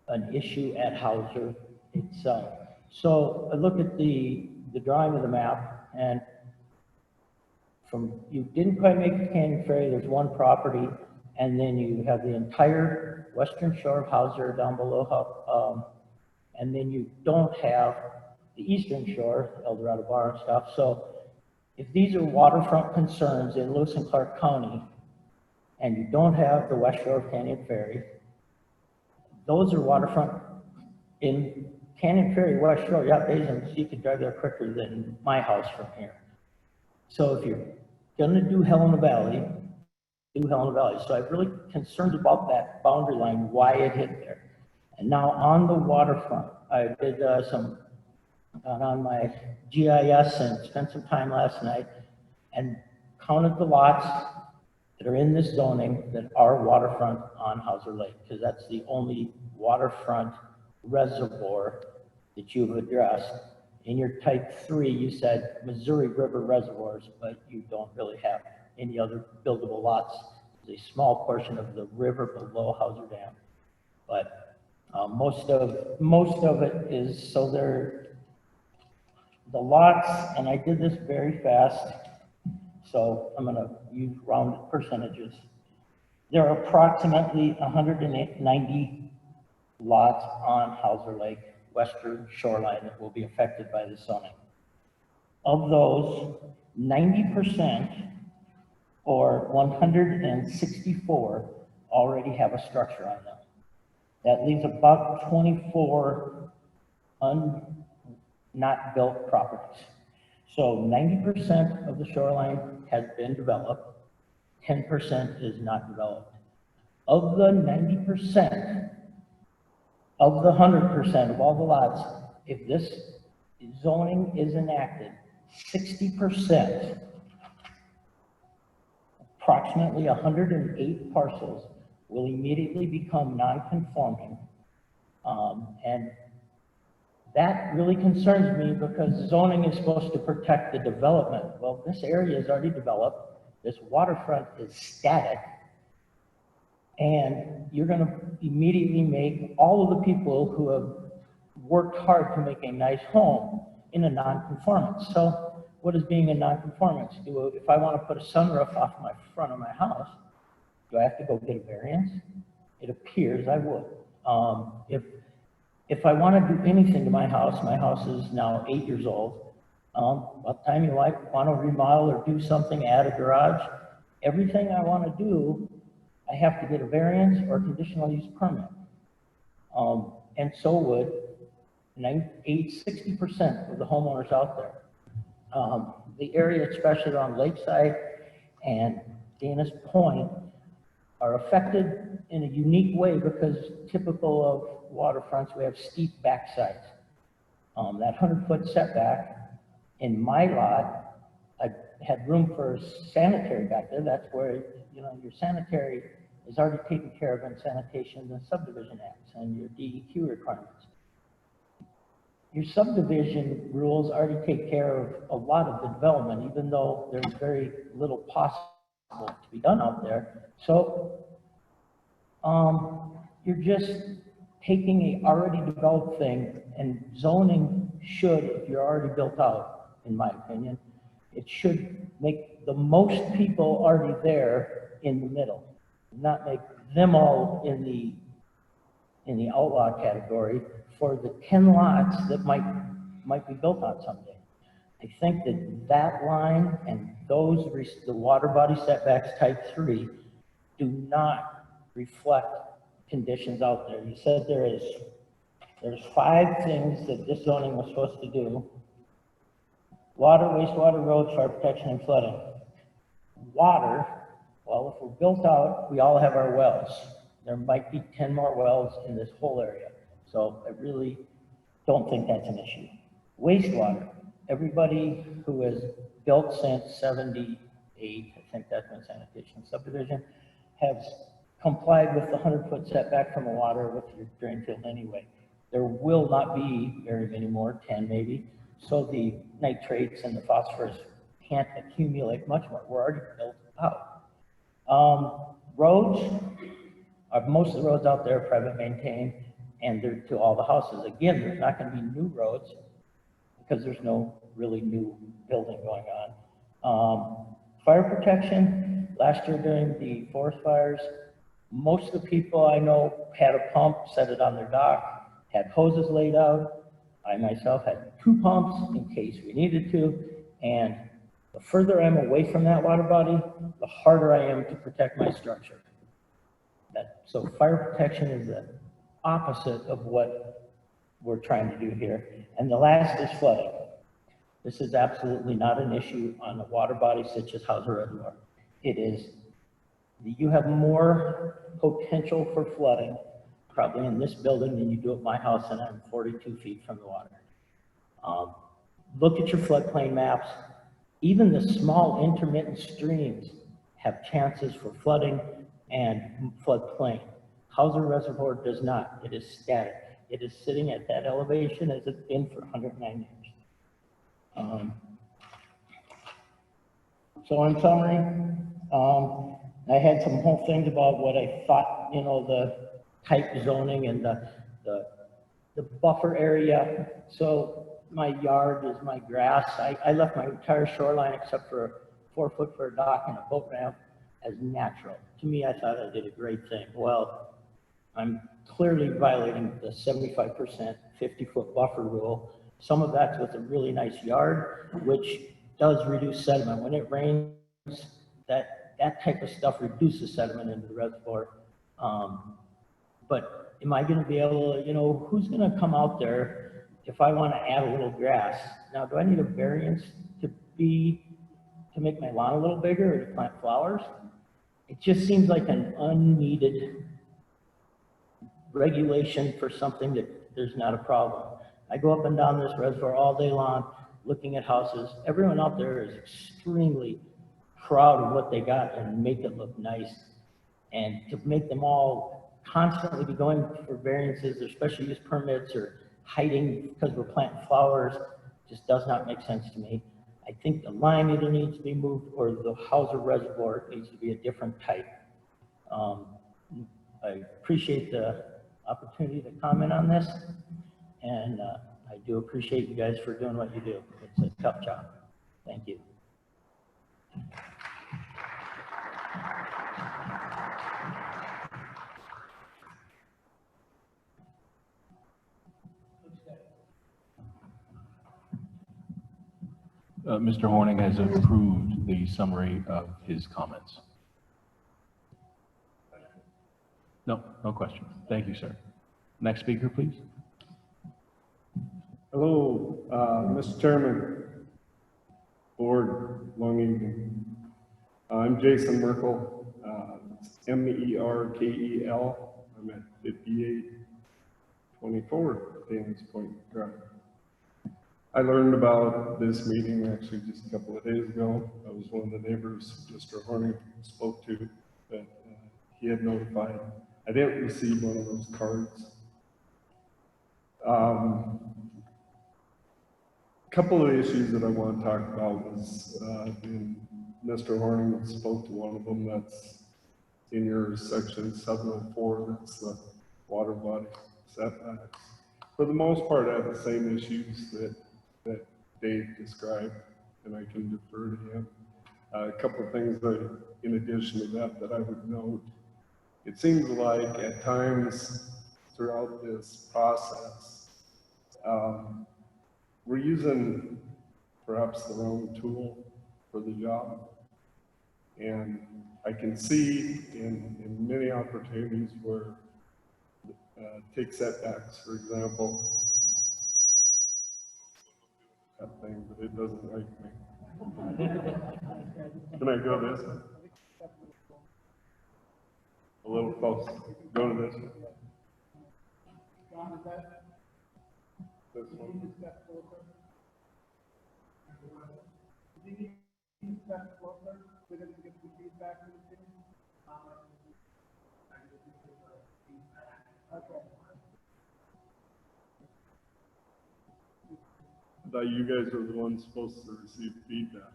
an issue at Hauser itself. So I look at the drawing of the map, and you didn't quite make the Canyon Ferry. There's one property, and then you have the entire western shore of Hauser down below, and then you don't have the eastern shore, El Dorado Bar and stuff. So if these are waterfront concerns in Lewis and Clark County, and you don't have the west shore of Canyon Ferry, those are waterfront. In Canyon Ferry, West Shore, yeah, basins, you could drive there quicker than my house from here. So if you're gonna do Helena Valley, do Helena Valley. So I'm really concerned about that boundary line, why it hit there. And now on the waterfront, I did got on my GIS and spent some time last night and counted the lots that are in this zoning that are waterfront on Hauser Lake, because that's the only waterfront reservoir that you've addressed. In your type 3, you said Missouri River reservoirs, but you don't really have any other buildable lots. There's a small portion of the river below Hauser Dam, but most of it is, so the lots, and I did this very fast, so I'm gonna use rounded percentages. There are approximately 190 lots on Hauser Lake, western shoreline, that will be affected by this zoning. Of those, 90% or 164 already have a structure on them. That leaves about 24 not built properties. So 90% of the shoreline has been developed, 10% is not developed. Of the 90%, of the 100% of all the lots, if this zoning is enacted, 60%, approximately 108 parcels, will immediately become non-conforming And that really concerns me because zoning is supposed to protect the development. Well, this area is already developed. This waterfront is static. And you're going to immediately make all of the people who have worked hard to make a nice home in a non-conformance. So what is being a non-conformance? If I want to put a sunroof off my front of my house, do I have to go get a variance? It appears I would. If I want to do anything to my house is now 8 years old. By the time you want to remodel or do something, add a garage, everything I want to do, I have to get a variance or a conditional use permit. And so would 60% of the homeowners out there. The area, especially around Lakeside and Dana's Point, are affected in a unique way because typical of waterfronts, we have steep backsides. That 100-foot setback in my lot, I had room for sanitary back there. That's where, your sanitary is already taken care of in sanitation and subdivision acts and your DEQ requirements. Your subdivision rules already take care of a lot of the development, even though there's very little possible to be done out there. So you're just taking a already developed thing, and zoning should, if you're already built out, in my opinion, it should make the most people already there in the middle, not make them all in the outlaw category for the 10 lots that might be built on someday. I think that line and the water body setbacks type 3 do not reflect conditions out there. You said there's 5 things that this zoning was supposed to do: water, wastewater, roads, fire protection, and flooding. Water, well, if we're built out, we all have our wells. There might be 10 more wells in this whole area. So I really don't think that's an issue. Wastewater, everybody who has built since 78, I think that's when sanitation subdivision, has complied with the 100-foot setback from the water with your drain field anyway. There will not be very many more, 10 maybe. So the nitrates and the phosphorus can't accumulate much more. We're already built out. Roads, most of the roads out there are private maintained, and they're to all the houses. Again, there's not going to be new roads because there's no really new building going on. Fire protection, last year during the forest fires, most of the people I know had a pump, set it on their dock, had hoses laid out. I myself had 2 pumps in case we needed to, and the further I'm away from that water body, the harder I am to protect my structure. So fire protection is the opposite of what we're trying to do here. And the last is flooding. This is absolutely not an issue on a water body such as Hauser Reservoir. It is, you have more potential for flooding probably in this building than you do at my house, and I'm 42 feet from the water. Look at your floodplain maps. Even the small intermittent streams have chances for flooding and floodplain. Hauser Reservoir does not. It is static. It is sitting at that elevation as it's been for 109 years. So in summary, I had some whole things about what I thought, the type zoning and the buffer area. So my yard is my grass. I left my entire shoreline except for 4 foot for a dock and a boat ramp as natural. To me, I thought I did a great thing. Well, I'm clearly violating the 75% 50-foot buffer rule. Some of that's with a really nice yard, which does reduce sediment. When it rains, that type of stuff reduces sediment into the reservoir. But am I going to be able to, who's going to come out there if I want to add a little grass? Now, do I need a variance to make my lawn a little bigger or to plant flowers? It just seems like an unneeded regulation for something that there's not a problem. I go up and down this reservoir all day long looking at houses. Everyone out there is extremely proud of what they got and make it look nice. And to make them all constantly be going for variances or special use permits or hiding because we're planting flowers just does not make sense to me. I think the line either needs to be moved or the Hauser Reservoir needs to be a different type. I appreciate the opportunity to comment on this, and I do appreciate you guys for doing what you do. It's a tough job. Thank you. Mr. Horning has approved the summary of his comments. No, no questions. Thank you, sir. Next speaker, please. Hello, Mr. Chairman, Board, long evening. I'm Jason Merkel, M-E-R-K-E-L. I'm at 5824 Daniels Point Drive. I learned about this meeting actually just a couple of days ago. I was one of the neighbors Mr. Horning spoke to that he had notified. I didn't receive one of those cards. Couple of issues that I want to talk about was, and Mr. Horning spoke to one of them, that's in your section 704, that's the water body setbacks. For the most part, I have the same issues that Dave described, and I can defer to him. A couple of things that, in addition to that I would note. It seems like at times throughout this process, we're using perhaps the wrong tool for the job. And I can see in many opportunities where, take setbacks, for example, that thing, but it doesn't like me. Can I go this way? A little close. Go to this one. This one. I thought you guys were the ones supposed to receive feedback.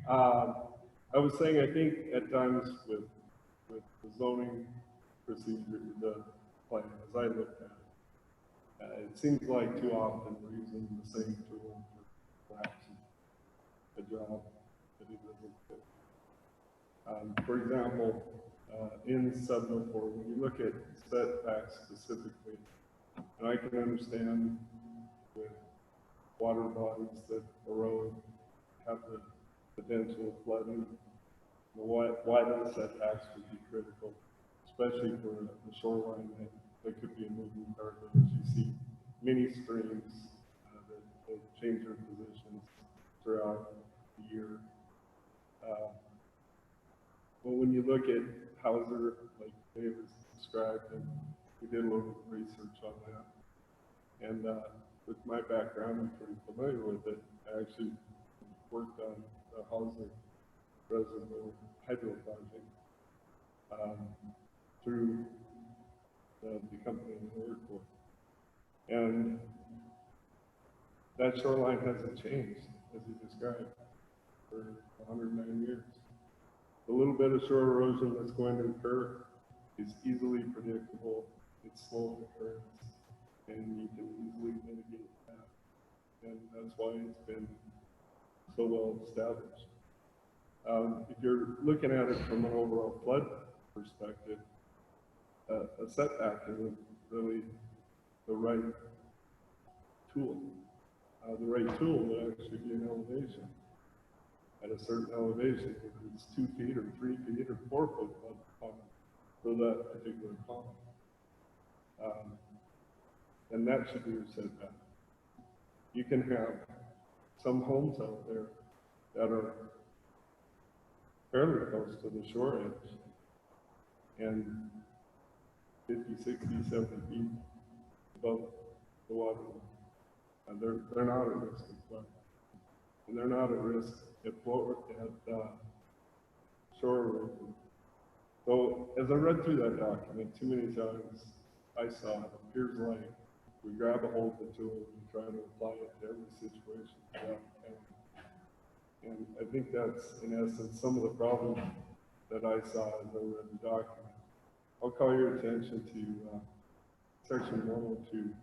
I was saying, I think at times with the zoning procedure, the plan, as I looked at it, it seems like too often we're using the same tool for perhaps a job that it doesn't fit. For example, in 704, when you look at setbacks specifically, and I can understand with water bodies that erode, have the potential of flooding, why those setbacks would be critical, especially for the shoreline that could be a moving target, as you see many streams that change their positions throughout the year. But when you look at Hauser, like David described, and we did a little research on that. And with my background, I'm pretty familiar with it. I actually worked on the Hauser Reservoir hydro project through the company I work for. And that shoreline hasn't changed, as you described, for 109 years. The little bit of shore erosion that's going to occur is easily predictable. It's slow occurrence, and you can easily mitigate that. And that's why it's been so well established. If you're looking at it from an overall flood perspective, a setback isn't really the right tool. The right tool would actually be an elevation. At a certain elevation, if it's 2 feet or 3 feet or 4 foot above the pond for that particular pond. And that should be your setback. You can have some homes out there that are fairly close to the shore edge and 50, 60, 70 feet above the water line. And they're not at risk of flood. And they're not at risk at Sure. So as I read through that document, too many times I saw it appears like we grab a hold of the tool and try to apply it to every situation. And I think that's, in essence, some of the problems that I saw as I read the document. I'll call your attention to section 102.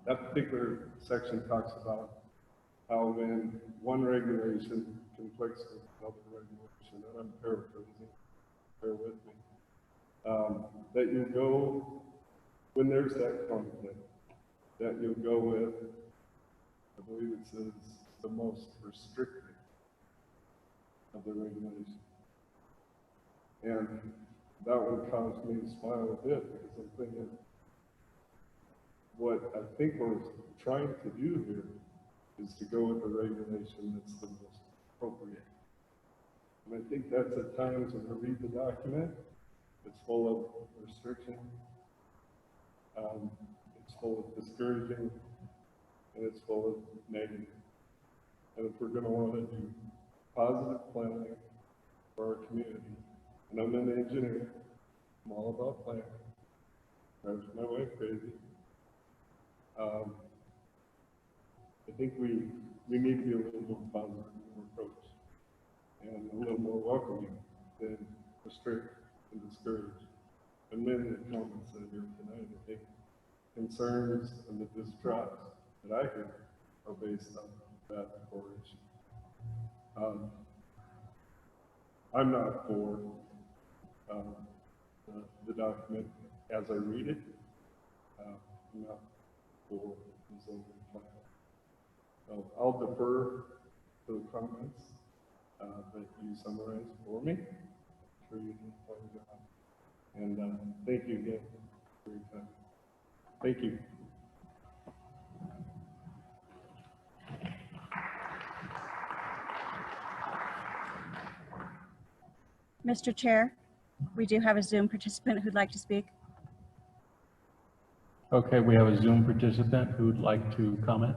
That particular section talks about how when one regulation conflicts with another regulation, and I'm paraphrasing, bear with me, that you go, when there's that conflict, that you'll go with, I believe it says, the most restrictive of the regulation. And that one caused me to smile a bit because I'm thinking, what I think we're trying to do here is to go with the regulation that's the most appropriate. And I think that's at times when I read the document, it's full of restriction, it's full of discouraging, and it's full of negative. And if we're going to want to do positive planning for our community, and I'm an engineer, I'm all about planning, drives my wife crazy. I think we need to be a little more positive in our approach and a little more welcoming than restrict and discourage. And many of the comments that I hear tonight, I think concerns and the distrust that I hear are based on that core issue. I'm not for the document as I read it. I'm not for the zoning plan. So I'll defer to the comments that you summarized for me. I'm sure you did a fine job. And thank you again for your time. Thank you. Mr. Chair, we do have a Zoom participant who'd like to speak. Okay, we have a Zoom participant who'd like to comment.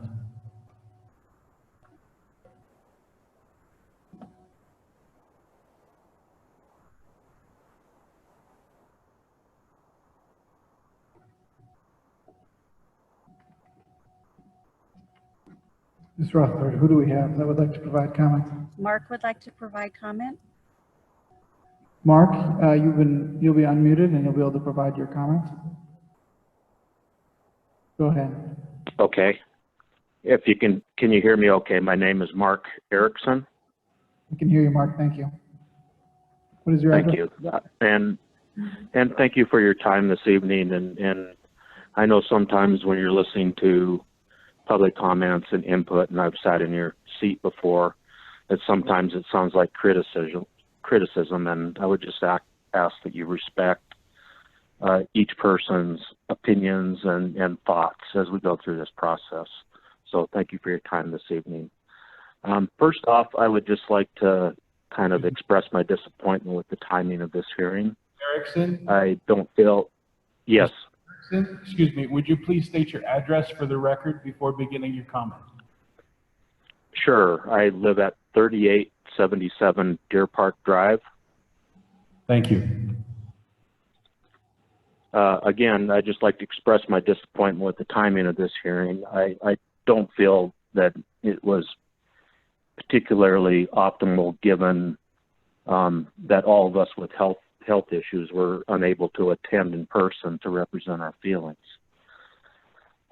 Ms. Rothbard, who do we have that would like to provide comment? Mark would like to provide comment. Mark, you'll be unmuted and you'll be able to provide your comments. Go ahead. Okay. If you can you hear me okay? My name is Mark Erickson. We can hear you, Mark. Thank you. What is your Thank address? you. And thank you for your time this evening. And I know sometimes when you're listening to public comments and input, and I've sat in your seat before, that sometimes it sounds like criticism, and I would just ask that you respect each person's opinions and thoughts as we go through this process. So thank you for your time this evening. First off, I would just like to kind of express my disappointment with the timing of this hearing. Erickson? I don't feel, yes. Erickson, excuse me, would you please state your address for the record before beginning your comment? Sure, I live at 3877 Deer Park Drive. Thank you. Again, I'd just like to express my disappointment with the timing of this hearing. I don't feel that it was particularly optimal given that all of us with health issues were unable to attend in person to represent our feelings.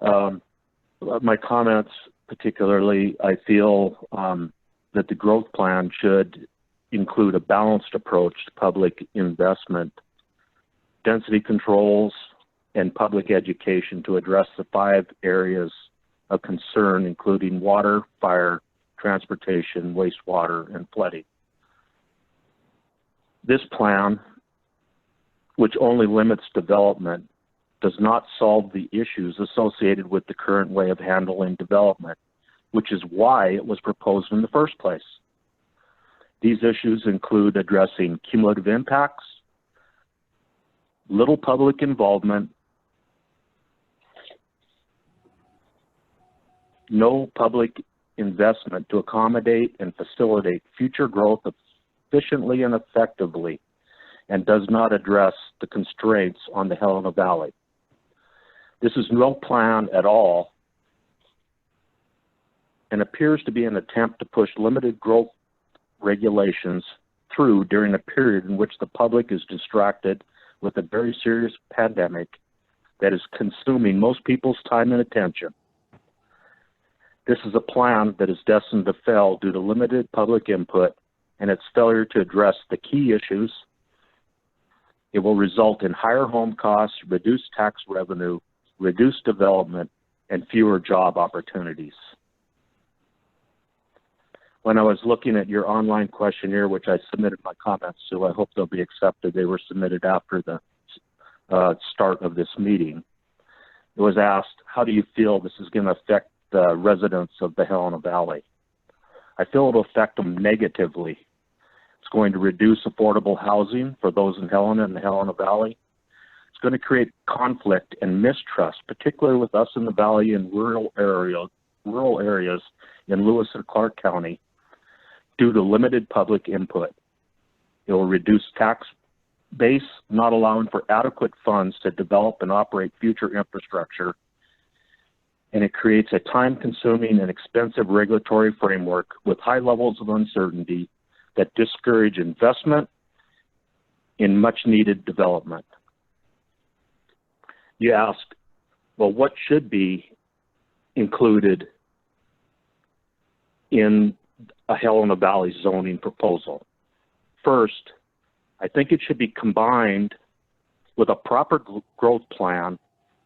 My comments particularly, I feel that the growth plan should include a balanced approach to public investment, density controls, and public education to address the 5 areas of concern, including water, fire, transportation, wastewater, and flooding. This plan, which only limits development, does not solve the issues associated with the current way of handling development, which is why it was proposed in the first place. These issues include addressing cumulative impacts, little public involvement, no public investment to accommodate and facilitate future growth of efficiently and effectively and does not address the constraints on the Helena Valley. This is no plan at all and appears to be an attempt to push limited growth regulations through during a period in which the public is distracted with a very serious pandemic that is consuming most people's time and attention. This is a plan that is destined to fail due to limited public input and its failure to address the key issues. It will result in higher home costs, reduced tax revenue, reduced development, and fewer job opportunities. When I was looking at your online questionnaire, which I submitted my comments to, I hope they'll be accepted. They were submitted after the start of this meeting. It was asked, how do you feel this is going to affect the residents of the Helena Valley? I feel it'll affect them negatively. It's going to reduce affordable housing for those in Helena and the Helena Valley. It's going to create conflict and mistrust, particularly with us in the Valley and rural areas in Lewis and Clark County, due to limited public input. It will reduce tax base, not allowing for adequate funds to develop and operate future infrastructure. And it creates a time-consuming and expensive regulatory framework with high levels of uncertainty that discourage investment in much-needed development. You asked, well, what should be included in a Helena Valley zoning proposal? First, I think it should be combined with a proper growth plan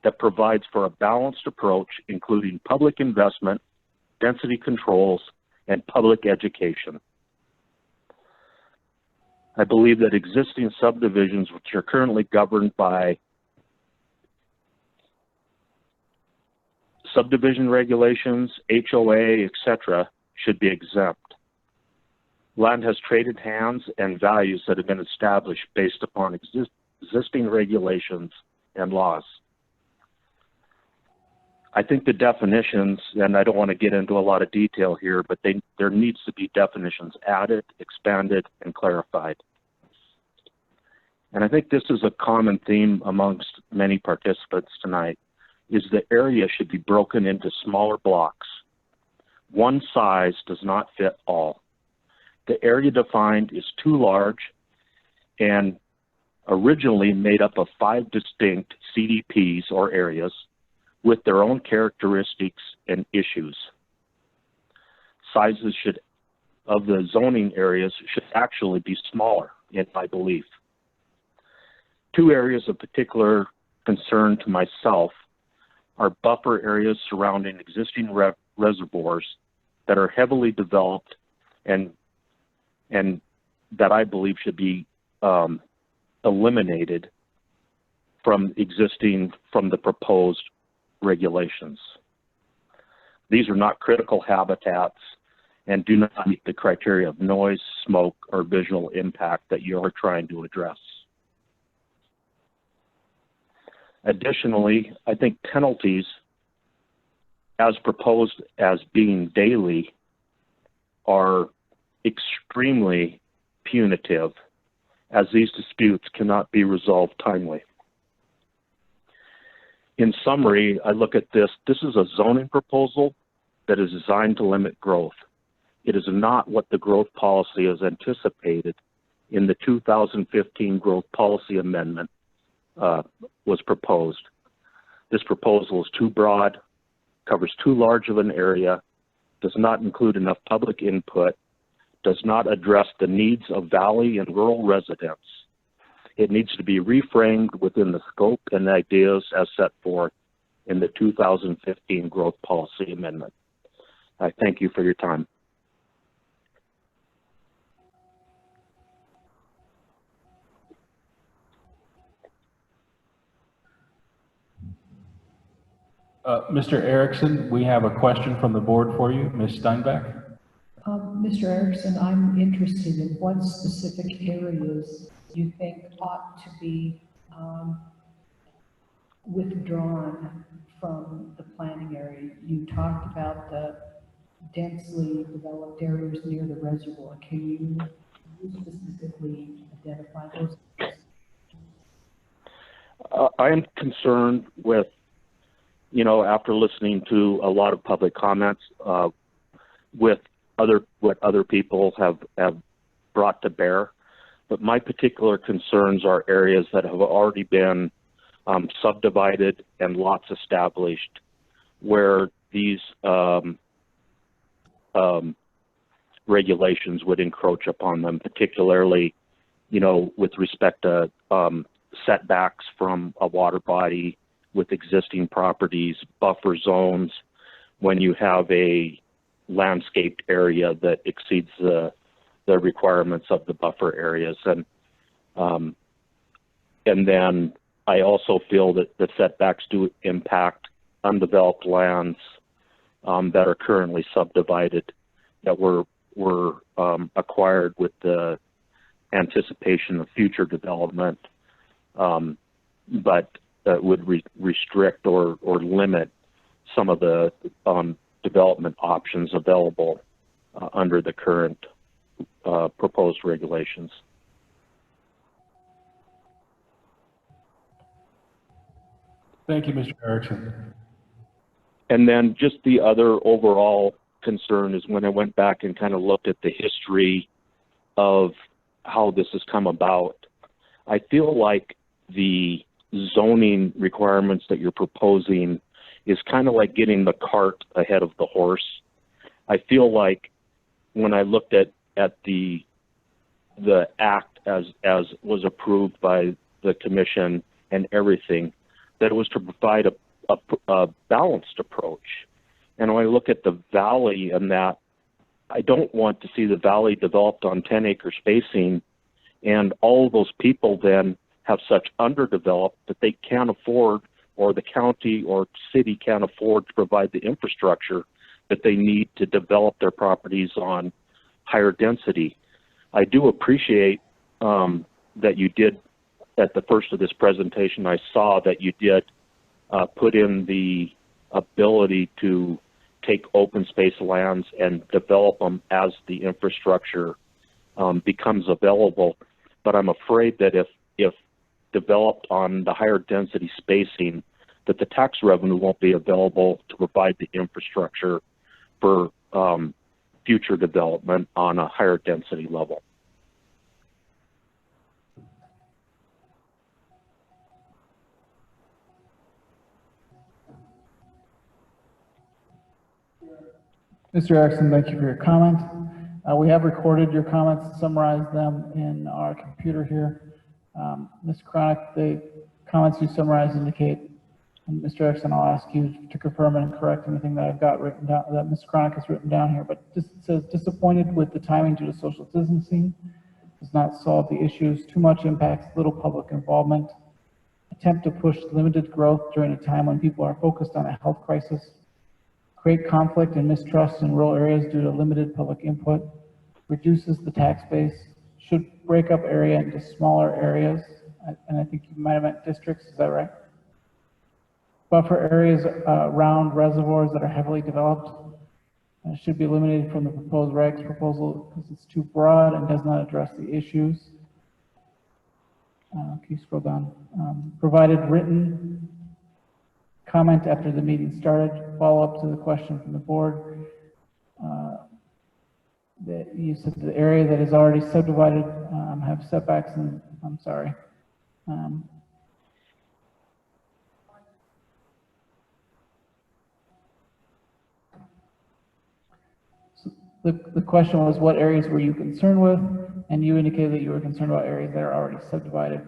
that provides for a balanced approach, including public investment, density controls, and public education. I believe that existing subdivisions, which are currently governed by subdivision regulations, HOA, etc., should be exempt. Land has traded hands and values that have been established based upon existing regulations and laws. I think the definitions, and I don't want to get into a lot of detail here, but there needs to be definitions added, expanded, and clarified. And I think this is a common theme amongst many participants tonight, is the area should be broken into smaller blocks. One size does not fit all. The area defined is too large and originally made up of 5 distinct CDPs or areas with their own characteristics and issues. Sizes of the zoning areas should actually be smaller, in my belief. 2 areas of particular concern to myself are buffer areas surrounding existing reservoirs that are heavily developed and that I believe should be eliminated from the proposed regulations. These are not critical habitats and do not meet the criteria of noise, smoke, or visual impact that you are trying to address. Additionally, I think penalties as proposed as being daily are extremely punitive, as these disputes cannot be resolved timely. In summary, I look at this is a zoning proposal that is designed to limit growth. It is not what the growth policy is anticipated in the 2015 growth policy amendment was proposed. This proposal is too broad, covers too large of an area, does not include enough public input, does not address the needs of valley and rural residents. It needs to be reframed within the scope and ideas as set forth in the 2015 growth policy amendment. I thank you for your time. Mr. Erickson, we have a question from the board for you. Ms. Steinbach? Mr. Erickson, I'm interested in what specific areas you think ought to be withdrawn from the planning area. You talked about the densely developed areas near the reservoir. Can you specifically identify those? I am concerned with, after listening to a lot of public comments, with what other people have brought to bear. But my particular concerns are areas that have already been subdivided and lots established, where these regulations would encroach upon them, particularly, with respect to setbacks from a water body with existing properties, buffer zones, when you have a landscaped area that exceeds the requirements of the buffer areas. And then I also feel that the setbacks do impact undeveloped lands that are currently subdivided, that were acquired with the anticipation of future development, but that would restrict or limit some of the development options available under the current proposed regulations. Thank you, Mr. Erickson. And then just the other overall concern is when I went back and kind of looked at the history of how this has come about, I feel like the zoning requirements that you're proposing is kind of like getting the cart ahead of the horse. I feel like when I looked at the act as was approved by the commission and everything, that it was to provide a balanced approach. And when I look at the valley and that, I don't want to see the valley developed on 10-acre spacing and all those people then have such underdeveloped that they can't afford, or the county or city can't afford to provide the infrastructure that they need to develop their properties on higher density. I do appreciate that you did, at the first of this presentation, I saw that you did put in the ability to take open space lands and develop them as the infrastructure becomes available. But I'm afraid that if developed on the higher density spacing, that the tax revenue won't be available to provide the infrastructure for future development on a higher density level. Mr. Erickson, thank you for your comment. We have recorded your comments and summarized them in our computer here. Ms. Cronick, the comments you summarized indicate, and Mr. Erickson, I'll ask you to confirm and correct anything that I've got written down, that Ms. Cronick has written down here, but just says disappointed with the timing due to social distancing, does not solve the issues, too much impacts, little public involvement, attempt to push limited growth during a time when people are focused on a health crisis, create conflict and mistrust in rural areas due to limited public input, reduces the tax base, should break up area into smaller areas, and I think you might have meant districts, is that right? Buffer areas around reservoirs that are heavily developed should be eliminated from the proposed regs proposal because it's too broad and does not address the issues. Can you scroll down? Provided written comment after the meeting started, follow up to the question from the board. That you said the area that is already subdivided have setbacks, and I'm sorry. So the question was, what areas were you concerned with? And you indicated that you were concerned about areas that are already subdivided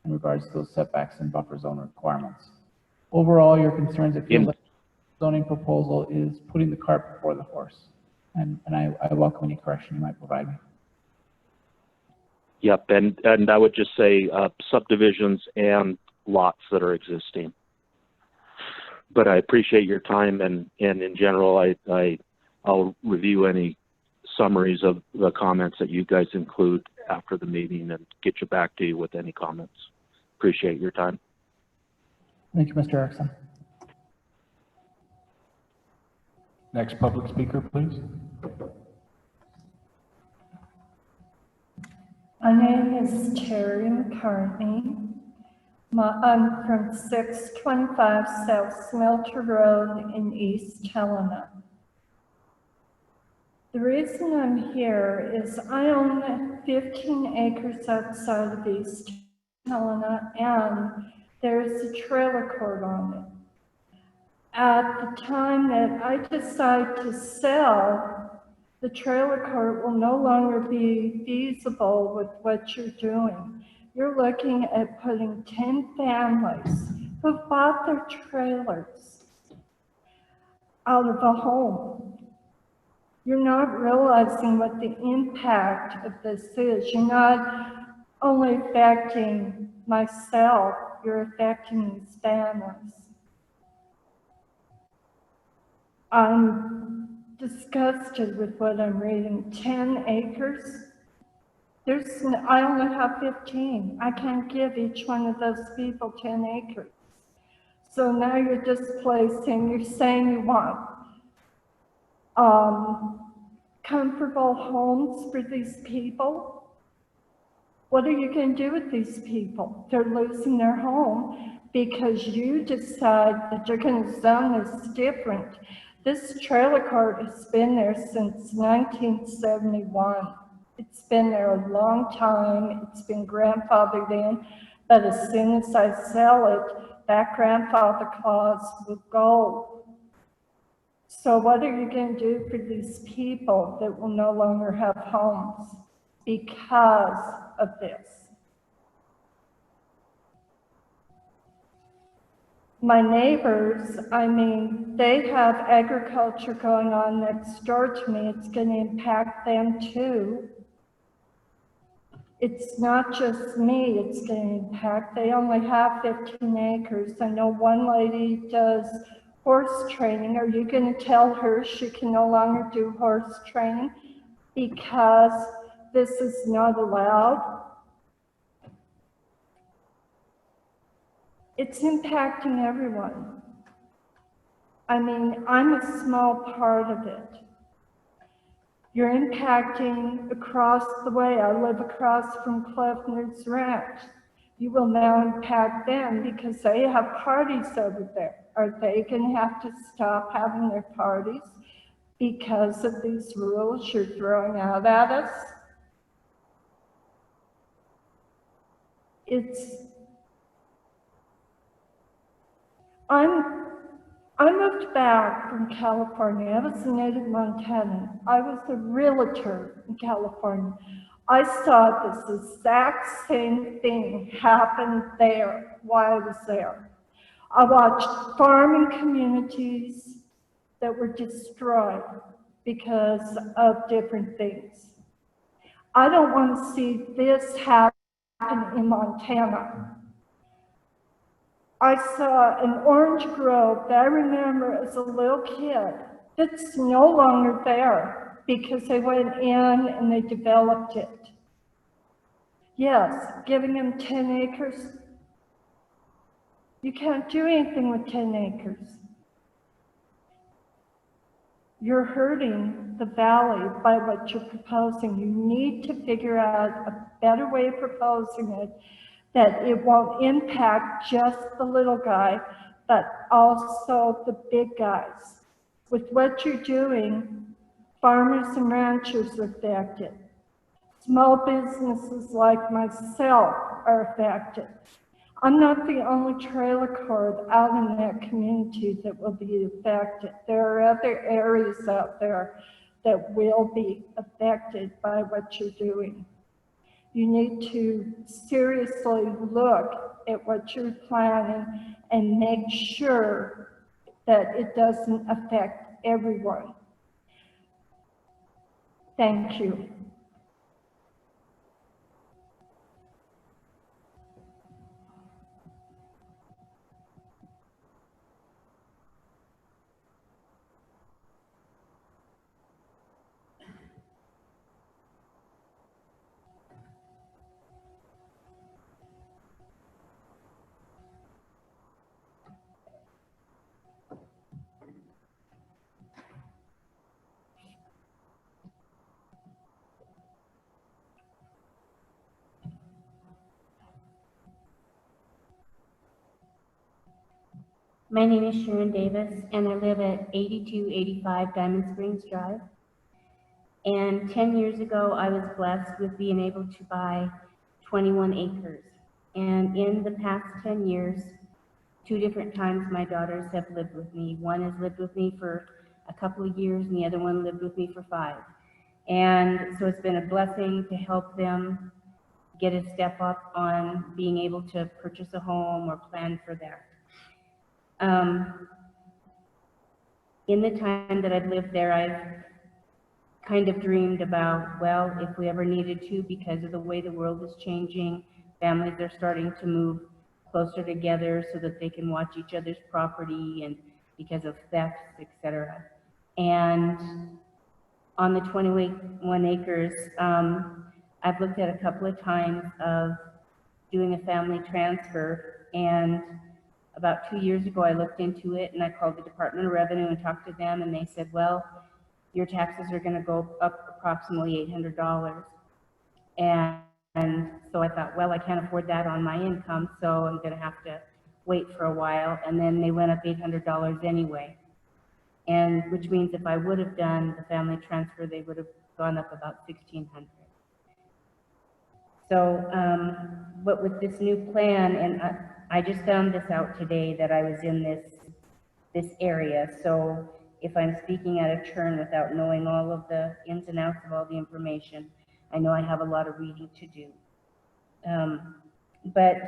in regards to those setbacks and buffer zone requirements. Overall, your concerns that the zoning proposal is putting the cart before the horse. And I welcome any correction you might provide me. Yep, and I would just say subdivisions and lots that are existing. But I appreciate your time, and in general, I'll review any summaries of the comments that you guys include after the meeting and get you back to you with any comments. Appreciate your time. Thank you, Mr. Erickson. Next public speaker, please. name is Terry McCartney. I'm from 625 South Smelter Road in East Helena. The reason I'm here is I own 15 acres outside of East Helena, and there's a trailer court on it. At the time that I decide to sell, the trailer court will no longer be feasible with what you're doing. You're looking at putting 10 families who've bought their trailers out of a home. You're not realizing what the impact of this is. You're not only affecting myself, you're affecting these families. I'm disgusted with what I'm reading. 10 acres? I only have 15. I can't give each one of those people 10 acres. So now you're displacing, you're saying you want comfortable homes for these people. What are you going to do with these people? They're losing their home because you decide that you're going to zone this different. This trailer court has been there since 1971. It's been there a long time. It's been grandfathered in, but as soon as I sell it, that grandfather clause will go. So what are you going to do for these people that will no longer have homes because of this? My neighbors, they have agriculture going on next door to me. It's going to impact them too. It's not just me it's going to impact. They only have 15 acres. I know one lady does horse training. Are you going to tell her she can no longer do horse training because this is not allowed? It's impacting everyone. I'm a small part of it. You're impacting across the way. I live across from Kleffner's Ranch. You will now impact them because they have parties over there. Are they going to have to stop having their parties because of these rules you're throwing out at us? I moved back from California. I was a native Montanan. I was a realtor in California. I saw this exact same thing happen there while I was there. I watched farming communities that were destroyed because of different things. I don't want to see this happen in Montana. I saw an orange grove that I remember as a little kid that's no longer there because they went in and they developed it. Yes, giving them 10 acres. You can't do anything with 10 acres. You're hurting the valley by what you're proposing. You need to figure out a better way of proposing it that it won't impact just the little guy, but also the big guys. With what you're doing, farmers and ranchers are affected. Small businesses like myself are affected. I'm not the only trailer court out in that community that will be affected. There are other areas out there that will be affected by what you're doing. You need to seriously look at what you're planning and make sure that it doesn't affect everyone. Thank you. My name is Sharon Davis, and I live at 8285 Diamond Springs Drive. And 10 years ago, I was blessed with being able to buy 21 acres. And in the past 10 years, 2 different times my daughters have lived with me. One has lived with me for a couple of years, and the other one lived with me for 5. And so it's been a blessing to help them get a step up on being able to purchase a home or plan for that. In the time that I've lived there, I've kind of dreamed about, well, if we ever needed to, because of the way the world is changing, families are starting to move closer together so that they can watch each other's property, and because of thefts, etc. And on the 21 acres, I've looked at a couple of times of doing a family transfer, and about 2 years ago I looked into it, and I called the Department of Revenue and talked to them, and they said, well, your taxes are going to go up approximately $800. And so I thought, well, I can't afford that on my income, so I'm going to have to wait for a while. And then they went up $800 anyway. And which means if I would have done the family transfer, they would have gone up about $1,600. So, but with this new plan, and I just found this out today that I was in this area. So if I'm speaking out of turn without knowing all of the ins and outs of all the information, I know I have a lot of reading to do. But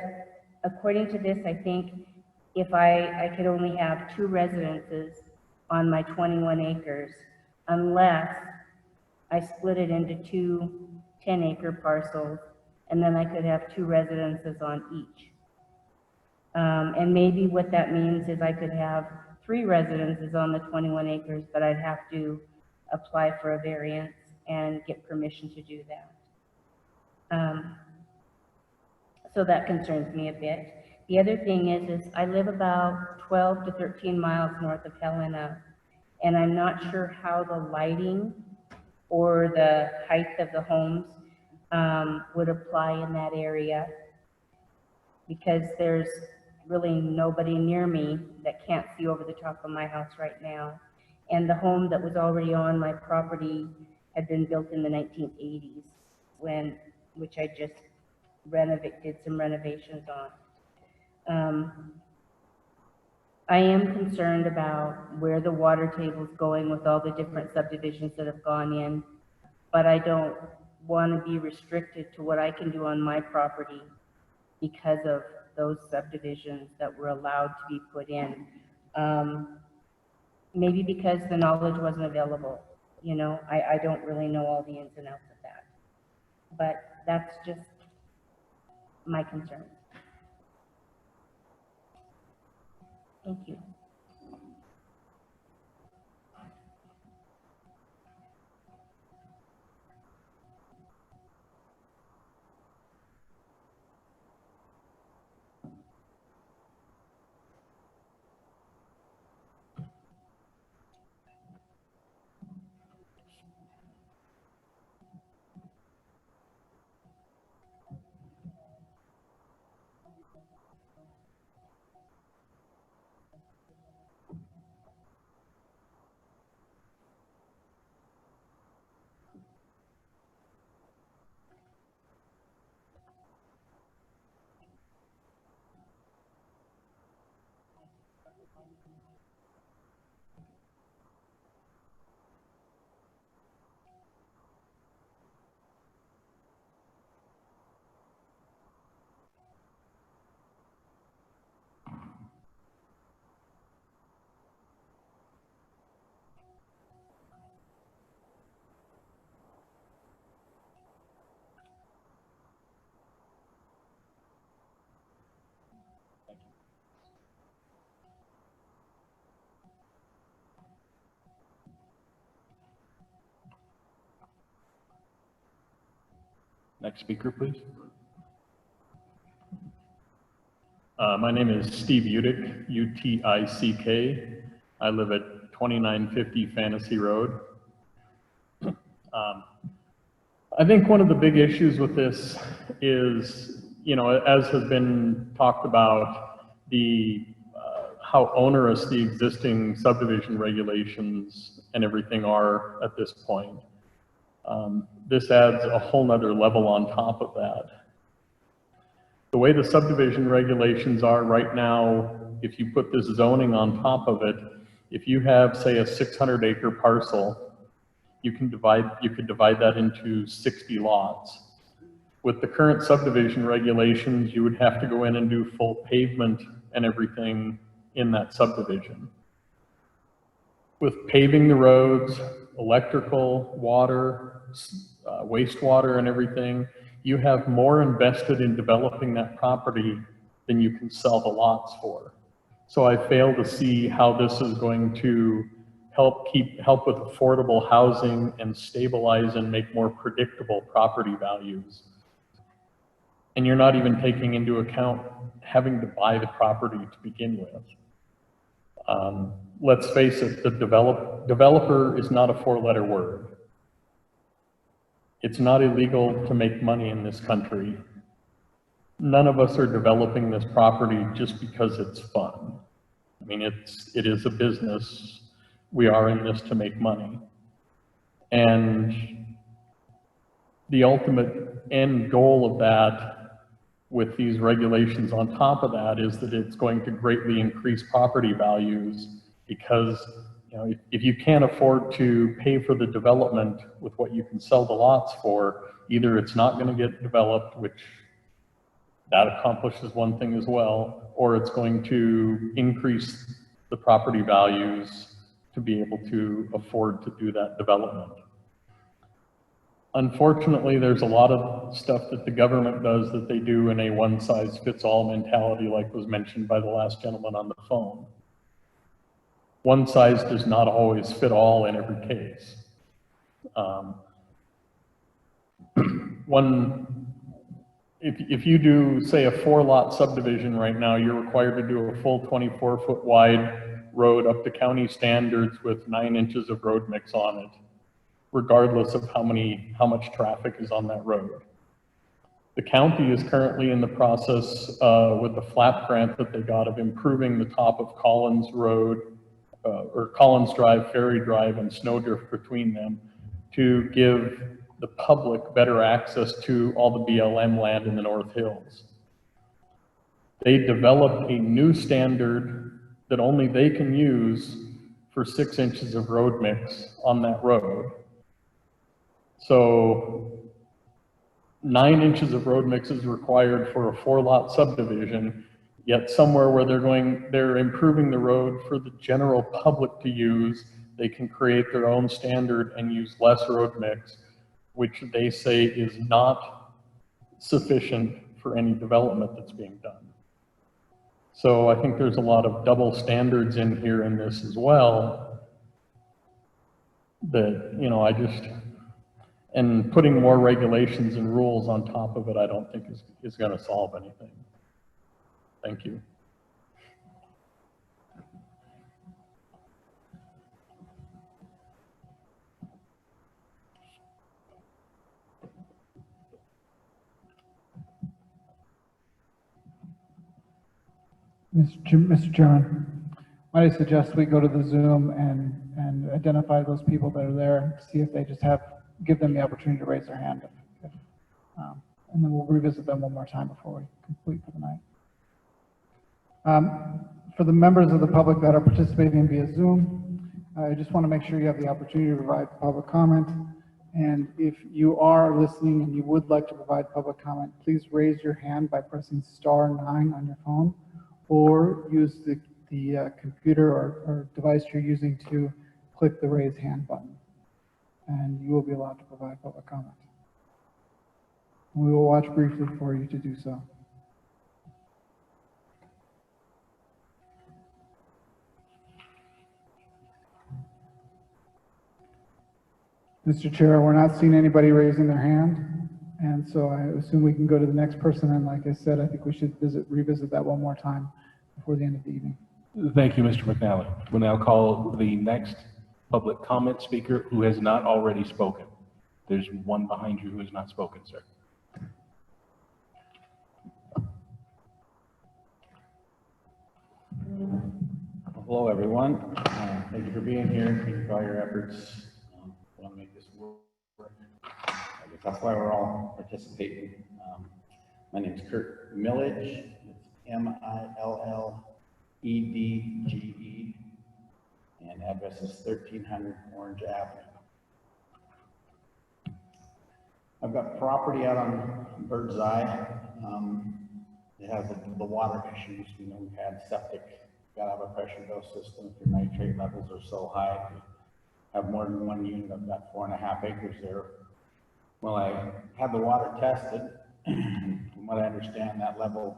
according to this, I think if I could only have 2 residences on my 21 acres, unless I split it into 2 10-acre parcels, and then I could have 2 residences on each. And maybe what that means is I could have 3 residences on the 21 acres, but I'd have to apply for a variance and get permission to do that. So that concerns me a bit. The other thing is I live about 12 to 13 miles north of Helena, and I'm not sure how the lighting or the height of the homes would apply in that area, because there's really nobody near me that can't see over the top of my house right now. And the home that was already on my property had been built in the 1980s, which I just did some renovations on. I am concerned about where the water table is going with all the different subdivisions that have gone in, but I don't want to be restricted to what I can do on my property because of those subdivisions that were allowed to be put in. Maybe because the knowledge wasn't available. You know, I don't really know all the ins and outs of that. But that's just my concern. Thank you. Next speaker, please. My name is Steve Utick, U-T-I-C-K. I live at 2950 Fantasy Road. I think one of the big issues with this is, you know, as has been talked about, the how onerous the existing subdivision regulations and everything are at this point. This adds a whole nother level on top of that. The way the subdivision regulations are right now, if you put this zoning on top of it, if you have, say, a 600-acre parcel, you could divide that into 60 lots. With the current subdivision regulations, you would have to go in and do full pavement and everything in that subdivision. With paving the roads, electrical, water, wastewater and everything, you have more invested in developing that property than you can sell the lots for. So I fail to see how this is going to help with affordable housing and stabilize and make more predictable property values. And you're not even taking into account having to buy the property to begin with. Let's face it, the developer is not a four-letter word. It's not illegal to make money in this country. None of us are developing this property just because it's fun. I mean, it is a business. We are in this to make money. And the ultimate end goal of that, with these regulations on top of that, is that it's going to greatly increase property values, because if you can't afford to pay for the development with what you can sell the lots for, either it's not going to get developed, which that accomplishes one thing as well, or it's going to increase the property values to be able to afford to do that development. Unfortunately, there's a lot of stuff that the government does that they do in a one-size-fits-all mentality, like was mentioned by the last gentleman on the phone. One size does not always fit all in every case. If you do, say, a 4-lot subdivision right now, you're required to do a full 24-foot wide road up to county standards with 9 inches of road mix on it, regardless of how much traffic is on that road. The county is currently in the process with the FLAP grant that they got of improving the top of Collins Road, or Collins Drive, Ferry Drive, and Snowdrift between them, to give the public better access to all the BLM land in the North Hills. They developed a new standard that only they can use for 6 inches of road mix on that road. So 9 inches of road mix is required for a 4-lot subdivision, yet somewhere where they're improving the road for the general public to use, they can create their own standard and use less road mix, which they say is not sufficient for any development that's being done. So I think there's a lot of double standards in here in this as well, that, and putting more regulations and rules on top of it, I don't think is going to solve anything. Thank you. Mr. Chairman, might I suggest we go to the Zoom and identify those people that are there, see if they just give them the opportunity to raise their hand, and then we'll revisit them one more time before we complete for the night. For the members of the public that are participating via Zoom, I just want to make sure you have the opportunity to provide public comment. And if you are listening and you would like to provide public comment, please raise your hand by pressing *9 on your phone, or use the computer or device you're using to click the raise hand button, and you will be allowed to provide public comment. We will watch briefly for you to do so. Mr. Chair, we're not seeing anybody raising their hand, and so I assume we can go to the next person, and like I said, I think we should revisit that one more time before the end of the evening. Thank you, Mr. McNally. We'll now call the next public comment speaker who has not already spoken. There's one behind you who has not spoken, sir. Hello, everyone. Thank you for being here. Thank you for all your efforts. We want to make this work. I guess that's why we're all participating. My name is Kurt Milledge. It's Milledge, and address is 1300 Orange Avenue. I've got property out on Bird's Eye. It has the water issues. You know, we've had septic. Got to have a pressure dose system if your nitrate levels are so high. If you have more than one unit. I've got 4.5 acres there. Well, I had the water tested. From what I understand, that level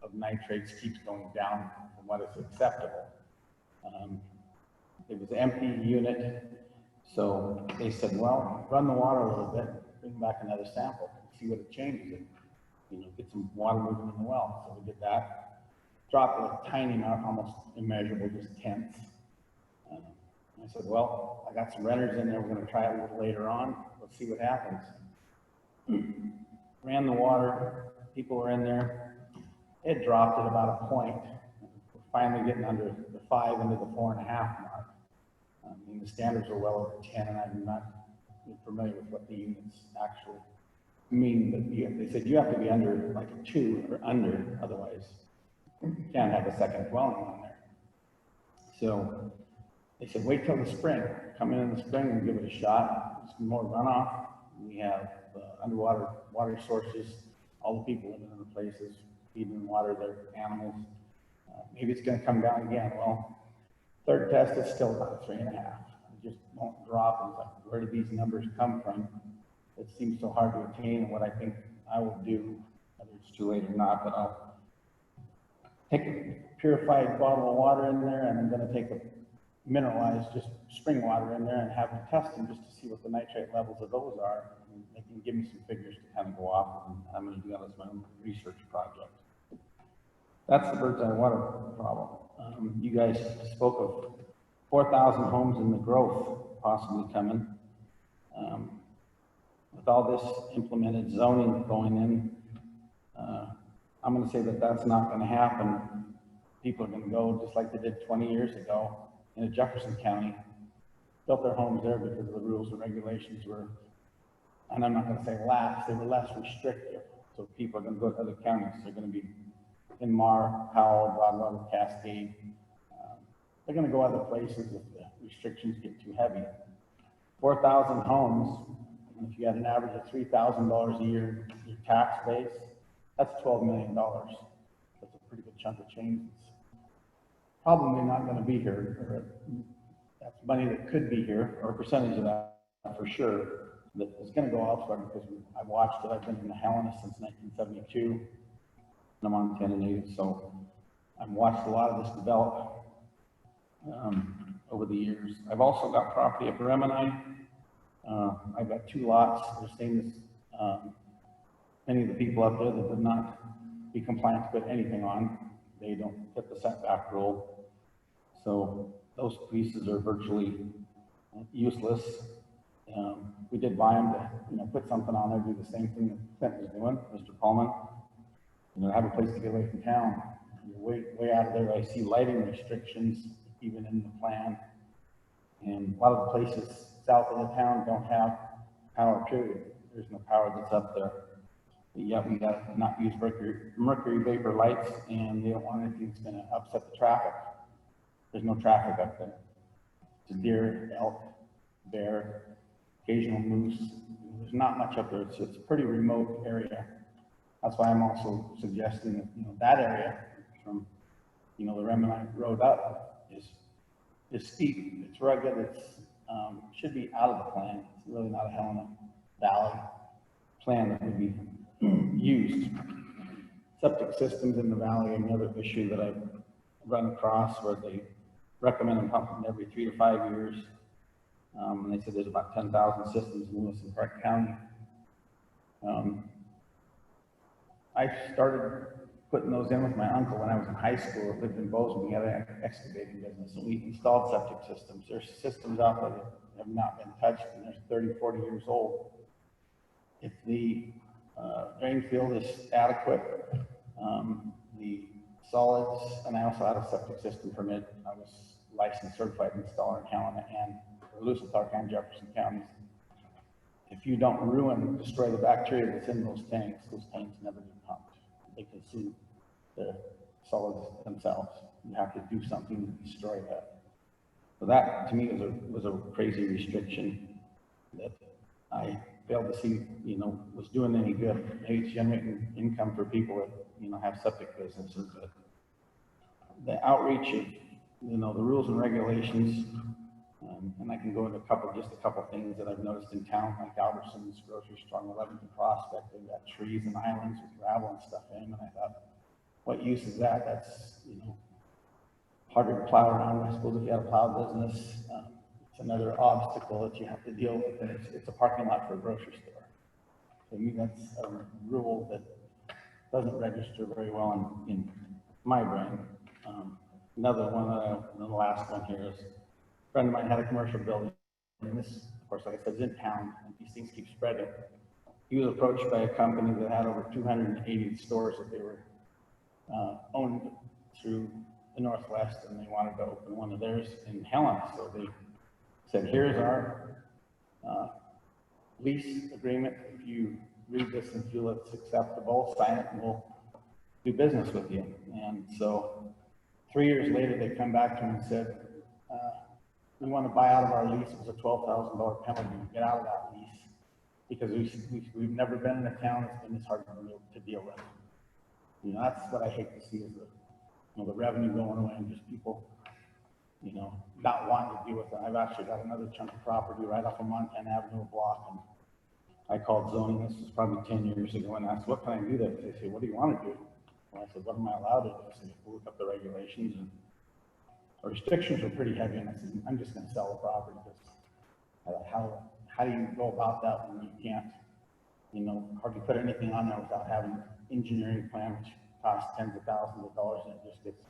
of nitrates keeps going down from what is acceptable. It was an empty unit, so they said, well, run the water a little bit, bring back another sample, see what it changes. You know, get some water moving in the well. So we did that. Dropped a tiny amount, almost immeasurable, just tenths. I said, well, I got some renters in there. We're going to try it a little later on. Let's see what happens. Ran the water. People were in there. It dropped at about a point. We're finally getting under the 5 into the 4.5 mark. I mean, the standards are well over 10, and I'm not familiar with what the units actually mean. But they said you have to be under like a 2 or under, otherwise you can't have a second dwelling on there. So they said, wait till the spring. Come in the spring and give it a shot. There's more runoff. We have underwater water sources. All the people living in the places feeding water their animals. Maybe it's going to come down again. Well, third test is still about 3.5. It just won't drop. And it's like, where do these numbers come from? It seems so hard to attain. And what I think I will do, whether it's too late or not, but I'll take a purified bottle of water in there, and I'm going to take a mineralized, just spring water in there, and have them test them just to see what the nitrate levels of those are. And they can give me some figures to kind of go off, and I'm going to do that as my own research project. That's the Bird's Eye water problem. You guys spoke of 4,000 homes in the growth possibly coming. With all this implemented zoning going in, I'm going to say that that's not going to happen. People are going to go just like they did 20 years ago in Jefferson County, built their homes there because the rules and regulations were, and I'm not going to say lax, they were less restrictive. So people are going to go to other counties. They're going to be in Mar, Powell, Broadwater, Cascade. They're going to go other places if the restrictions get too heavy. 4,000 homes, and if you had an average of $3,000 a year, your tax base, that's $12 million. That's a pretty good chunk of change. It's probably not going to be here, or that's money that could be here, or a percentage of that for sure. That is going to go elsewhere because I've watched it. I've been in Helena since 1972. I'm a Montana native, so I've watched a lot of this develop over the years. I've also got property up Remini. I've got 2 lots. They're same as many of the people up there that would not be compliant to put anything on. They don't fit the setback rule. So those pieces are virtually useless. We did buy them to, put something on there, do the same thing that Clint was doing, Mr. Pullman. Have a place to get away from town. You're way out of there. I see lighting restrictions even in the plan. And a lot of the places south of the town don't have power, period. There's no power that's up there. But yet we got to not use mercury vapor lights, and they don't want anything that's going to upset the traffic. There's no traffic up there. It's deer, elk, bear, occasional moose. There's not much up there. It's a pretty remote area. That's why I'm also suggesting that, that area from, the Remini Road up is steep, it's rugged, should be out of the plan. It's really not a Helena Valley plan that would be used. Septic systems in the valley, another issue that I've run across where they recommend them pumping every 3 to 5 years. And they said there's about 10,000 systems in Lewis and Clark County. I started putting those in with my uncle when I was in high school. I lived in Bozeman. We had an excavating business, and we installed septic systems. There's systems out there that have not been touched, and they're 30, 40 years old. If the drain field is adequate, the solids, and I also had a septic system permit. I was licensed certified installer in Helena and Lusitano and Jefferson counties. If you don't destroy the bacteria that's in those tanks never get pumped. They consume the solids themselves. You have to do something to destroy that. So that, to me, was a crazy restriction that I failed to see, was doing any good. Maybe it's generating income for people that, have septic businesses, but the outreach of, the rules and regulations, and I can go into just a couple things that I've noticed in town, like Albertson's grocery store on 11th and Prospect. They've got trees and islands with gravel and stuff in them, and I thought, what use is that? That's, harder to plow around. I suppose if you have a plow business, it's another obstacle that you have to deal with, and it's a parking lot for a grocery store. To me, that's a rule that doesn't register very well in my brain. Another one, the last one here is, a friend of mine had a commercial building, and this, of course, like I said, is in town, and these things keep spreading. He was approached by a company that had over 280 stores that they were owned through the Northwest, and they wanted to open one of theirs in Helena. So they said, here's our lease agreement. If you read this and feel it's acceptable, sign it, and we'll do business with you. And so 3 years later, they come back to him and said, we want to buy out of our lease. It was a $12,000 penalty to get out of that lease because we've never been in a town that's been this hard to deal with. That's what I hate to see is the revenue going away and just people, not wanting to deal with it. I've actually got another chunk of property right off of Montana Avenue block, and I called zoning. This was probably 10 years ago, and asked, what can I do there? They say, what do you want to do? Well, I said, what am I allowed to do? I said, look up the regulations, and the restrictions were pretty heavy, and I said, I'm just going to sell the property because how do you go about that when you can't, hardly put anything on there without having an engineering plan, which costs tens of thousands of dollars, and it just gets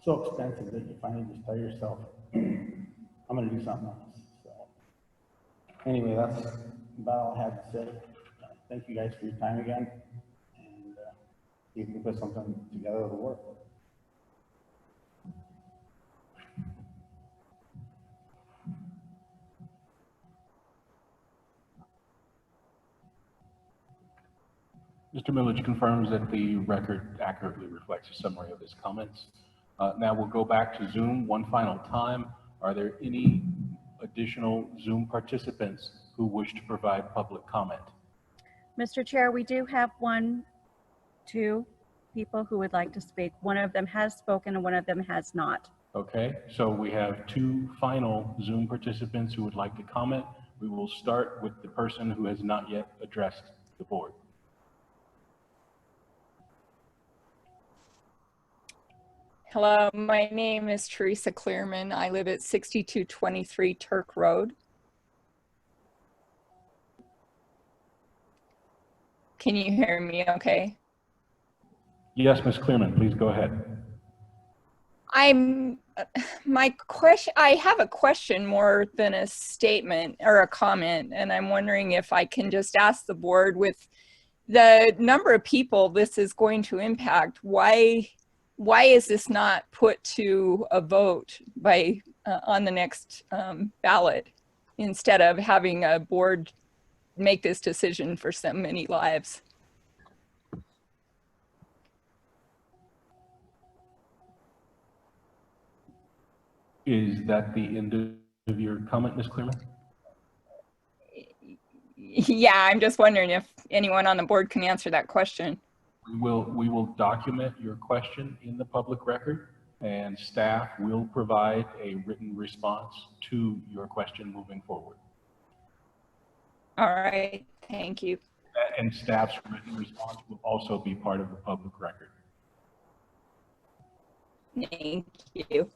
so expensive that you finally just tell yourself, I'm going to do something else. So anyway, that's about all I had to say. Thank you guys for your time again, and see if we can put something together that'll work. Mr. Millage confirms that the record accurately reflects a summary of his comments. Now we'll go back to Zoom one final time. Are there any additional Zoom participants who wish to provide public comment? Mr. Chair, we do have two people who would like to speak. One of them has spoken and one of them has not. Okay, so we have two final Zoom participants who would like to comment. We will start with the person who has not yet addressed the board. Hello, my name is Teresa Clearman. I live at 6223 Turk Road. Can you hear me okay? Yes, Ms. Clearman, please go ahead. I have a question more than a statement or a comment, and I'm wondering if I can just ask the board, with the number of people this is going to impact, why is this not put to a vote by on the next ballot instead of having a board make this decision for so many lives? Is that the end of your comment, Ms. Clearman? Yeah, I'm just wondering if anyone on the board can answer that question. We will document your question in the public record, and staff will provide a written response to your question moving forward. All right, thank you. And staff's written response will also be part of the public record. Thank you.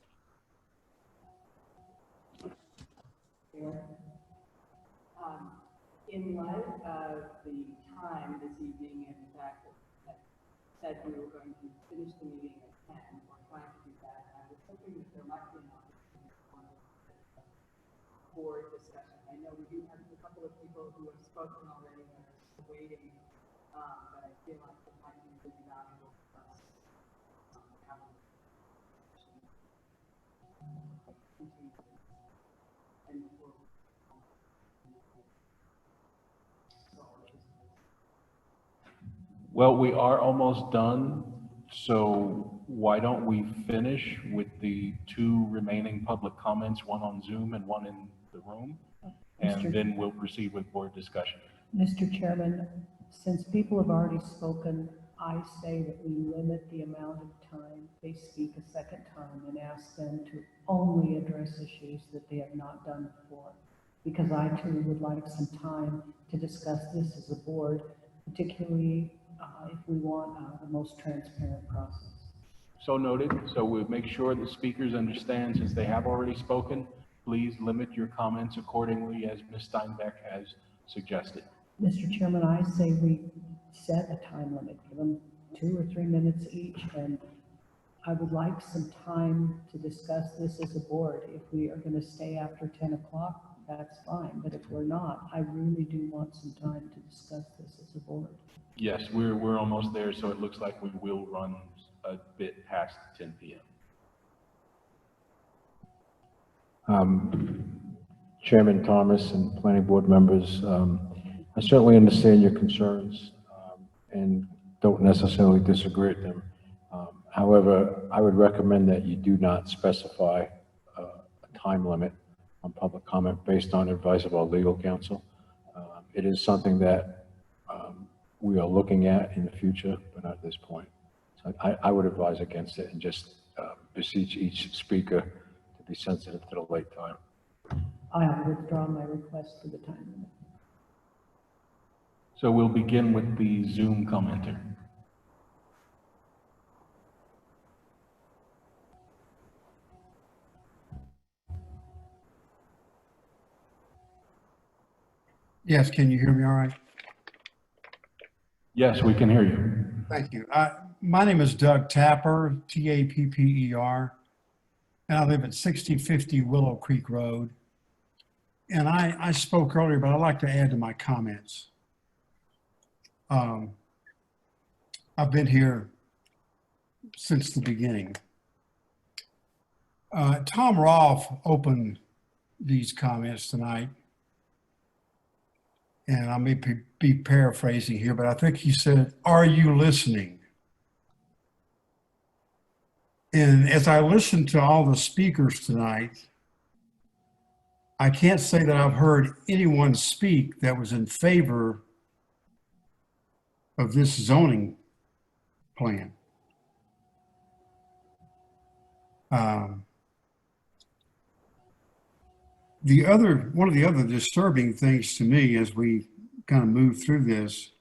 In light of the time this evening and the fact that said we were going to finish the meeting at 10, we're trying to do that. I was hoping that there might be an opportunity for board discussion. I know we do have a couple of people who have spoken already and are still waiting, but I feel like it might be really valuable for us having a discussion. Well, we are almost done, so why don't we finish with the two remaining public comments, one on Zoom and one in the room? And then we'll proceed with board discussion. Mr. Chairman, since people have already spoken, I say that we limit the amount of time they speak a second time and ask them to only address issues that they have not done before. Because I too would like some time to discuss this as a board, particularly if we want the most transparent process. So noted. So we'll make sure the speakers understand, since they have already spoken, please limit your comments accordingly as Ms. Steinbeck has suggested. Mr. Chairman, I say we set a time limit, give them 2 or 3 minutes each, and I would like some time to discuss this as a board. If we are going to stay after 10 o'clock, that's fine, but if we're not, I really do want some time to discuss this as a board. Yes, we're almost there, so it looks like we will run a bit past 10 p.m. Chairman Thomas and planning board members, I certainly understand your concerns and don't necessarily disagree with them. However, I would recommend that you do not specify a time limit on public comment based on advice of our legal counsel. It is something that we are looking at in the future, but not at this point. So I would advise against it and just beseech each speaker to be sensitive to the late time. I have withdrawn my request for the time limit. So we'll begin with the Zoom commenter. Yes, can you hear me all right? Yes, we can hear you. Thank you. My name is Doug Tapper, T-A-P-P-E-R, and I live at 6050 Willow Creek Road. And I spoke earlier, but I'd like to add to my comments. I've been here since the beginning. Tom Rolfe opened these comments tonight, and I may be paraphrasing here, but I think he said, "Are you listening?" And as I listened to all the speakers tonight, I can't say that I've heard anyone speak that was in favor of this zoning plan. One of the other disturbing things to me as we kind of move through this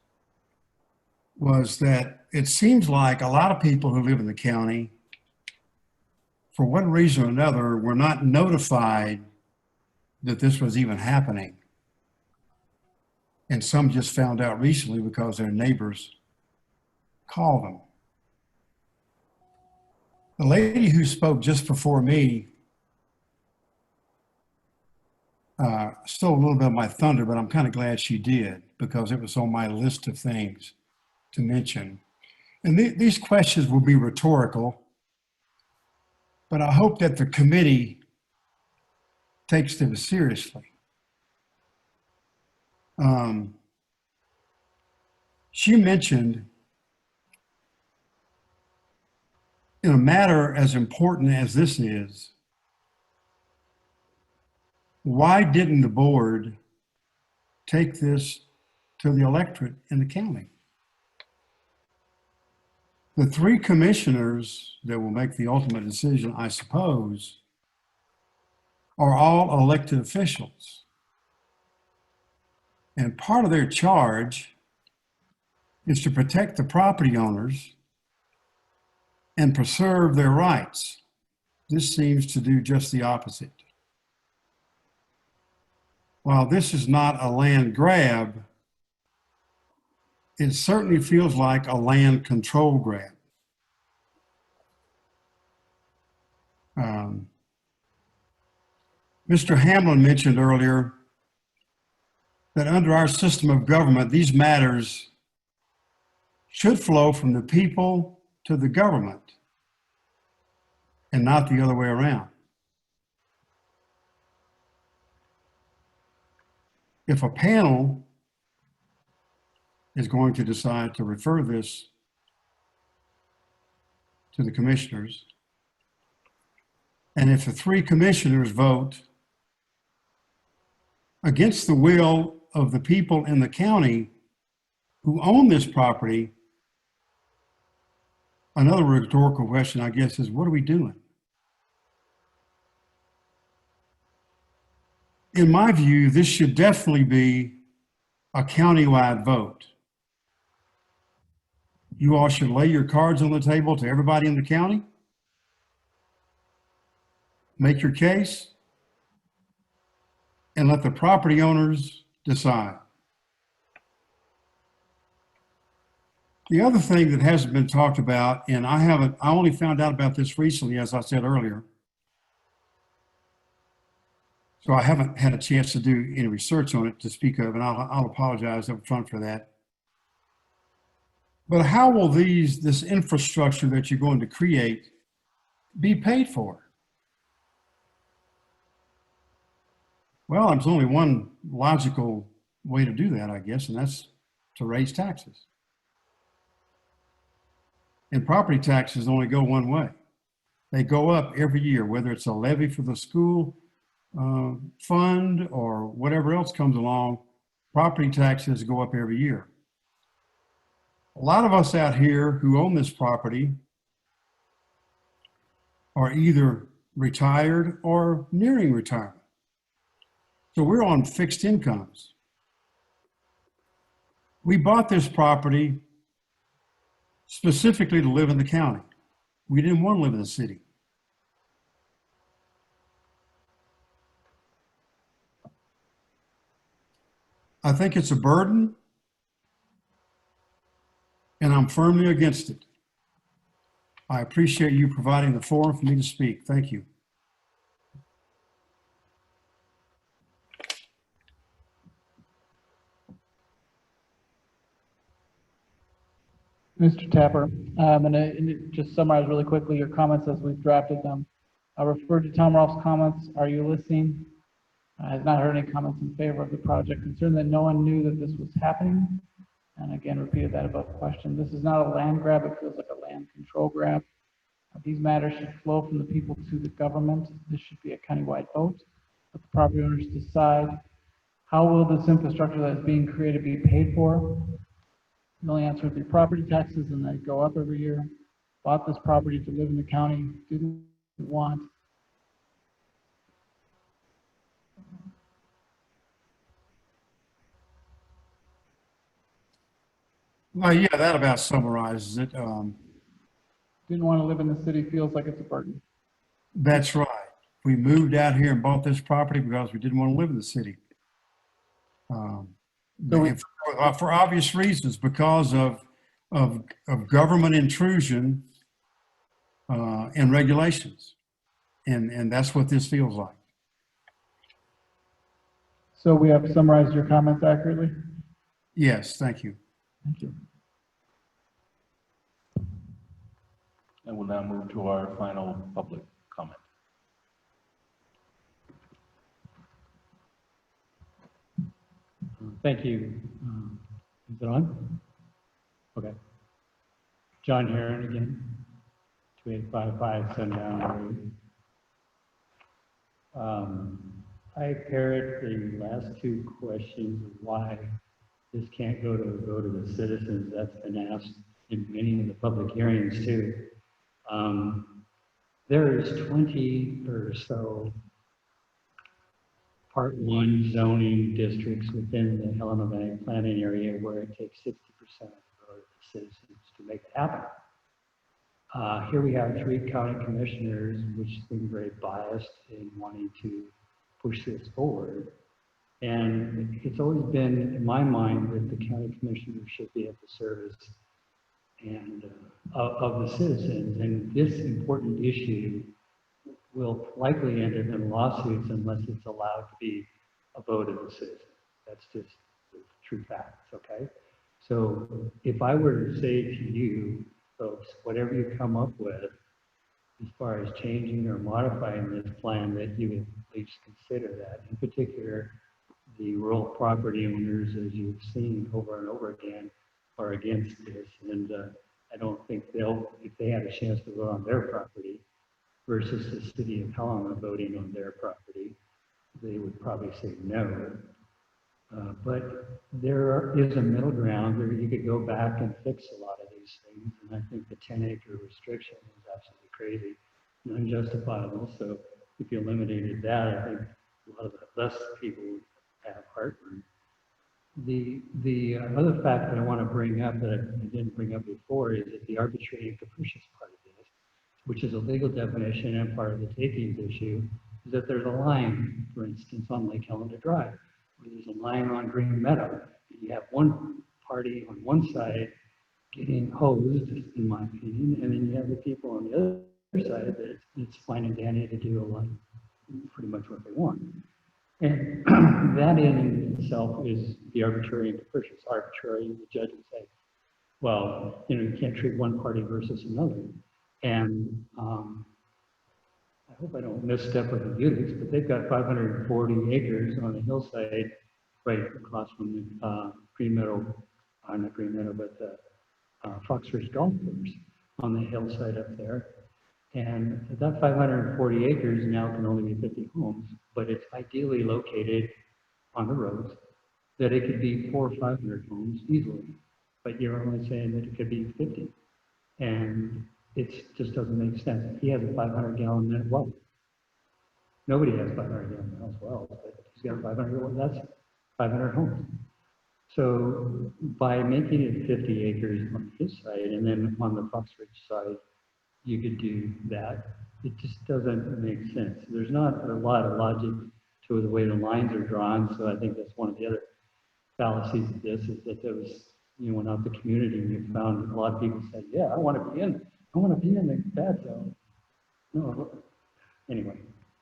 was that it seems like a lot of people who live in the county, for one reason or another, were not notified that this was even happening. And some just found out recently because their neighbors called them. The lady who spoke just before me stole a little bit of my thunder, but I'm kind of glad she did because it was on my list of things to mention. And these questions will be rhetorical, but I hope that the committee takes them seriously. She mentioned, in a matter as important as this is, why didn't the board take this to the electorate in the county? The 3 commissioners that will make the ultimate decision, I suppose, are all elected officials. And part of their charge is to protect the property owners and preserve their rights. This seems to do just the opposite. While this is not a land grab, it certainly feels like a land control grab. Mr. Hamlin mentioned earlier that under our system of government, these matters should flow from the people to the government and not the other way around. If a panel is going to decide to refer this to the commissioners. And if the 3 commissioners vote against the will of the people in the county who own this property, another rhetorical question, I guess, is what are we doing? In my view, this should definitely be a countywide vote. You all should lay your cards on the table to everybody in the county. Make your case and let the property owners decide. The other thing that hasn't been talked about, and I only found out about this recently, as I said earlier, so I haven't had a chance to do any research on it to speak of, and I'll apologize up front for that. But how will this infrastructure that you're going to create be paid for? Well, there's only one logical way to do that, I guess, and that's to raise taxes. And property taxes only go one way. They go up every year, whether it's a levy for the school fund or whatever else comes along. Property taxes go up every year. A lot of us out here who own this property are either retired or nearing retirement. So we're on fixed incomes. We bought this property specifically to live in the county. We didn't want to live in the city. I think it's a burden, and I'm firmly against it. I appreciate you providing the forum for me to speak. Thank you. Mr. Tapper, I'm going to just summarize really quickly your comments as we've drafted them. I referred to Tom Rolfe's comments. Are you listening? I have not heard any comments in favor of the project. Concerned that no one knew that this was happening. And again, repeated that above question. This is not a land grab. It feels like a land control grab. These matters should flow from the people to the government. This should be a countywide vote. Let the property owners decide how will this infrastructure that is being created be paid for. The only answer would be property taxes, and they go up every year. Bought this property to live in the county, didn't want. Well, yeah, that about summarizes it. Didn't want to live in the city, feels like it's a burden. That's right. We moved out here and bought this property because we didn't want to live in the city. For obvious reasons, because of government intrusion and regulations. And that's what this feels like. So we have summarized your comments accurately? Yes, thank you. Thank you. And we'll now move to our final public comment. Thank you. Is it on? Okay. John Heron again, 2855 Sundown Road. I parrot the last two questions of why this can't go to the citizens. That's been asked in many of the public hearings too. There is 20 or so Part 1 zoning districts within the Helena Bank planning area where it takes 60% of the vote of the citizens to make it happen. Here we have 3 county commissioners, which seem very biased in wanting to push this forward. And it's always been in my mind that the county commissioners should be at the service and of the citizens. And this important issue will likely end up in lawsuits unless it's allowed to be a vote of the citizens. That's just the true facts, okay? So if I were to say to you, folks, whatever you come up with, as far as changing or modifying this plan, that you would at least consider that. In particular, the rural property owners, as you've seen over and over again, are against this, and I don't think they'll, if they had a chance to vote on their property versus the city of Helena voting on their property, they would probably say no. But there is a middle ground where you could go back and fix a lot of these things, and I think the 10-acre restriction is absolutely crazy and unjustifiable. So if you eliminated that, I think a lot of the less people would have heartburn. The other fact that I want to bring up that I didn't bring up before is that the arbitrary and capricious part of this, which is a legal definition and part of the takings issue, is that there's a line, for instance, on Lake Helena Drive, where there's a line on Green Meadow. You have one party on one side getting hosed, in my opinion, and then you have the people on the other side that it's fine and dandy to do a lot, pretty much what they want. And that in itself is the arbitrary and capricious. Arbitrary, the judge would say, well, you know, you can't treat one party versus another. And I hope I don't misstep with the Civics, but they've got 540 acres on the hillside right across from the Green Meadow, not Green Meadow, but Fox Ridge Golf Course on the hillside up there. And that 540 acres now can only be 50 homes, but it's ideally located on the roads that it could be 400 or 500 homes easily. But you're only saying that it could be 50. And it just doesn't make sense. He has a 500-gallon minute well. Nobody has 500-gallon wells, but he's got 500, that's 500 homes. So by making it 50 acres on his side, and then on the Fox Ridge side, you could do that. It just doesn't make sense. There's not a lot of logic to the way the lines are drawn, so I think that's one of the other fallacies of this, is that there was, you know, went out the community and you found a lot of people said, yeah, I want to be in the bad zone. No, anyway,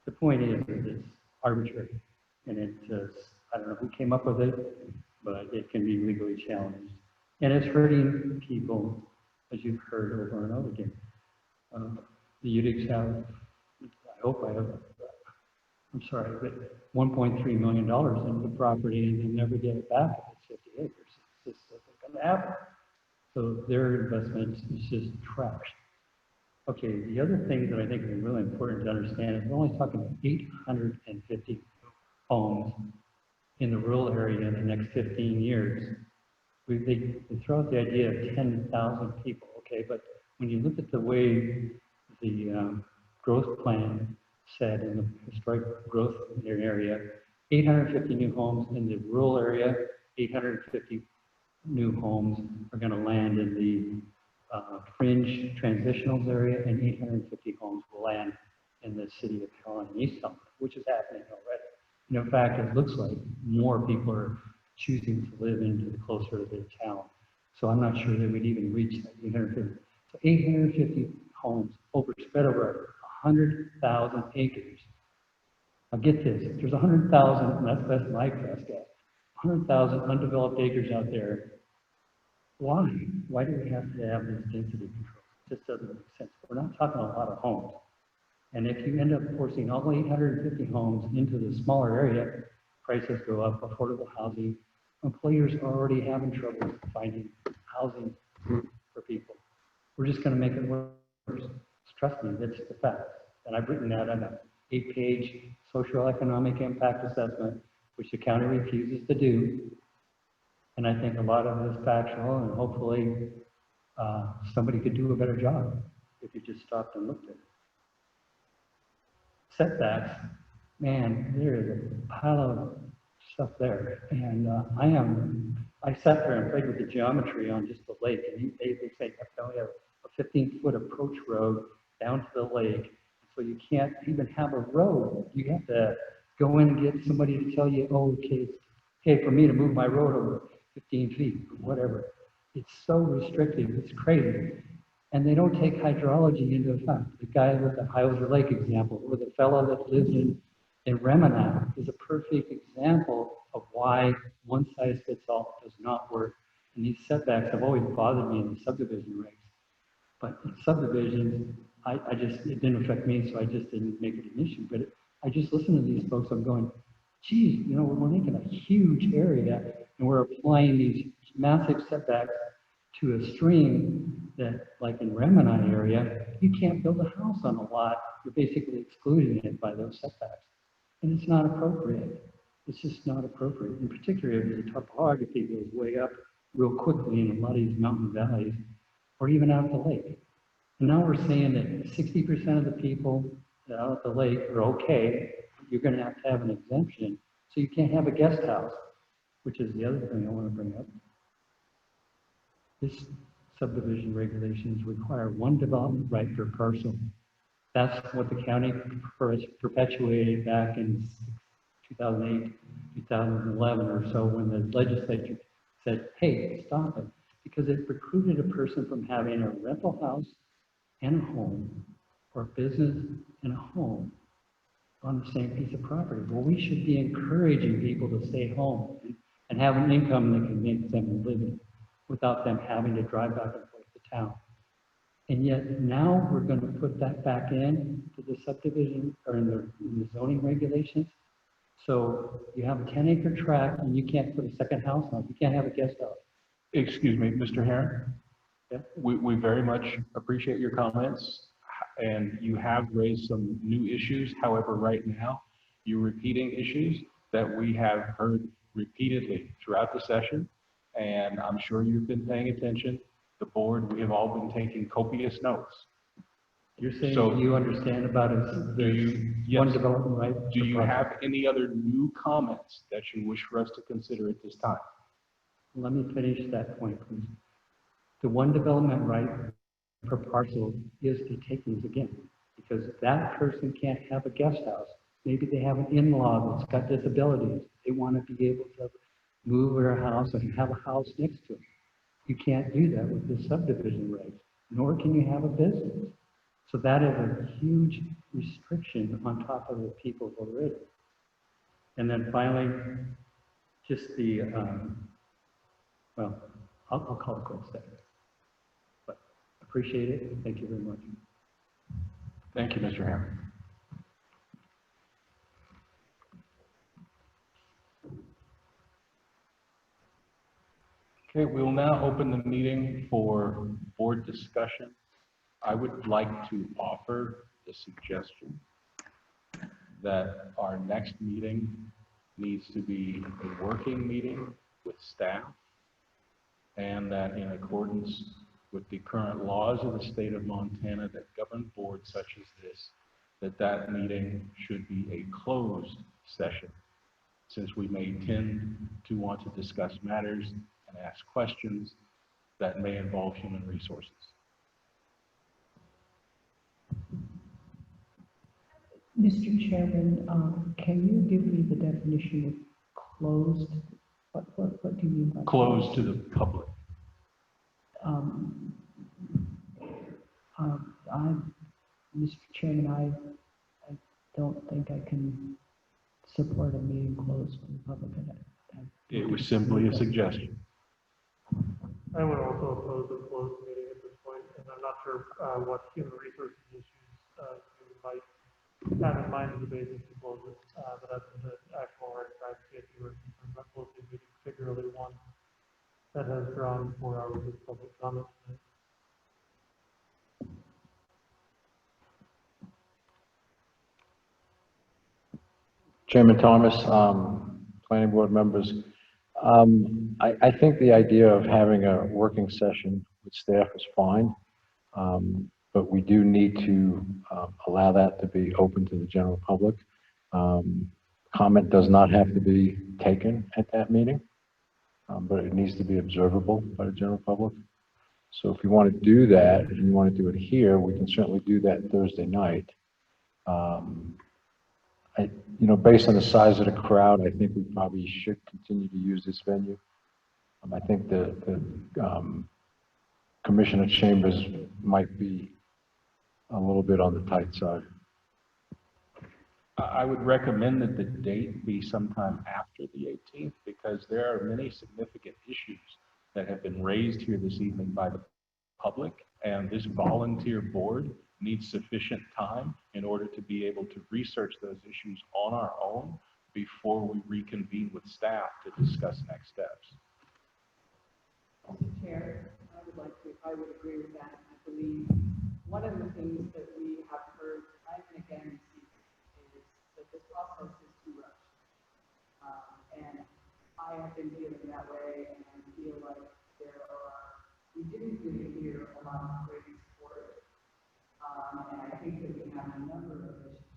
the point is that it's arbitrary, and it's, I don't know who came up with it, but it can be legally challenged. And it's hurting people, as you've heard over and over again. The Civics have, I hope I have, I'm sorry, but $1.3 million into the property and they never get it back if it's 50 acres. It's just not going to happen. So their investment is just trash. Okay, the other thing that I think is really important to understand is we're only talking about 850 homes in the rural area in the next 15 years. They throw out the idea of 10,000 people, okay, but when you look at the way the growth plan said in the historic growth area, 850 new homes in the rural area, 850 new homes are going to land in the fringe transitionals area, and 850 homes will land in the city of Helena and East Helena, which is happening already. And in fact, it looks like more people are choosing to live closer to their town. So I'm not sure that we'd even reach that 850. So 850 homes spread over 100,000 acres. Now get this, there's 100,000, and that's my best guess, 100,000 undeveloped acres out there. Why? Why do we have to have this density control? It just doesn't make sense. We're not talking a lot of homes. And if you end up forcing all 850 homes into the smaller area, prices go up, affordable housing. Employers are already having trouble finding housing for people. We're just going to make it worse. Trust me, that's the fact. And I've written that on an 8-page social economic impact assessment, which the county refuses to do. And I think a lot of it is factual, and hopefully somebody could do a better job if you just stopped and looked at it. Setbacks, man, there is a pile of stuff there. And I sat there and played with the geometry on just the lake, and they say, oh, we have a 15-foot approach road down to the lake. So you can't even have a road. You have to go in and get somebody to tell you, oh, okay, it's okay for me to move my road over 15 feet, or whatever. It's so restrictive, it's crazy. And they don't take hydrology into account. The guy with the Hauser Lake example, or the fellow that lives in Remina, is a perfect example of why one size fits all does not work. And these setbacks have always bothered me in the subdivision regs. But in subdivisions, it didn't affect me, so I just didn't make it an issue. But I just listen to these folks, I'm going, geez, you know, we're making a huge area and we're applying these massive setbacks to a stream that, like in Remini area, you can't build a house on a lot. You're basically excluding it by those setbacks. And it's not appropriate. It's just not appropriate. In particular, if the topography goes way up real quickly in a lot of these mountain valleys, or even out at the lake. And now we're saying that 60% of the people out at the lake are okay. You're going to have an exemption. So you can't have a guest house, which is the other thing I want to bring up. This subdivision regulations require one development right per parcel. That's what the county perpetuated back in 2008, 2011 or so, when the legislature said, hey, stop it, because it precluded a person from having a rental house and a home, or a business and a home on the same piece of property. Well, we should be encouraging people to stay home and have an income that can make them a living without them having to drive back and forth to town. And yet now we're going to put that back in to the subdivision or in the zoning regulations. So you have a 10-acre tract and you can't put a second house on it. You can't have a guest house. Excuse me, Mr. Herron? Yeah. We very much appreciate your comments, and you have raised some new issues. However, right now, you're repeating issues that we have heard repeatedly throughout the session, and I'm sure you've been paying attention. The board, we have all been taking copious notes. You're saying So, that you understand about it, one development right? Do you have any other new comments that you wish for us to consider at this time? Let me finish that point, please. The one development right per parcel is the takings again, because if that person can't have a guest house, maybe they have an in-law that's got disabilities. They want to be able to move their house and have a house next to them. You can't do that with the subdivision regs, nor can you have a business. So that is a huge restriction on top of the people already. And then finally, just the, well, I'll call it quits there. But appreciate it. Thank you very much. Thank you, Mr. Herron. Okay, we will now open the meeting for board discussion. I would like to offer the suggestion that our next meeting needs to be a working meeting with staff, and that in accordance with the current laws of the state of Montana that govern boards such as this, that meeting should be a closed session, since we may tend to want to discuss matters and ask questions that may involve human resources. Mr. Chairman, can you give me the definition of closed? What do you mean by Closed to the public. Mr. Chairman, I don't think I can support a meeting closed for the public. It was simply a suggestion. I would also oppose a closed meeting at this point, and I'm not sure what human resources issues you might have in mind as a basis to close it, but that's the actual right if you were concerned about closing a meeting, particularly one that has drawn 4 hours of public comment tonight. Chairman Thomas, planning board members, I think the idea of having a working session with staff is fine, but we do need to allow that to be open to the general public. Comment does not have to be taken at that meeting, but it needs to be observable by the general public. So if you want to do that, and you want to do it here, we can certainly do that Thursday night. Based on the size of the crowd, I think we probably should continue to use this venue. I think the Commissioner Chambers might be a little bit on the tight side. I would recommend that the date be sometime after the 18th, because there are many significant issues that have been raised here this evening by the public, and this volunteer board needs sufficient time in order to be able to research those issues on our own before we reconvene with staff to discuss next steps. Mr. Chair, I would agree with that. I believe one of the things that we have heard time and again is that this process is too rushed. And I have been feeling that way, and I feel like we didn't really hear a lot of great support. And I think that we have a number of issues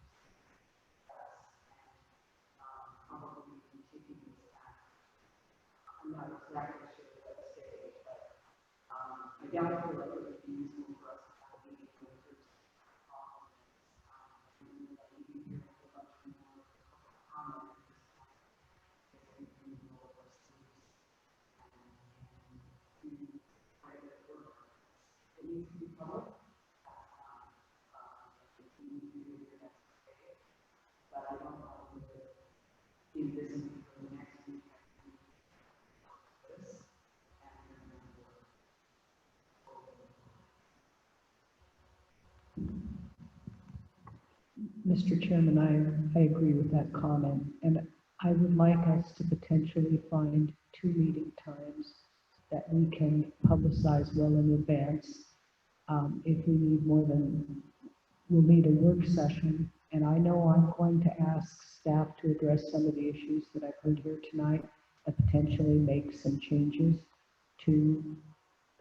probably taking this back. I'm not exactly sure what to say, but I don't feel like it would be useful for us to have a meeting where there's Mr. Chairman, I agree with that comment, and I would like us to potentially find 2 meeting times that we can publicize well in advance. If we need more than, we'll need a work session, and I know I'm going to ask staff to address some of the issues that I've heard here tonight and potentially make some changes to,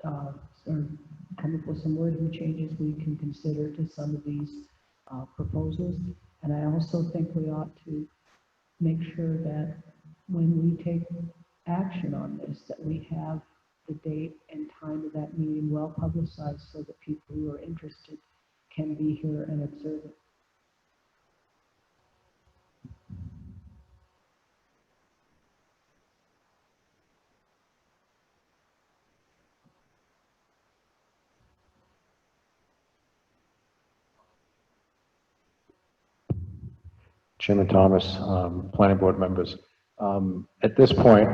or come up with some wording changes we can consider to some of these proposals. And I also think we ought to make sure that when we take action on this, that we have the date and time of that meeting well publicized so that people who are interested can be here and observe it. Chairman Thomas, planning board members. At this point,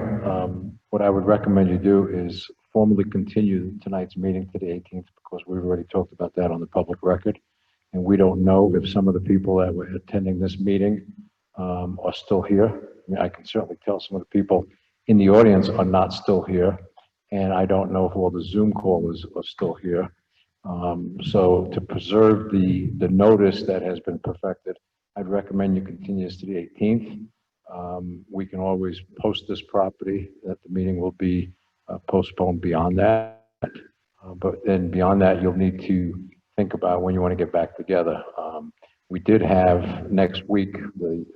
what I would recommend you do is formally continue tonight's meeting to the 18th because we've already talked about that on the public record. And we don't know if some of the people that were attending this meeting are still here. I mean, I can certainly tell some of the people in the audience are not still here. And I don't know if all the Zoom callers are still here. So to preserve the notice that has been perfected, I'd recommend you continue this to the 18th. We can always post this property that the meeting will be postponed beyond that. But then beyond that, you'll need to think about when you want to get back together. We did have next week, the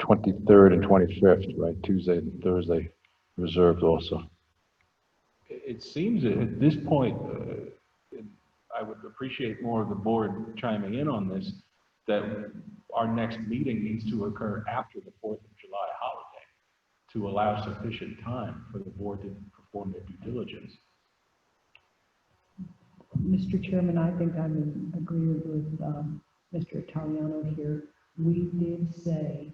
23rd and 25th, right? Tuesday and Thursday reserved also. It seems at this point, I would appreciate more of the board chiming in on this, that our next meeting needs to occur after the 4th of July holiday to allow sufficient time for the board to perform their due diligence. Mr. Chairman, I think I'm in agreement with Mr. Italiano here. We did say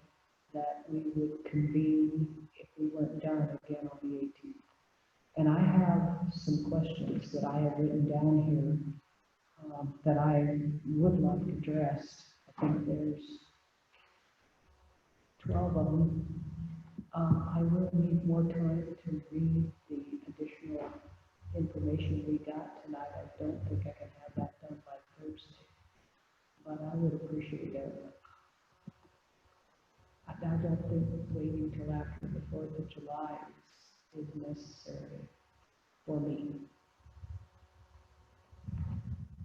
that we would convene if we weren't done again on the 18th. And I have some questions that I have written down here that I would like addressed. I think there's 12 of them. I will need more time to read the additional information we got tonight. I don't think I can have that done by Thursday, but I would appreciate it. I don't think waiting till after the 4th of July is necessary for me.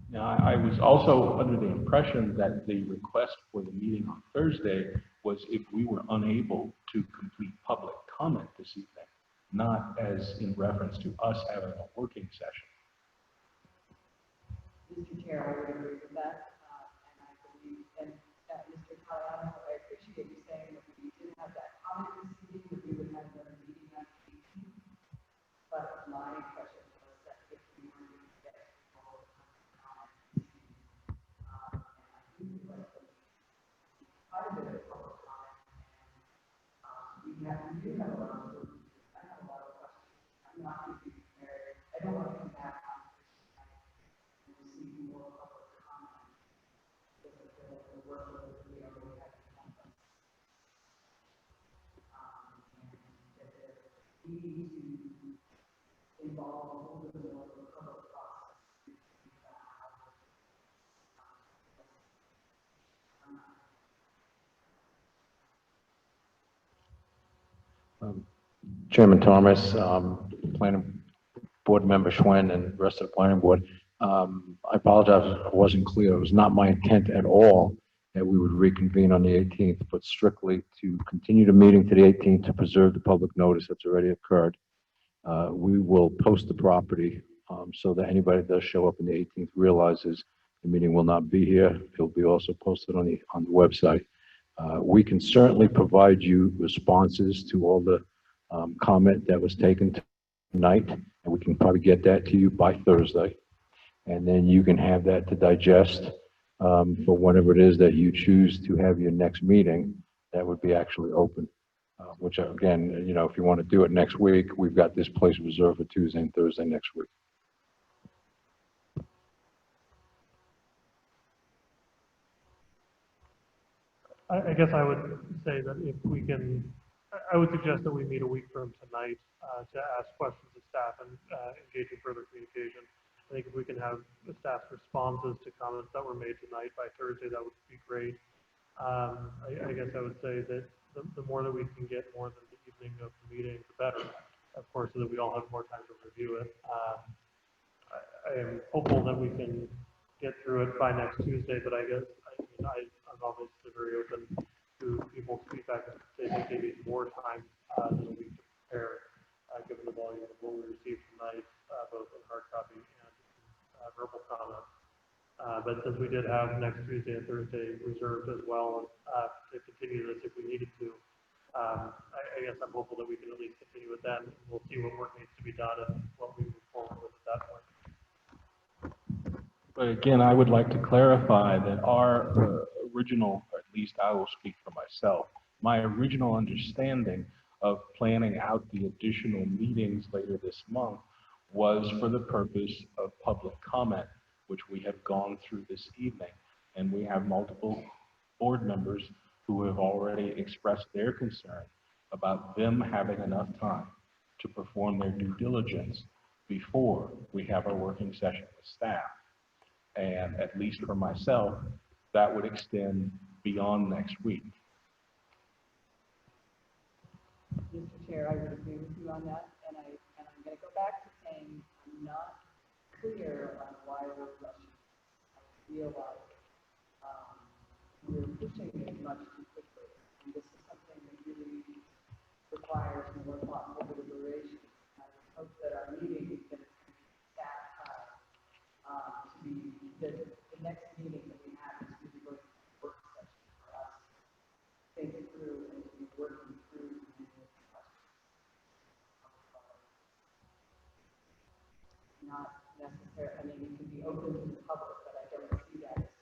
Now, I was also under the impression that the request for the meeting on Thursday was if we were unable to complete public comment this evening, not as in reference to us having a working session. Mr. Chair, I would agree with that, and I believe, and Mr. Italiano, I appreciate you saying that we did have that comment this evening, that we would have another meeting on the 18th, but my impression was that if we were going to get all of the comment this evening, and I do feel like quite a bit of public comment, and we do have a lot of work to do. I have a lot of questions. I'm not going to be prepared. I don't want to come back on and receive more public comment because I feel like the workload that we already have in front of us. And that we need to, in involve a little bit more of a public process. Chairman Thomas, planning board member Schwen, and the rest of the planning board. I apologize if I wasn't clear. It was not my intent at all that we would reconvene on the 18th, but strictly to continue the meeting to the 18th to preserve the public notice that's already occurred. We will post the property so that anybody that does show up on the 18th realizes the meeting will not be here. It'll be also posted on the website. We can certainly provide you responses to all the comment that was taken tonight, and we can probably get that to you by Thursday. And then you can have that to digest for whenever it is that you choose to have your next meeting that would be actually open. Which again, you know, if you want to do it next week, we've got this place reserved for Tuesday and Thursday next week. I guess I would say that if we can, I would suggest that we meet a week from tonight to ask questions of staff and engage in further communication. I think if we can have the staff's responses to comments that were made tonight by Thursday, that would be great. I guess I would say that the more that we can get more than the evening of the meeting, the better, of course, so that we all have more time to review it. I am hopeful that we can get through it by next Tuesday, but I guess I'm obviously very open to people's feedback if they think they need more time than a week to prepare, given the volume of what we received tonight, both in hard copy and verbal comments. But since we did have next Tuesday and Thursday reserved as well to continue this if we needed to, I guess I'm hopeful that we can at least continue it then. We'll see what work needs to be done and what we move forward with at that point. But again, I would like to clarify that our original, or at least I will speak for myself, my original understanding of planning out the additional meetings later this month was for the purpose of public comment, which we have gone through this evening. And we have multiple board members who have already expressed their concern about them having enough time to perform their due diligence before we have our working session with staff. And at least for myself, that would extend beyond next week. Mr. Chair, I would agree with you on that, and I'm going to go back to saying I'm not clear on why we're rushing. I feel like we're pushing it much too quickly, and this is something that really requires more thoughtful deliberation. I hope that our meeting is going to be staff time to be the next meeting that we have is really going to be a work session for us to think it through and to be working through many of the questions. Not necessarily, I mean, it can be open to the public, but I don't see that as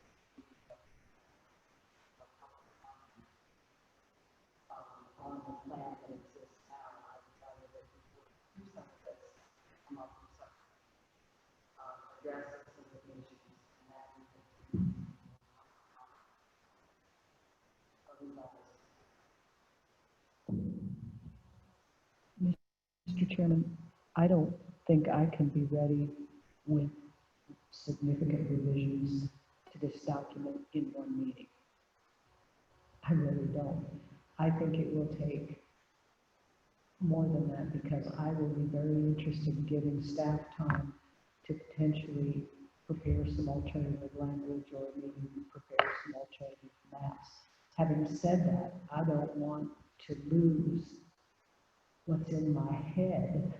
on the plan that exists now. I decided that we would do some of this, come up with some, address some of the issues, and then Mr. Chairman, I don't think I can be ready with significant revisions to this document in one meeting. I really don't. I think it will take more than that because I will be very interested in giving staff time to potentially prepare some alternative language or maybe prepare some alternative maps. Having said that, I don't want to lose what's in my head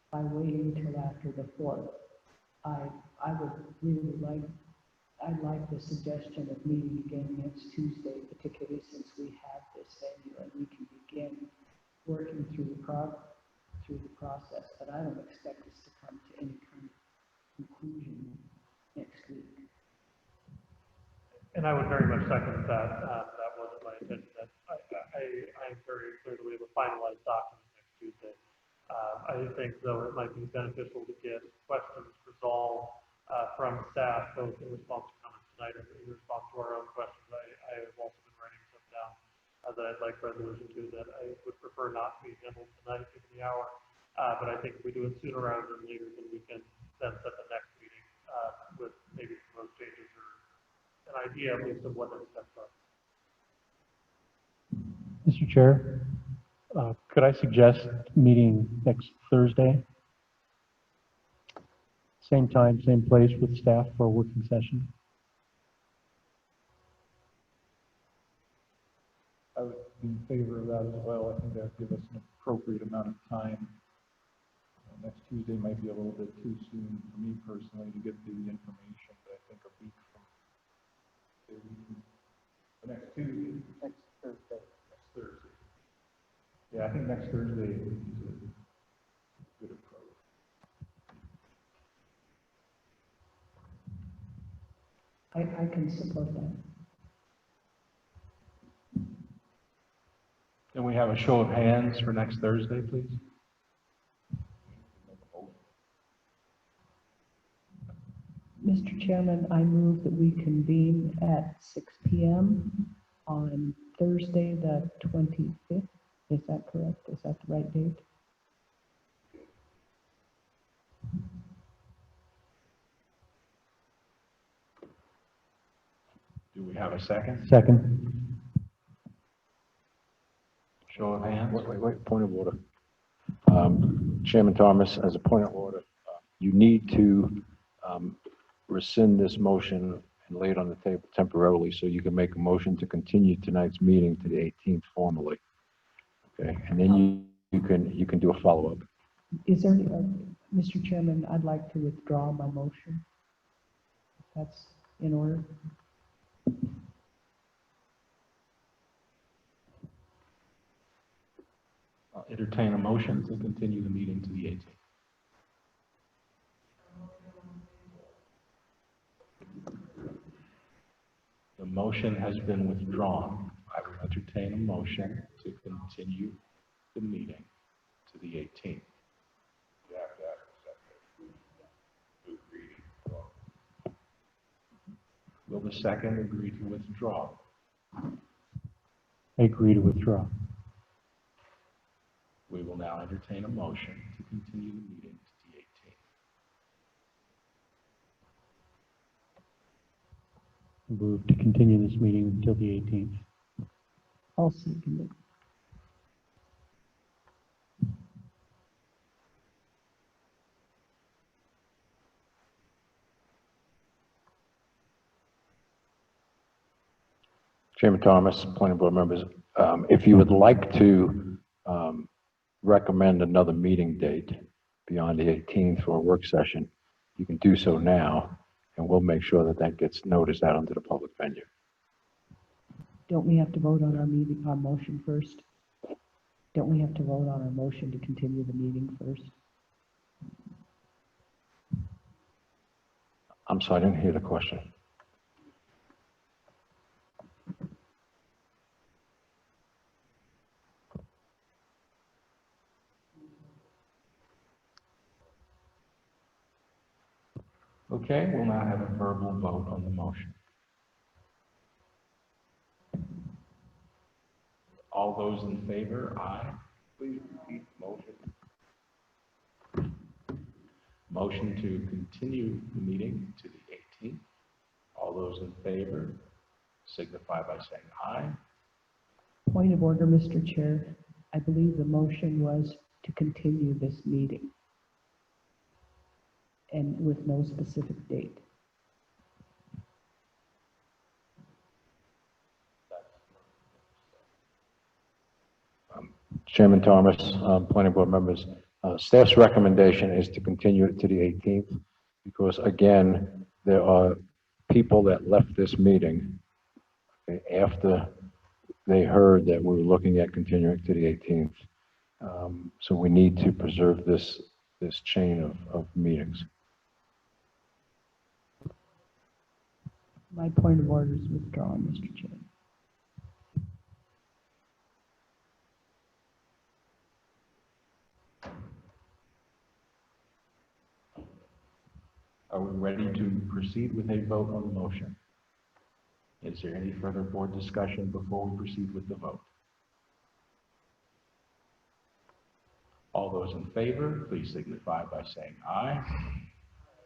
by waiting till after the 4th. I would really like, I'd like the suggestion of meeting again next Tuesday, particularly since we have this venue and we can begin working through the process, but I don't expect us to come to any kind of conclusion next week. And I would very much second that. That wasn't my intention. I'm very clear that we have a finalized document next Tuesday. I think, though, it might be beneficial to get questions resolved from staff, both in response to comments tonight and in response to our own questions. I have also been writing some down that I'd like resolution to that I would prefer not to be handled tonight given the hour. But but I think if we do it sooner rather than later, then we can then set the next meeting with maybe some of those changes or an idea at least of what the steps are. Mr. Chair, could I suggest meeting next Thursday? Same time, same place with staff for a working session? I would be in favor of that as well. I think that would give us an appropriate amount of time. Next Tuesday might be a little bit too soon for me personally to get the information, but I think a week from the next Tuesday. Next Thursday. Next Thursday. Yeah, I think next Thursday is a good approach. I can support that. Can we have a show of hands for next Thursday, please? Mr. Chairman, I move that we convene at 6 p.m. on Thursday, the 25th. Is that correct? Is that the right date? Do we have a second? Second. Show of hands. Wait, point of order. Chairman Thomas, as a point of order, you need to rescind this motion and lay it on the table temporarily so you can make a motion to continue tonight's meeting to the 18th formally. Okay, and then you can do a follow-up. Is there, Mr. Chairman, I'd like to withdraw my motion. If that's in order. I'll entertain a motion to continue the meeting to the 18th. The motion has been withdrawn. I will entertain a motion to continue the meeting to the 18th. Will the second agree to withdraw? I agree to withdraw. We will now entertain a motion to continue the meeting to the 18th. Move to continue this meeting until the 18th. I'll second it. Chairman Thomas, planning board members, if you would like to recommend another meeting date beyond the 18th for a work session, you can do so now, and we'll make sure that that gets noticed out onto the public venue. Don't we have to vote on our motion first? Don't we have to vote on our motion to continue the meeting first? I'm sorry, I didn't hear the question. Okay, we'll now have a verbal vote on the motion. All those in favor, aye. Please repeat the motion. Motion to continue the meeting to the 18th. All those in favor signify by saying aye. Point of order, Mr. Chair. I believe the motion was to continue this meeting and with no specific date. Chairman Thomas, planning board members, staff's recommendation is to continue it to the 18th because, again, there are people that left this meeting after they heard that we were looking at continuing to the 18th. So we need to preserve this chain of meetings. My point of order is withdrawn, Mr. Chair. Are we ready to proceed with a vote on the motion? Is there any further board discussion before we proceed with the vote? All those in favor, please signify by saying aye.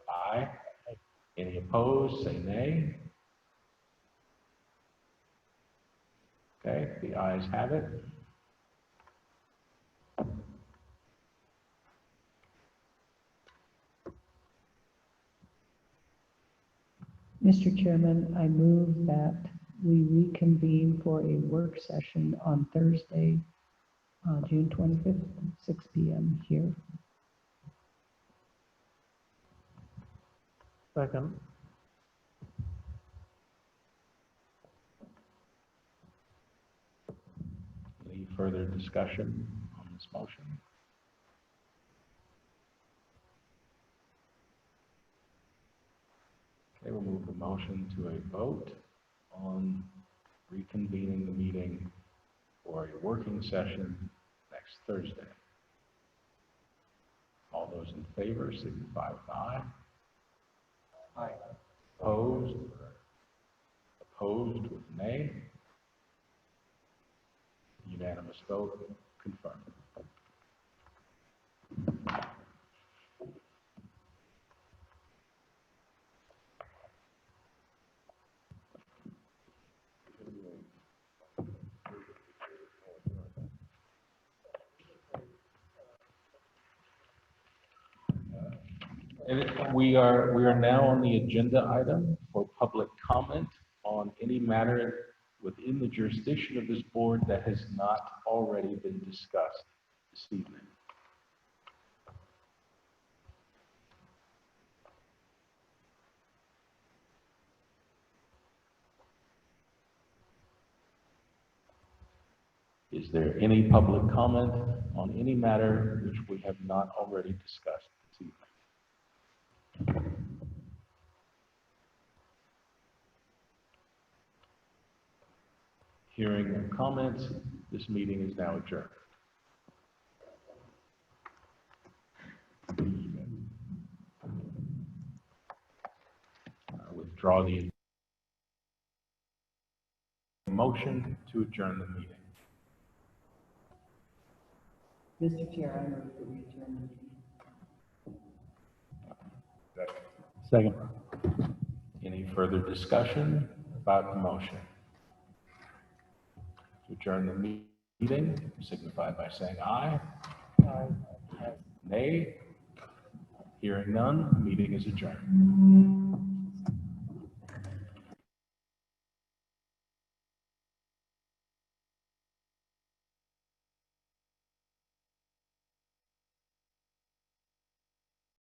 Aye. Any opposed, say nay. Okay, the ayes have it. Mr. Chairman, I move that we reconvene for a work session on Thursday, June 25th, 6 p.m. here. Second. Any further discussion on this motion? Okay, we'll move the motion to a vote on reconvening the meeting for a working session next Thursday. All those in favor signify with aye. Aye. Opposed? Opposed with nay. Unanimous vote confirmed. And we are now on the agenda item for public comment on any matter within the jurisdiction of this board that has not already been discussed this evening. Is there any public comment on any matter which we have not already discussed this evening? Hearing no comments, this meeting is now adjourned. Withdraw the motion to adjourn the meeting. Mr. Chair, I move that we adjourn the meeting. Second. Any further discussion about the motion? To adjourn the meeting, signify by saying aye. Aye. Nay. Hearing none, the meeting is adjourned.